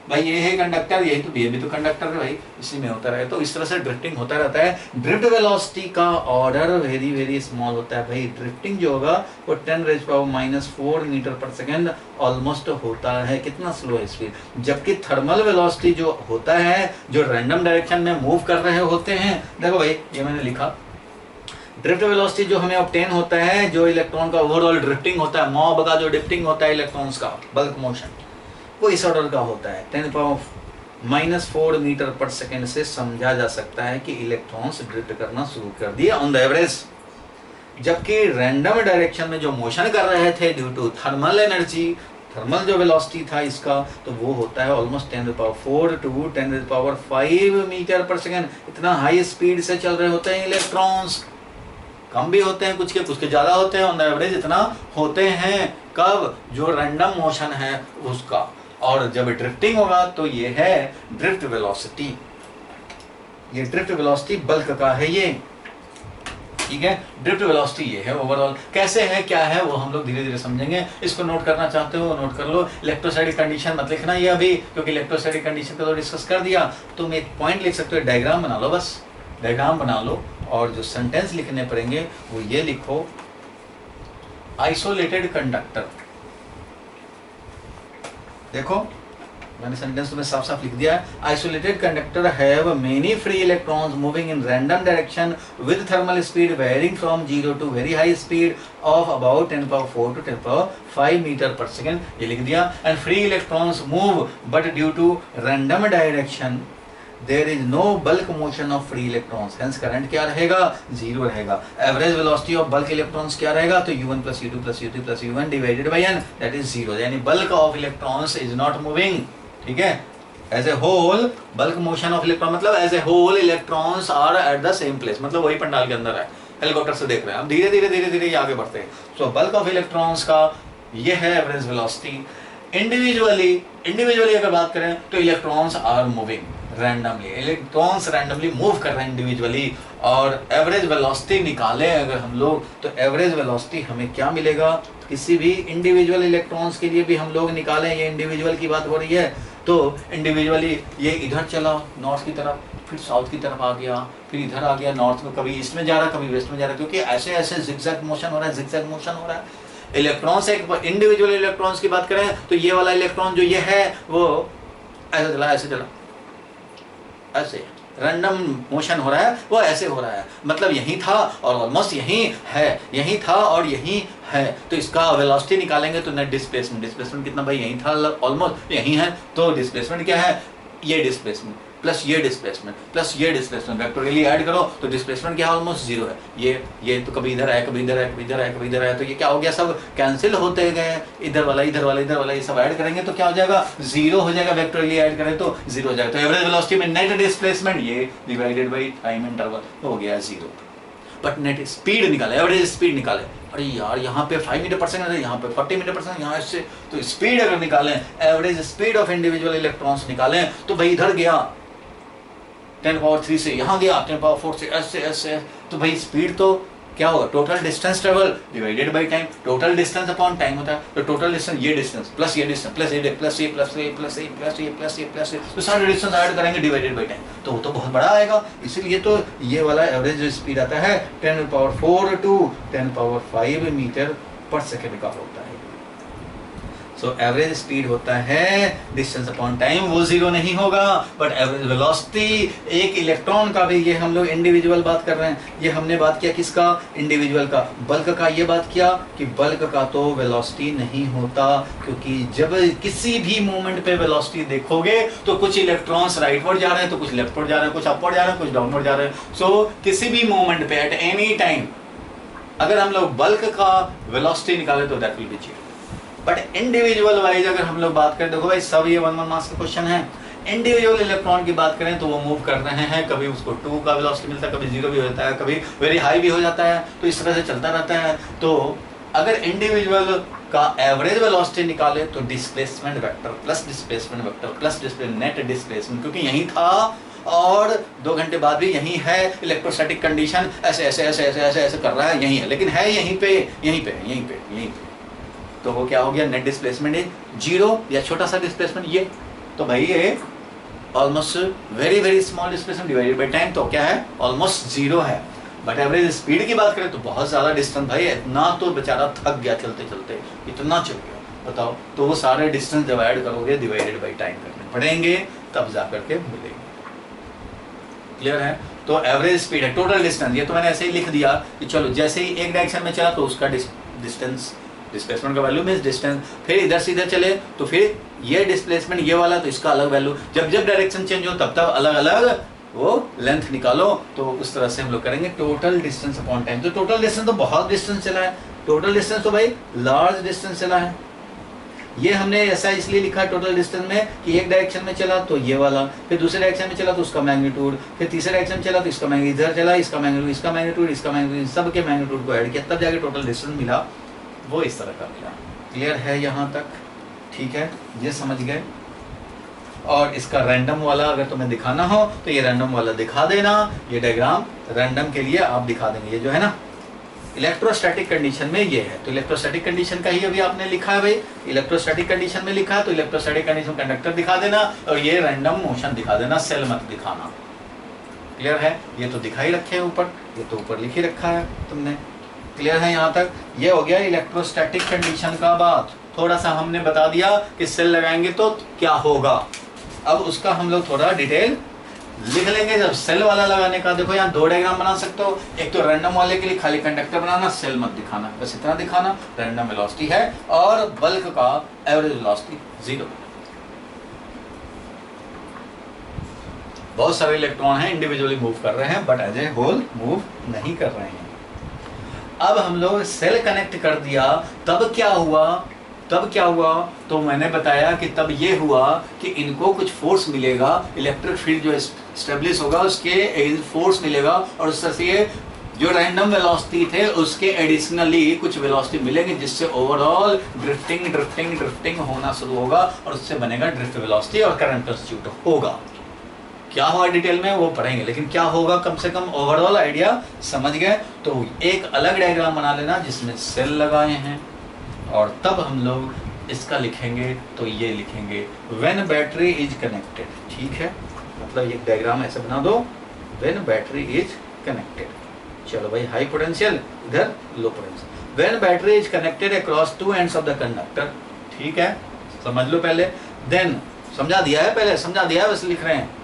भाई ये है कंडक्टर, यही तो ये भी तो कंडक्टर है भाई, इसी में होता रहे। तो इस तरह से ड्रिफ्टिंग होता रहता है। ड्रिफ्ट वेलोसिटी का ऑर्डर वेरी वेरी स्मॉल होता है भाई। ड्रिफ्टिंग जो होगा वो 10⁻⁴ मीटर पर सेकेंड ऑलमोस्ट होता है। कितना स्लो है स्पीड। जबकि थर्मल वेलोसिटी जो होता है, जो रैंडम डायरेक्शन में मूव कर रहे होते हैं, देखो भाई ये मैंने लिखा, ड्रिफ्ट वेलोसिटी जो हमें ऑब्टेन होता है, जो इलेक्ट्रॉन का ओवरऑल ड्रिफ्टिंग होता है, मॉब का जो ड्रिफ्टिंग होता है इलेक्ट्रॉन्स का, बल्क मोशन, वो इस ऑर्डर का होता है। 10⁻⁴ मीटर पर सेकेंड से समझा जा सकता है कि इलेक्ट्रॉन्स ड्रिफ्ट करना शुरू कर दिए ऑन द एवरेज। जबकि रैंडम डायरेक्शन में जो मोशन कर रहे थे due to thermal energy, thermal जो वेलोसिटी था इसका, तो वो होता है almost 10⁴ to 10⁵ metre per second. इतना हाई स्पीड से चल रहे होते हैं इलेक्ट्रॉन्स। कम भी होते हैं कुछ के ज़्यादा होते हैं, ऑन द एवरेज इतना होते हैं। कब? जो रैंडम मोशन है उसका। और जब ड्रिफ्टिंग होगा तो ये है ड्रिफ्ट वेलोसिटी। ये ड्रिफ्ट वेलोसिटी बल्क का है ये, ठीक है। ड्रिफ्ट वेलोसिटी ये है ओवरऑल। कैसे है, क्या है, वो हम लोग धीरे धीरे समझेंगे। इसको नोट करना चाहते हो नोट कर लो। इलेक्ट्रोस्टैटिक कंडीशन मत लिखना ये अभी, क्योंकि इलेक्ट्रोस्टैटिक कंडीशन को तो डिस्कस कर दिया। तुम एक पॉइंट लिख सकते हो, डायग्राम बना लो, बस डायग्राम बना लो। और जो सेंटेंस लिखने पड़ेंगे वो ये लिखो, आइसोलेटेड कंडक्टर। देखो मैंने सेंटेंस तुम्हें साफ साफ लिख दिया है। Isolated conductor have many free electrons moving in random direction with thermal speed varying from 0 to very high speed of about 10⁴ to 10⁵ metre per second, ये लिख दिया। And free electrons move but due to random direction there is no bulk motion of free electrons, hence current क्या रहेगा, 0 रहेगा। Average velocity of bulk electrons क्या रहेगा, तो u1 + u2 + u3 + u1 divided by n, that is 0। यानी bulk of electrons is not moving, ठीक है। As a whole bulk motion of electron मतलब as a whole electrons are at the same place, मतलब वही पंडाल के अंदर है। Helicopter से देख रहे हैं, अब धीरे धीरे धीरे धीरे आगे बढ़ते हैं। सो बल्क ऑफ इलेक्ट्रॉन्स का ये है एवरेज वेलोसिटी। इंडिविजुअली अगर बात करें तो electrons are moving randomly, electrons randomly move कर रहे हैं इंडिविजुअली। और एवरेज वेलोसिटी निकालें अगर हम लोग, तो एवरेज वेलोसिटी हमें क्या मिलेगा, किसी भी इंडिविजुअल इलेक्ट्रॉन्स के लिए भी हम लोग निकालें, ये इंडिविजुअल की बात हो रही है, तो इंडिविजुअली ये इधर चला नॉर्थ की तरफ, फिर साउथ की तरफ आ गया, फिर इधर आ गया नॉर्थ में, कभी ईस्ट में जा रहा कभी वेस्ट में जा रहा, क्योंकि ऐसे ऐसे जिगजैग मोशन हो रहा है, जिगजैग मोशन हो रहा है। इलेक्ट्रॉन्स एक इंडिविजुअल इलेक्ट्रॉन्स की बात करें तो ये वाला इलेक्ट्रॉन जो ये है वो ऐसे चला, ऐसे चला, ऐसे रैंडम मोशन हो रहा है, वो ऐसे हो रहा है, मतलब यही था और ऑलमोस्ट यही है, यही था और यही है। तो इसका वेलोसिटी निकालेंगे तो नेट डिस्प्लेसमेंट, डिस्प्लेसमेंट कितना भाई, यही था ऑलमोस्ट यही है, तो डिस्प्लेसमेंट क्या है, ये डिस्प्लेसमेंट प्लस ये डिस्प्लेसमेंट प्लस ये डिस्प्लेसमेंट वेक्टोरियली ऐड करो तो डिस्प्लेसमेंट क्या है, ऑलमोस्ट 0 है। ये तो कभी इधर है कभी इधर है कभी इधर है कभी इधर है, तो ये क्या हो गया, सब कैंसिल होते गए, इधर वाला इधर वाला इधर वाला, ये सब ऐड करेंगे तो क्या हो जाएगा, 0 हो जाएगा। वेक्टोरियली ऐड करें तो 0 हो जाएगा। तो एवरेज वेलोसिटी में नेट डिस्प्लेसमेंट ये डिवाइडेड बाई टाइम इंटरवल हो गया 0। बट नेट स्पीड निकाले, एवरेज स्पीड निकाले, अरे यार यहाँ पे 5 मीटर पर सेकंड है, यहाँ पे 40 मीटर पर सेकंड, यहाँ से तो स्पीड अगर निकालें, average speed of individual electrons निकालें, तो भाई इधर गया 10⁻³ से, यहाँ गया 10⁻⁴ से, ऐसे ऐसे, तो भाई स्पीड तो क्या होगा, total distance travel divided by time, total distance upon time होता है। तो टोटल डिस्टेंस ये डिस्टेंस प्लस ये डिस्टेंस प्लस ये प्लस ये प्लस ये प्लस ये प्लस ये प्लस ये प्लस ये, तो सारे डिस्टेंस ऐड करेंगे डिवाइडेड बाय टाइम, तो वो तो बहुत बड़ा आएगा। इसीलिए तो ये वाला एवरेज स्पीड आता है 10⁻⁴ टू 10⁻⁵ मीटर पर सेकेंड का होता है। सो एवरेज स्पीड होता है डिस्टेंस अपॉन टाइम, वो 0 नहीं होगा। बट एवरेज वेलोसिटी एक इलेक्ट्रॉन का भी, ये हम लोग इंडिविजुअल बात कर रहे हैं, ये हमने बात किया किसका, इंडिविजुअल का। बल्क का ये बात किया कि बल्क का तो वेलोसिटी नहीं होता, क्योंकि जब किसी भी मोमेंट पे वेलोसिटी देखोगे तो कुछ इलेक्ट्रॉन्स राइटवर्ड जा रहे हैं तो कुछ लेफ्टवर्ड जा रहे हैं, कुछ अपवर्ड जा रहे हैं कुछ डाउनवर्ड जा रहे हैं। सो किसी भी मोमेंट पे एट एनी टाइम अगर हम लोग बल्क का वेलोसिटी निकाले तो that will be 0। But individual wise अगर हम लोग बात करें, देखो भाई सब ये 1 मार्क्स का क्वेश्चन है। इंडिविजुअल इलेक्ट्रॉन की बात करें तो वो मूव कर रहे हैं, कभी उसको 2 का वेलोसिटी मिलता है, कभी 0 भी हो जाता है, कभी वेरी हाई भी हो जाता है, तो इस तरह से चलता रहता है। तो अगर इंडिविजुअल का एवरेज वेलोसिटी निकाले तो displacement vector plus displacement vector plus net displacement, क्योंकि यही था और 2 घंटे बाद भी यही है। इलेक्ट्रोस्टैटिक कंडीशन ऐसे ऐसे ऐसे ऐसे ऐसे ऐसे कर रहा है, यही है, लेकिन है यहीं पे यहीं पे यहीं पे यहीं पे, तो वो क्या हो गया, नेट डिस्प्लेसमेंट इज 0 या छोटा सा डिस्प्लेसमेंट ये तो भाई ये almost very very small displacement divided by time, तो क्या है, ऑलमोस्ट जीरो है। बट एवरेज स्पीड की बात करें तो बहुत ज़्यादा डिस्टेंस, भाई इतना तो बेचारा थक गया चलते चलते, इतना चल गया, बताओ। तो वो सारे डिस्टेंस डिवाइड करोगे, डिवाइडेड बाई टाइम करने पड़ेंगे, तब जा करके मिलेंगे। क्लियर है? तो एवरेज स्पीड है टोटल डिस्टेंस, ये तो मैंने ऐसे ही लिख दिया कि चलो जैसे ही एक डायरेक्शन में चला तो उसका डिस्टेंस, डिस्प्लेसमेंट का वैल्यू मीन्स डिस्टेंस, फिर इधर से इधर चले तो फिर ये डिस्प्लेसमेंट ये वाला, तो इसका अलग वैल्यू, जब जब डायरेक्शन चेंज हो तब तब अलग अलग वो लेंथ निकालो। तो उस तरह से हम लोग करेंगे टोटल डिस्टेंस अपॉन टाइम। तो टोटल डिस्टेंस तो बहुत डिस्टेंस चला है, टोटल डिस्टेंस तो भाई लार्ज डिस्टेंस चला है। ये हमने ऐसा इसलिए लिखा है टोटल डिस्टेंस में कि एक डायरेक्शन में चला तो ये वाला, फिर दूसरे डायरेक्शन में चला तो उसका मैग्नीट्यूड, फिर तीसरे डायरेक्शन में चला तो इसका मैग्नीट्यूड, इधर चला इसका मैग्नीट्यूड, इसका मैग्नीट्यूड, इसका मैग्नीट्यूड, सब के मैग्नीट्यूड को ऐड किया तब जाके टोटल डिस्टेंस मिला, वो इस तरह का मिला। क्लियर है यहाँ तक? ठीक है, ये समझ गए। और इसका रैंडम वाला अगर तुम्हें दिखाना हो तो ये रैंडम वाला दिखा देना, ये डायग्राम रैंडम के लिए आप दिखा देंगे। ये जो है ना इलेक्ट्रोस्टैटिक कंडीशन में ये है, तो इलेक्ट्रोस्टैटिक कंडीशन का ही अभी आपने लिखा है भाई, इलेक्ट्रोस्टैटिक कंडीशन में लिखा है तो इलेक्ट्रोस्टैटिक कंडीशन कंडक्टर दिखा देना और ये रैंडम मोशन दिखा देना, सेल मत दिखाना। क्लियर है? ये तो दिखा ही रखे हैं ऊपर, ये तो ऊपर लिख ही रखा है तुमने। क्लियर है यहाँ तक? ये हो गया इलेक्ट्रोस्टैटिक कंडीशन का बात। थोड़ा सा हमने बता दिया कि सेल लगाएंगे तो क्या होगा, अब उसका हम लोग थोड़ा डिटेल लिख लेंगे। जब सेल वाला लगाने का, देखो यहाँ दो डायग्राम बना सकते हो, एक तो रैंडम वाले के लिए खाली कंडक्टर बनाना, सेल मत दिखाना, बस इतना दिखाना रैंडम वेलोसिटी है और बल्क का एवरेज वेलोसिटी 0। बहुत सारे इलेक्ट्रॉन हैं इंडिविजुअली मूव कर रहे हैं but as a whole move नहीं कर रहे हैं। अब हम लोग सेल कनेक्ट कर दिया, तब क्या हुआ, तो मैंने बताया कि तब ये हुआ कि इनको कुछ फोर्स मिलेगा, इलेक्ट्रिक फील्ड जो एस्टेब्लिश होगा उसके फोर्स मिलेगा और उस तरह से ये जो रैंडम वेलोसिटी थे उसके एडिशनली कुछ वेलोसिटी मिलेंगे, जिससे ओवरऑल ड्रिफ्टिंग होना शुरू होगा और उससे बनेगा ड्रिफ्ट वेलोसिटी और करंट कंस्टिट्यूट होगा। क्या होगा डिटेल में वो पढ़ेंगे, लेकिन क्या होगा कम से कम ओवरऑल आइडिया समझ गए। तो एक अलग डायग्राम बना लेना जिसमें सेल लगाए हैं और तब हम लोग इसका लिखेंगे, तो ये लिखेंगे व्हेन बैटरी इज कनेक्टेड। ठीक है, मतलब एक डायग्राम ऐसे बना दो, व्हेन बैटरी इज कनेक्टेड। चलो भाई, हाई पोटेंशियल इधर low potential, when battery is connected across two ends of the conductor. ठीक है, समझ लो पहले, देन समझा दिया है, पहले समझा दिया है, बस लिख रहे हैं।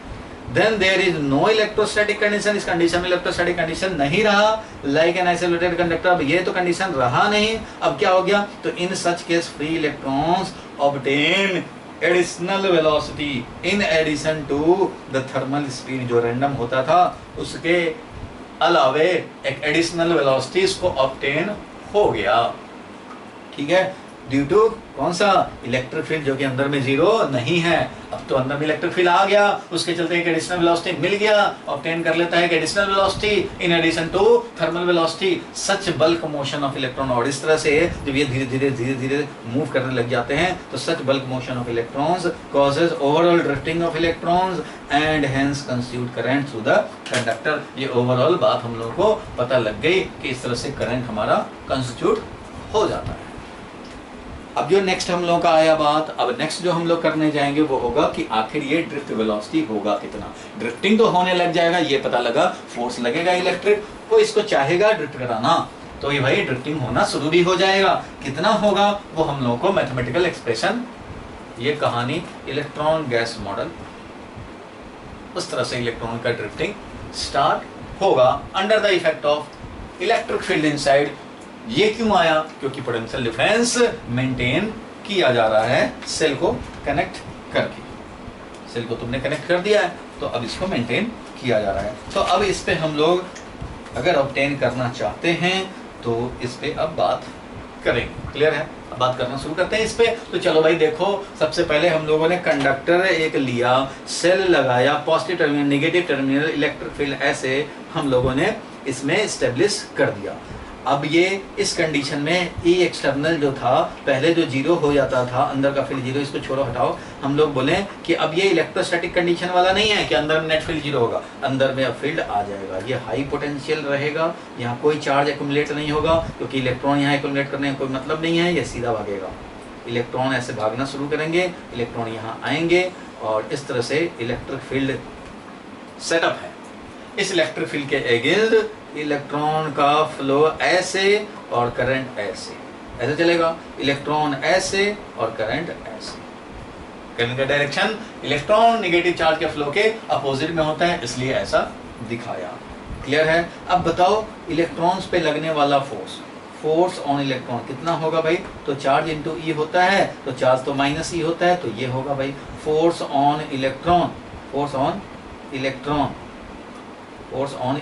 Then there is no electrostatic condition, इस कंडीशन में इलेक्ट्रोस्टैटिक कंडीशन नहीं रहा, like an isolated conductor, अब ये तो कंडीशन रहा नहीं, अब क्या हो गया, तो in such case free electrons obtain additional velocity in addition to the thermal speed, जो रैंडम होता था उसके अलावे एक एडिशनल वेलोसिटी इसको ऑब्टेन हो गया। ठीक है, ड्यू टू कौन सा, इलेक्ट्रिक फील्ड जो कि अंदर में 0 नहीं है, अब तो अंदर में इलेक्ट्रिक फील्ड आ गया, उसके चलते एक एडिशनल वेलोसिटी मिल गया, ऑब्टेन कर लेता है एक additional velocity in addition to thermal velocity, such bulk motion of electron. और इस तरह से जब ये धीरे धीरे मूव करने लग जाते हैं तो such bulk motion of electrons causes overall drifting of electrons and hence constitute current through the conductor. ये ओवरऑल बात हम लोगों को पता लग गई कि इस तरह से करंट हमारा कंस्टिट्यूट हो जाता है। अब जो नेक्स्ट हम लोगों का आया बात, अब नेक्स्ट जो हम लोग करने जाएंगे वो होगा कि आखिर ये ड्रिफ्ट वेलोसिटी होगा कितना। ड्रिफ्टिंग तो होने लग जाएगा, ये पता लगा, फोर्स लगेगा इलेक्ट्रिक, वो इसको चाहेगा ड्रिफ्ट कराना, तो ये भाई ड्रिफ्टिंग होना शुरू भी हो जाएगा। कितना होगा वो हम लोगों को मैथमेटिकल एक्सप्रेशन, ये कहानी इलेक्ट्रॉन गैस मॉडल, उस तरह से इलेक्ट्रॉन का ड्रिफ्टिंग स्टार्ट होगा under the effect of electric field inside. ये क्यों आया, क्योंकि पोटेंशियल डिफरेंस मेंटेन किया जा रहा है सेल को कनेक्ट करके। सेल को तुमने कनेक्ट कर दिया है तो अब इसको मेंटेन किया जा रहा है। तो अब इस पे हम लोग अगर ऑब्टेन करना चाहते हैं तो इस पे अब बात करेंगे। क्लियर है? अब बात करना शुरू करते हैं इस पे। तो चलो भाई देखो, सबसे पहले हम लोगों ने कंडक्टर एक लिया, सेल लगाया, positive terminal negative terminal, electric field ऐसे हम लोगों ने इसमें एस्टेब्लिश कर दिया। अब ये इस कंडीशन में ई एक्सटर्नल जो था पहले जो 0 हो जाता था, अंदर का फील्ड 0, इसको छोड़ो हटाओ, हम लोग बोले कि अब ये इलेक्ट्रोस्टैटिक कंडीशन वाला नहीं है कि अंदर में नेट फील्ड 0 होगा, अंदर में अब फील्ड आ जाएगा, ये हाई पोटेंशियल रहेगा, यहाँ कोई चार्ज एक्यूमुलेट नहीं होगा क्योंकि इलेक्ट्रॉन यहाँ एक्यूमुलेट करने का कोई मतलब नहीं है, ये सीधा भागेगा। इलेक्ट्रॉन ऐसे भागना शुरू करेंगे, इलेक्ट्रॉन यहाँ आएंगे और इस तरह से इलेक्ट्रिक फील्ड सेटअप है। इस इलेक्ट्रिक फील्ड के अगेंस्ट इलेक्ट्रॉन का फ्लो ऐसे और करंट ऐसे चलेगा, इलेक्ट्रॉन ऐसे और करंट ऐसे। करंट का डायरेक्शन इलेक्ट्रॉन नेगेटिव चार्ज के फ्लो के अपोजिट में होता है, इसलिए ऐसा दिखाया। क्लियर है? अब बताओ इलेक्ट्रॉन्स पे लगने वाला फोर्स ऑन इलेक्ट्रॉन कितना होगा भाई? तो चार्ज इनटू ई होता है, तो चार्ज तो माइनस ई होता है, तो ये होगा भाई force on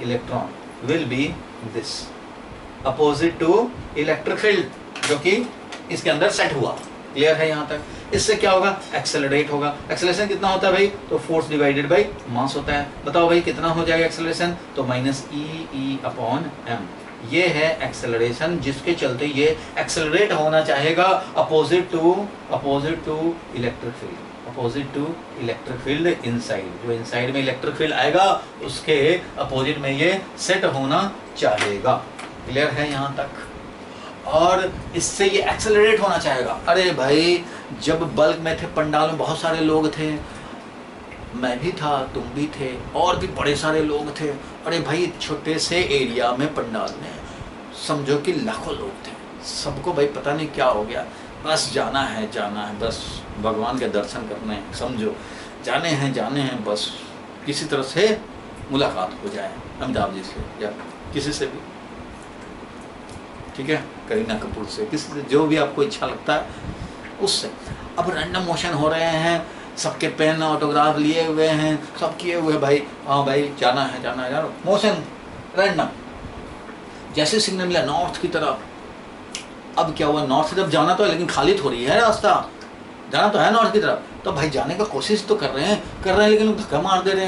electron will be this opposite to electric field जो कि इसके अंदर सेट हुआ। क्लियर है यहाँ तक? इससे क्या होगा? एक्सेलरेट होगा। एक्सेलरेशन कितना होता है भाई? तो फोर्स डिवाइडेड बाई मास होता है। बताओ भाई कितना हो जाएगा एक्सेलरेशन? तो माइनस ई अपॉन एम। ये है एक्सेलरेशन जिसके चलते ये एक्सेलरेट होना चाहेगा opposite to electric field inside. जो इनसाइड में इलेक्ट्रिक फील्ड आएगा उसके अपोजिट में ये सेट होना चाहेगा। क्लियर है यहाँ तक? और इससे ये एक्सेलरेट होना चाहेगा। अरे भाई जब बल्क में थे, पंडाल में बहुत सारे लोग थे, मैं भी था, तुम भी थे, और भी बड़े सारे लोग थे। अरे भाई छोटे से एरिया में पंडाल में समझो कि लाखों लोग थे, सबको भाई पता नहीं क्या हो गया, बस जाना है बस भगवान के दर्शन करने हैं, समझो जाने हैं बस किसी तरह से मुलाकात हो जाए अमिताभ जी से या किसी से भी, ठीक है, करीना कपूर से, किसी से, जो भी आपको इच्छा लगता है उससे। अब रैंडम मोशन हो रहे हैं, सबके पेन ऑटोग्राफ लिए हुए हैं, सब किए हुए भाई, हाँ भाई जाना है मोशन रैंडम। जैसे सिग्नल मिला नॉर्थ की तरफ, अब क्या हुआ, नॉर्थ की तरफ जाना तो है लेकिन खाली थोड़ी है रास्ता, जाना तो है नॉर्थ की तरफ, तो भाई जाने का कोशिश तो कर रहे हैं लेकिन धक्का मार दे रहे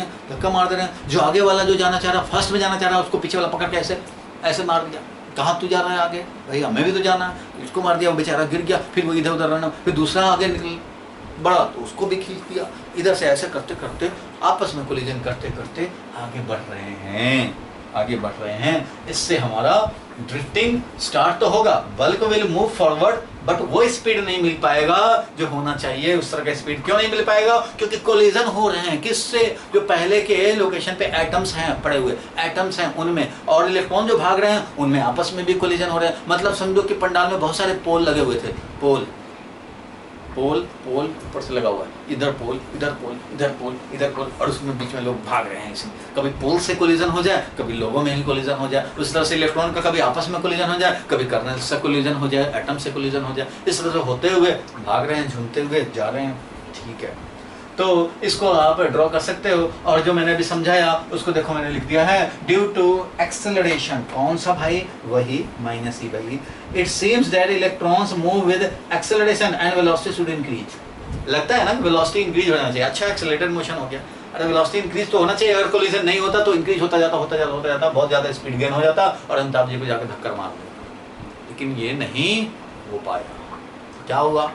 हैं। जो आगे वाला जो जाना चाह रहा, फर्स्ट में जाना चाह रहा है, उसको पीछे वाला पकड़ के ऐसे मार दिया, कहाँ तू जा रहा है आगे, भाई हमें भी तो जाना है, इसको मार दिया, वो बेचारा गिर गया, फिर वो इधर उधर रहना, फिर दूसरा आगे निकल बड़ा तो उसको भी खींच दिया, इधर से ऐसे करते करते आपस में कोलिजन करते करते आगे बढ़ रहे हैं। इससे हमारा ड्रिफ्टिंग स्टार्ट तो होगा, bulk will move forward, but वो स्पीड नहीं मिल पाएगा जो होना चाहिए। उस तरह का स्पीड क्यों नहीं मिल पाएगा? क्योंकि कोलिजन हो रहे हैं किससे? जो पहले के लोकेशन पे एटम्स हैं, पड़े हुए एटम्स हैं उनमें, और इलेक्ट्रॉन जो भाग रहे हैं उनमें आपस में भी कोलिजन हो रहे हैं। मतलब समझो कि पंडाल में बहुत सारे पोल लगे हुए थे, पोल ऊपर से लगा हुआ है, इधर पोल, और उसमें बीच में लोग भाग रहे हैं। इसमें कभी पोल से कोलिजन हो जाए, कभी लोगों में ही कोलिजन हो जाए, उस तरह से इलेक्ट्रॉन का कभी आपस में कोलिजन हो जाए, कभी कर्नल से कोलिजन हो जाए, एटम से कोलिजन हो जाए। इस तरह से होते हुए भाग रहे हैं, झूमते हुए जा रहे हैं, ठीक है। तो इसको आप ड्रॉ कर सकते हो, और जो मैंने अभी समझाया उसको देखो मैंने लिख दिया है, ड्यू टू एक्सेलरेशन, कौन सा भाई? वही minus E by, it seems that electrons move with acceleration and velocity should increase. लगता है ना वेलोसिटी इंक्रीज होना चाहिए, अच्छा एक्सेलरेटेड मोशन हो गया, अरे वेलोसिटी इंक्रीज तो होना चाहिए, अगर कोलिजन नहीं होता तो इंक्रीज होता जाता, बहुत ज्यादा स्पीड गेन हो जाता और अमिताभ जी को जाकर धक्कर मार देता, लेकिन ये नहीं हो पाया। क्या हुआ?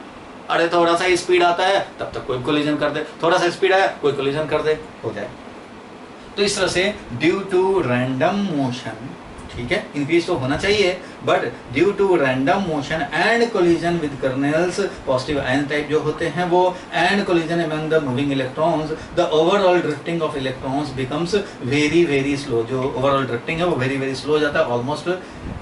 अरे थोड़ा सा स्पीड आता है तब तक कोई कोलिजन कर दे, थोड़ा सा स्पीड आया कोई कोलिजन कर दे, हो जाए। तो इस तरह से ड्यू टू रैंडम मोशन, ठीक है, इंक्रीज तो होना चाहिए, but due to random motion and collision with kernels, positive ion type जो होते हैं वो, and collision among the moving electrons, the overall drifting of electrons becomes very slow. जो ओवरऑल ड्रिफ्टिंग है वो वेरी स्लो हो जाता है, almost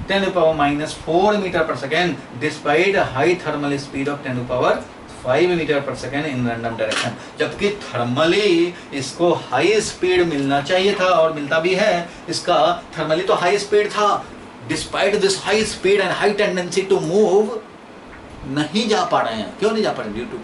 10⁻⁴ metre per second, despite high thermal speed of 10⁵ metre per second in random direction. जबकि thermally इसको high speed मिलना चाहिए था और मिलता भी है, इसका थर्मली तो हाई स्पीड था, despite this high speed and high tendency to move नहीं जा पा रहे हैं। क्यों नहीं जा पा रहे? ड्यू टू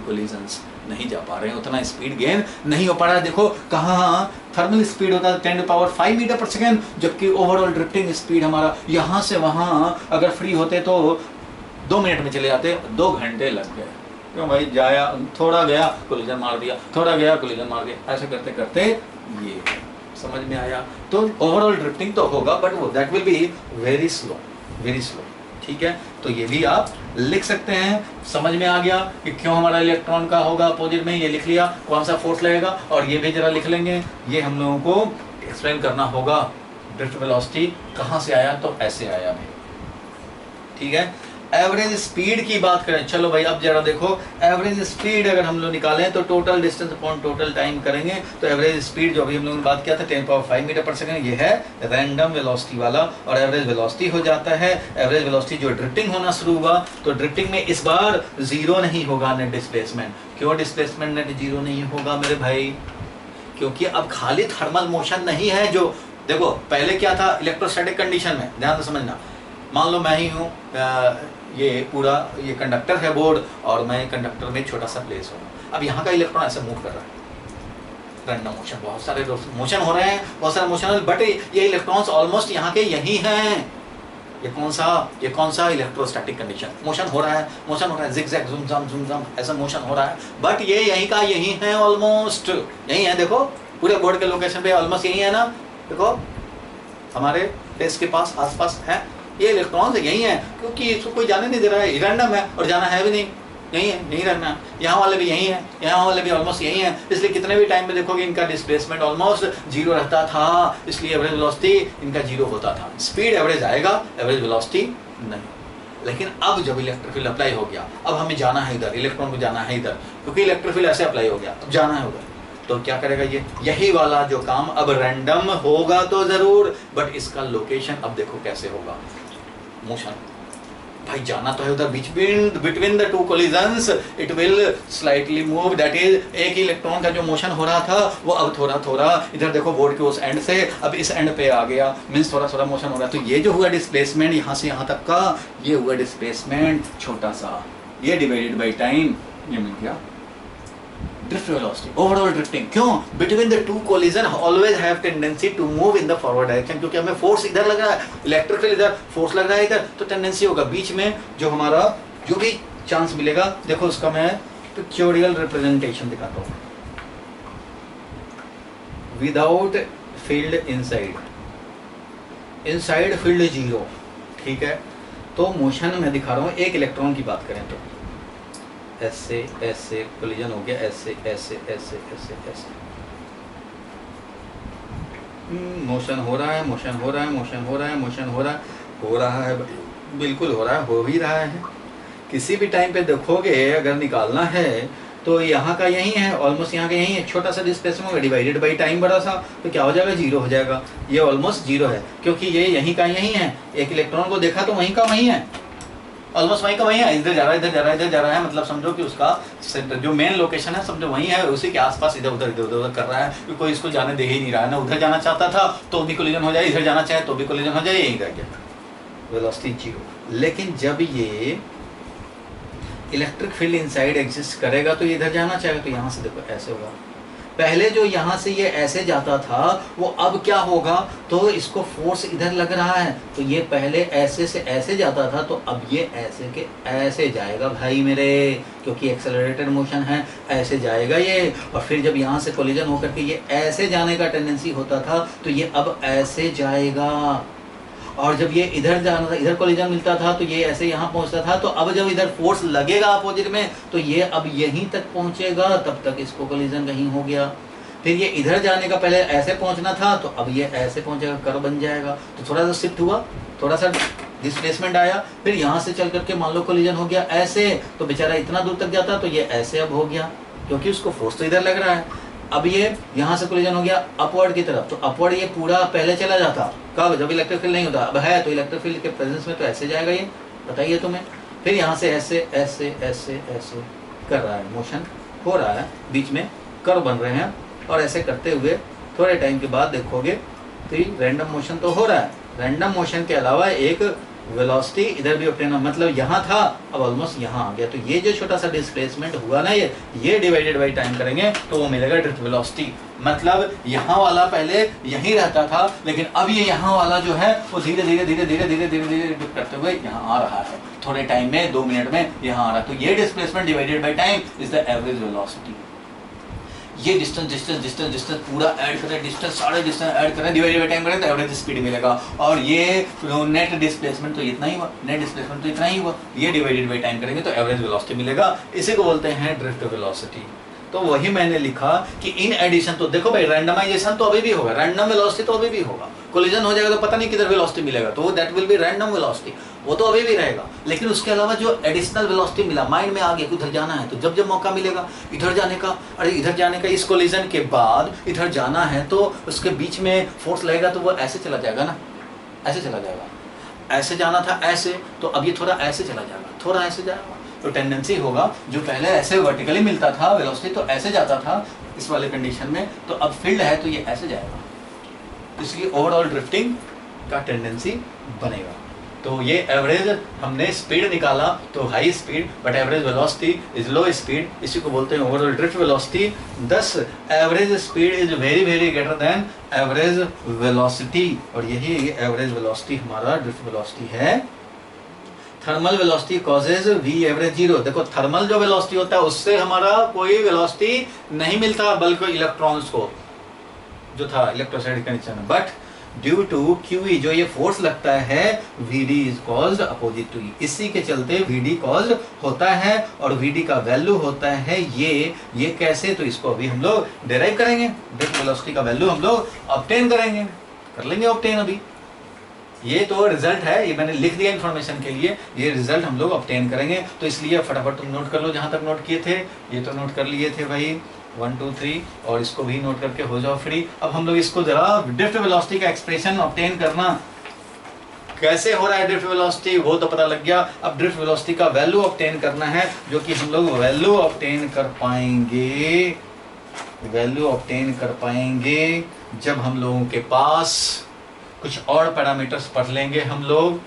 कोलिजन्स नहीं जा पा रहे हैं, उतना स्पीड गेन नहीं हो पा रहा है। देखो कहाँ थर्मल स्पीड होता है 10⁵ मीटर पर सेकेंड, जबकि ओवरऑल ड्रिफ्टिंग स्पीड हमारा यहाँ से वहाँ अगर फ्री होते तो 2 मिनट में चले जाते, 2 घंटे लग गए। क्यों भाई? जाया, थोड़ा गया कोलिजन मार दिया, थोड़ा गया कोलिजन मार दिया, ऐसे करते करते ये समझ में आया। तो ओवरऑल ड्रिफ्टिंग तो होगा बट वो that will be very slow, ठीक है। तो ये भी आप लिख सकते हैं। समझ में आ गया कि क्यों हमारा इलेक्ट्रॉन का होगा अपोजिट में, ये लिख लिया, कौन सा फोर्स लगेगा, और ये भी जरा लिख लेंगे। ये हम लोगों को एक्सप्लेन करना होगा, ड्रिफ्ट वेलोसिटी कहाँ से आया, तो ऐसे आया भाई, ठीक है। एवरेज स्पीड की बात करें, चलो भाई अब जरा देखो, एवरेज स्पीड अगर हम लोग निकालें तो total distance upon total time करेंगे, तो एवरेज स्पीड जो अभी हम लोगों ने बात किया था 10⁵ मीटर पर सेकंड, ये है रैंडम वेलोसिटी वाला, और एवरेज वेलोसिटी हो जाता है, एवरेज वेलोसिटी जो ड्रिफ्टिंग होना शुरू हुआ, तो ड्रिफ्टिंग में इस बार जीरो नहीं होगा नेट डिस्प्लेसमेंट। क्यों डिस्प्लेसमेंट नेट जीरो नहीं होगा मेरे भाई? क्योंकि अब खाली थर्मल मोशन नहीं है जो, देखो पहले क्या था इलेक्ट्रोस्टैटिक कंडीशन में, ध्यान से समझना, मान लो मैं ही हूँ, ये पूरा ये कंडक्टर है बोर्ड, और मैं कंडक्टर में छोटा सा प्लेस हूँ, अब यहाँ का इलेक्ट्रॉन ऐसे मूव कर रहा है, रैंडम मोशन, बहुत सारे मोशन हो रहे हैं, बहुत सारे मोशन, बट ये इलेक्ट्रॉन्स ऑलमोस्ट यहाँ के यही हैं। ये कौन सा इलेक्ट्रोस्टैटिक कंडीशन, मोशन हो रहा है, जिगजैग झुम झम ऐसा मोशन हो रहा है, बट ये यहीं का यही है, ऑलमोस्ट यही है। देखो पूरे बोर्ड के लोकेशन पे ऑलमोस्ट यही है ना, देखो हमारे डेस्क के पास आसपास है, ये इलेक्ट्रॉन्स यही है, क्योंकि इसको कोई जाने नहीं दे रहा है, रैंडम है और जाना है भी नहीं, यही है, नहीं रहना है। यहाँ वाले भी यही है, यहाँ वाले भी ऑलमोस्ट यही है, इसलिए कितने भी टाइम में देखोगे इनका डिस्प्लेसमेंट ऑलमोस्ट जीरो रहता था, इसलिए एवरेज वेलोसिटी इनका जीरो होता था। स्पीड एवरेज आएगा, एवरेज वेलोसिटी नहीं। लेकिन अब जब इलेक्ट्रिक फील्ड अप्लाई हो गया, अब हमें जाना है इधर, इलेक्ट्रॉन को जाना है इधर, क्योंकि इलेक्ट्रिक फील्ड ऐसे अप्लाई हो गया, अब जाना है उधर, तो क्या करेगा ये, यही वाला जो काम अब रैंडम होगा तो जरूर, बट इसका लोकेशन अब देखो कैसे होगा, मोशन भाई जाना तो है उधर, between the two collisions it will slightly move, that is एक इलेक्ट्रॉन का जो मोशन हो रहा था वो अब थोड़ा इधर देखो बोर्ड के उस एंड से अब इस एंड पे आ गया, मीन्स थोड़ा मोशन हो रहा है, तो ये जो हुआ डिस्प्लेसमेंट यहाँ से यहाँ तक का, ये हुआ डिस्प्लेसमेंट छोटा सा, ये डिवाइडेड बाई टाइम, ये मिल गया drift velocity, overall drifting। क्यों? Between the two collision always have tendency to move in the forward direction, क्योंकि हमें फोर्स इधर लग रहा है, इलेक्ट्रिक फील्ड इधर, फोर्स लग रहा है इधर, तो टेंडेंसी होगा बीच में जो हमारा जो भी चांस मिलेगा, देखो उसका मैं पिक्चोरियल रिप्रेजेंटेशन दिखाता हूँ। Without field inside field zero, ठीक है, तो मोशन में दिखा रहा हूँ, एक इलेक्ट्रॉन की बात करें तो ऐसे कोलिजन हो गया, ऐसे मोशन हो रहा है, बिल्कुल हो रहा है, हो भी रहा है। किसी भी टाइम पे देखोगे अगर निकालना है तो यहाँ का यही है, ऑलमोस्ट यहाँ का यही है, छोटा सा डिस्प्लेसमेंट होगा डिवाइडेड बाई टाइम बड़ा सा, तो क्या हो जाएगा, जीरो हो जाएगा। ये ऑलमोस्ट जीरो है क्योंकि ये यहीं का यही है, एक इलेक्ट्रॉन को देखा तो वहीं का वहीं है, ऑलमोस्ट वहीं का वहीं है, इधर जा रहा है, मतलब समझो कि उसका सेंटर जो मेन लोकेशन है समझो वहीं है, उसी के आसपास इधर उधर कर रहा है, क्योंकि कोई इसको जाने दे ही नहीं रहा है ना, उधर जाना चाहता था तो भी कोलिजन हो जाए, इधर जाना चाहे तो भी कोलिजन हो जाए, यहीं रह गया, वेलोसिटी जीरो। लेकिन जब ये इलेक्ट्रिक फील्ड इनसाइड एग्जिस्ट करेगा तो ये इधर जाना चाहेगा, तो यहाँ से देखो ऐसे होगा, पहले जो यहाँ से ये ऐसे जाता था वो अब क्या होगा, तो इसको फोर्स इधर लग रहा है, तो ये पहले ऐसे से ऐसे जाता था, तो अब ये ऐसे के ऐसे जाएगा भाई मेरे, क्योंकि एक्सेलरेटेड मोशन है, ऐसे जाएगा ये, और फिर जब यहाँ से कोलिजन होकर के ये ऐसे जाने का टेंडेंसी होता था, तो ये अब ऐसे जाएगा, और जब ये इधर जाना था, इधर कोलिजन मिलता था तो ये ऐसे यहाँ पहुँचता था, तो अब जब इधर फोर्स लगेगा अपोजिट में तो ये अब यहीं तक पहुँचेगा, तब तक इसको कोलिजन कहीं हो गया, फिर ये इधर जाने का पहले ऐसे पहुँचना था तो अब ये ऐसे पहुँचेगा, कर्व बन जाएगा, तो थोड़ा सा शिफ्ट हुआ, थोड़ा सा डिस्प्लेसमेंट आया, फिर यहाँ से चल करके मान लो कोलिजन हो गया ऐसे, तो बेचारा इतना दूर तक जाता तो ये ऐसे अब हो गया, क्योंकि उसको फोर्स तो इधर लग रहा है। अब ये यहाँ से कोलिजन हो गया अपवर्ड की तरफ, तो अपवर्ड ये पूरा पहले चला जाता, कब, जब इलेक्ट्रिक फील्ड नहीं होता, अब है तो इलेक्ट्रिक फील्ड के प्रेजेंस में तो ऐसे जाएगा ये, बताइए तुम्हें, फिर यहाँ से ऐसे कर रहा है, मोशन हो रहा है, बीच में कर्व बन रहे हैं, और ऐसे करते हुए थोड़े टाइम के बाद देखोगे तो रैंडम मोशन तो हो रहा है, रैंडम मोशन के अलावा एक वेलोसिटी इधर भी ऑब्टेन, मतलब यहाँ था अब ऑलमोस्ट यहाँ आ गया, तो ये जो छोटा सा डिस्प्लेसमेंट हुआ ना, ये डिवाइडेड बाई टाइम करेंगे तो वो मिलेगा ड्रिफ्ट वेलोसिटी, मतलब यहाँ वाला पहले यहीं रहता था, लेकिन अब ये यहाँ वाला जो है वो धीरे धीरे ड्रिफ्ट करते हुए यहाँ आ रहा है, थोड़े टाइम में 2 मिनट में यहाँ आ रहा है, तो ये displacement divided by time is the average velocity. ये डिस्टेंस पूरा ऐड करें, डिस्टेंस सारे डिस्टेंस ऐड करें, डिवाइडेड बाय टाइम करें तो एवरेज स्पीड मिलेगा, और ये नेट डिस्प्लेसमेंट तो इतना ही हुआ, ये डिवाइडेड बाय टाइम करेंगे तो एवरेज वेलोसिटी मिलेगा, इसी को बोलते हैं ड्रिफ्ट वेलोसिटी। तो वही मैंने लिखा कि इन एडिशन, तो देखो भाई रैंडमाइजेशन तो अभी भी होगा, रैंडम वेलोसिटी तो अभी भी होगा, कोलिजन हो जाएगा तो पता नहीं किधर वेलोसिटी मिलेगा, तो that will be random velocity, वो तो अभी भी रहेगा। लेकिन उसके अलावा जो एडिशनल वेलोसिटी मिला, माइंड में आ गया कि उधर जाना है, तो जब जब मौका मिलेगा इधर जाने का, अरे इधर जाने का, इस कोलिजन के बाद इधर जाना है, तो उसके बीच में फोर्स लगेगा तो वो ऐसे चला जाएगा ना, ऐसे चला जाएगा, ऐसे जाना था ऐसे, तो अब ये थोड़ा ऐसे चला जाएगा, थोड़ा ऐसे जाएगा, तो टेंडेंसी होगा जो पहले ऐसे वर्टिकली मिलता था वेलोसिटी, तो ऐसे जाता था इस वाले कंडीशन में, तो अब फील्ड है तो ये ऐसे जाएगा, इसलिए ओवरऑल ड्रिफ्टिंग का टेंडेंसी बनेगा। तो ये एवरेज हमने स्पीड निकाला, तो high speed but average velocity is low speed, इसी को बोलते हैं overall drift velocity. Thus average speed is very very greater than average velocity, और यही एवरेज वेलोसिटी हमारा ड्रिफ्ट वेलोसिटी है। Thermal velocity causes V average zero. देखो thermal जो वेलोसिटी होता है उससे हमारा कोई वेलोसिटी नहीं मिलता बल्कि इलेक्ट्रॉन्स को, जो था electrostatic condition, but due to QE जो ये फोर्स लगता है VD is called opposite to E, इसी के चलते VD कॉल्ड होता है, और VD का वैल्यू होता है ये कैसे, तो इसको अभी हम लोग डिराइव करेंगे, ड्रिफ्ट वेलोसिटी का वैल्यू हम लोग ऑब्टेन करेंगे, कर लेंगे ऑब्टेन। अभी ये तो रिजल्ट है, ये मैंने लिख दिया इन्फॉर्मेशन के लिए, ये रिजल्ट हम लोग ऑब्टेन करेंगे, तो इसलिए फटाफट तुम नोट कर लो जहां तक नोट किए थे, ये तो नोट कर लिए थे भाई 1 2 3, और इसको भी नोट करके हो जाओ फ्री। अब हम लोग इसको जरा ड्रिफ्ट वेलोसिटी का एक्सप्रेशन ऑब्टेन करना कैसे हो रहा है, ड्रिफ्ट वेलोसिटी वो तो पता लग गया, अब ड्रिफ्ट वेलोसिटी का वैल्यू ऑब्टेन करना है, जो कि हम लोग वैल्यू ऑब्टेन कर पाएंगे जब हम लोगों के पास कुछ और पैरामीटर्स पढ़ लेंगे हम लोग।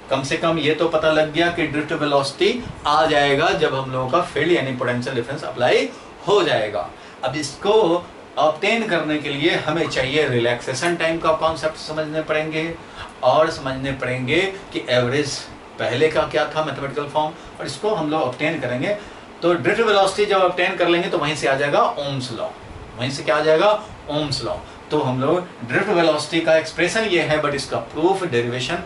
कम से कम ये तो पता लग गया कि ड्रिफ्ट वेलोसिटी आ जाएगा जब हम लोगों का फील्ड यानी पोटेंशियल डिफरेंस अप्लाई हो जाएगा। अब इसको ऑब्टेन करने के लिए हमें चाहिए रिलैक्सेशन टाइम का कॉन्सेप्ट समझने पड़ेंगे, और समझने पड़ेंगे कि एवरेज पहले का क्या था मैथमेटिकल फॉर्म, और इसको हम लोग ऑब्टेन करेंगे। तो ड्रिफ्ट वेलोसिटी जब ऑब्टेन कर लेंगे तो वहीं से आ जाएगा ओम्स लॉ, वहीं से क्या आ जाएगा ओम्स लॉ। तो हम लोग ड्रिफ्ट वेलोसिटी का एक्सप्रेशन ये है, बट इसका प्रूफ, डेरिवेशन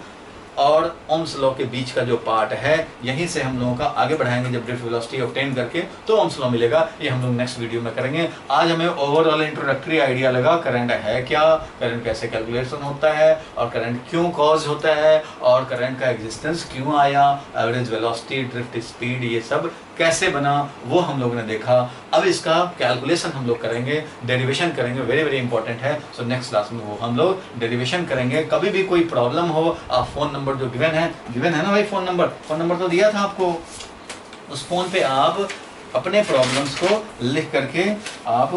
और ओम्स लॉ के बीच का जो पार्ट है, यहीं से हम लोगों का आगे बढ़ाएंगे। जब ड्रिफ्ट वेलोसिटी ऑब्टेन करके तो ओम्स लॉ मिलेगा, ये हम लोग नेक्स्ट वीडियो में करेंगे। आज हमें ओवरऑल इंट्रोडक्टरी आइडिया लगा करंट है क्या, करंट कैसे कैलकुलेशन होता है, और करंट क्यों कॉज होता है, और करंट का एग्जिस्टेंस क्यों आया, एवरेज वेलोसिटी, ड्रिफ्ट स्पीड, ये सब कैसे बना वो हम लोगों ने देखा। अब इसका कैलकुलेशन हम लोग करेंगे, डेरिवेशन करेंगे, वेरी वेरी इंपॉर्टेंट है। सो नेक्स्ट क्लास में वो हम लोग डेरिवेशन करेंगे। कभी भी कोई प्रॉब्लम हो, आप फोन नंबर जो गिवन है ना भाई, फोन नंबर तो दिया था आपको, उस फोन पे आप अपने प्रॉब्लम्स को लिख करके आप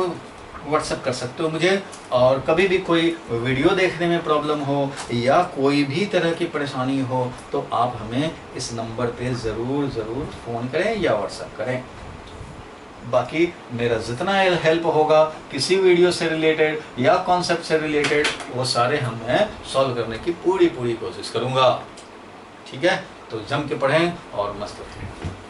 व्हाट्सएप कर सकते हो मुझे। और कभी भी कोई वीडियो देखने में प्रॉब्लम हो या कोई भी तरह की परेशानी हो तो आप हमें इस नंबर पे ज़रूर फ़ोन करें या व्हाट्सएप करें। बाकी मेरा जितना हेल्प होगा किसी वीडियो से रिलेटेड या कॉन्सेप्ट से रिलेटेड, वो सारे मैं सॉल्व करने की पूरी कोशिश करूँगा। ठीक है, तो जम के पढ़ें और मस्त रखें।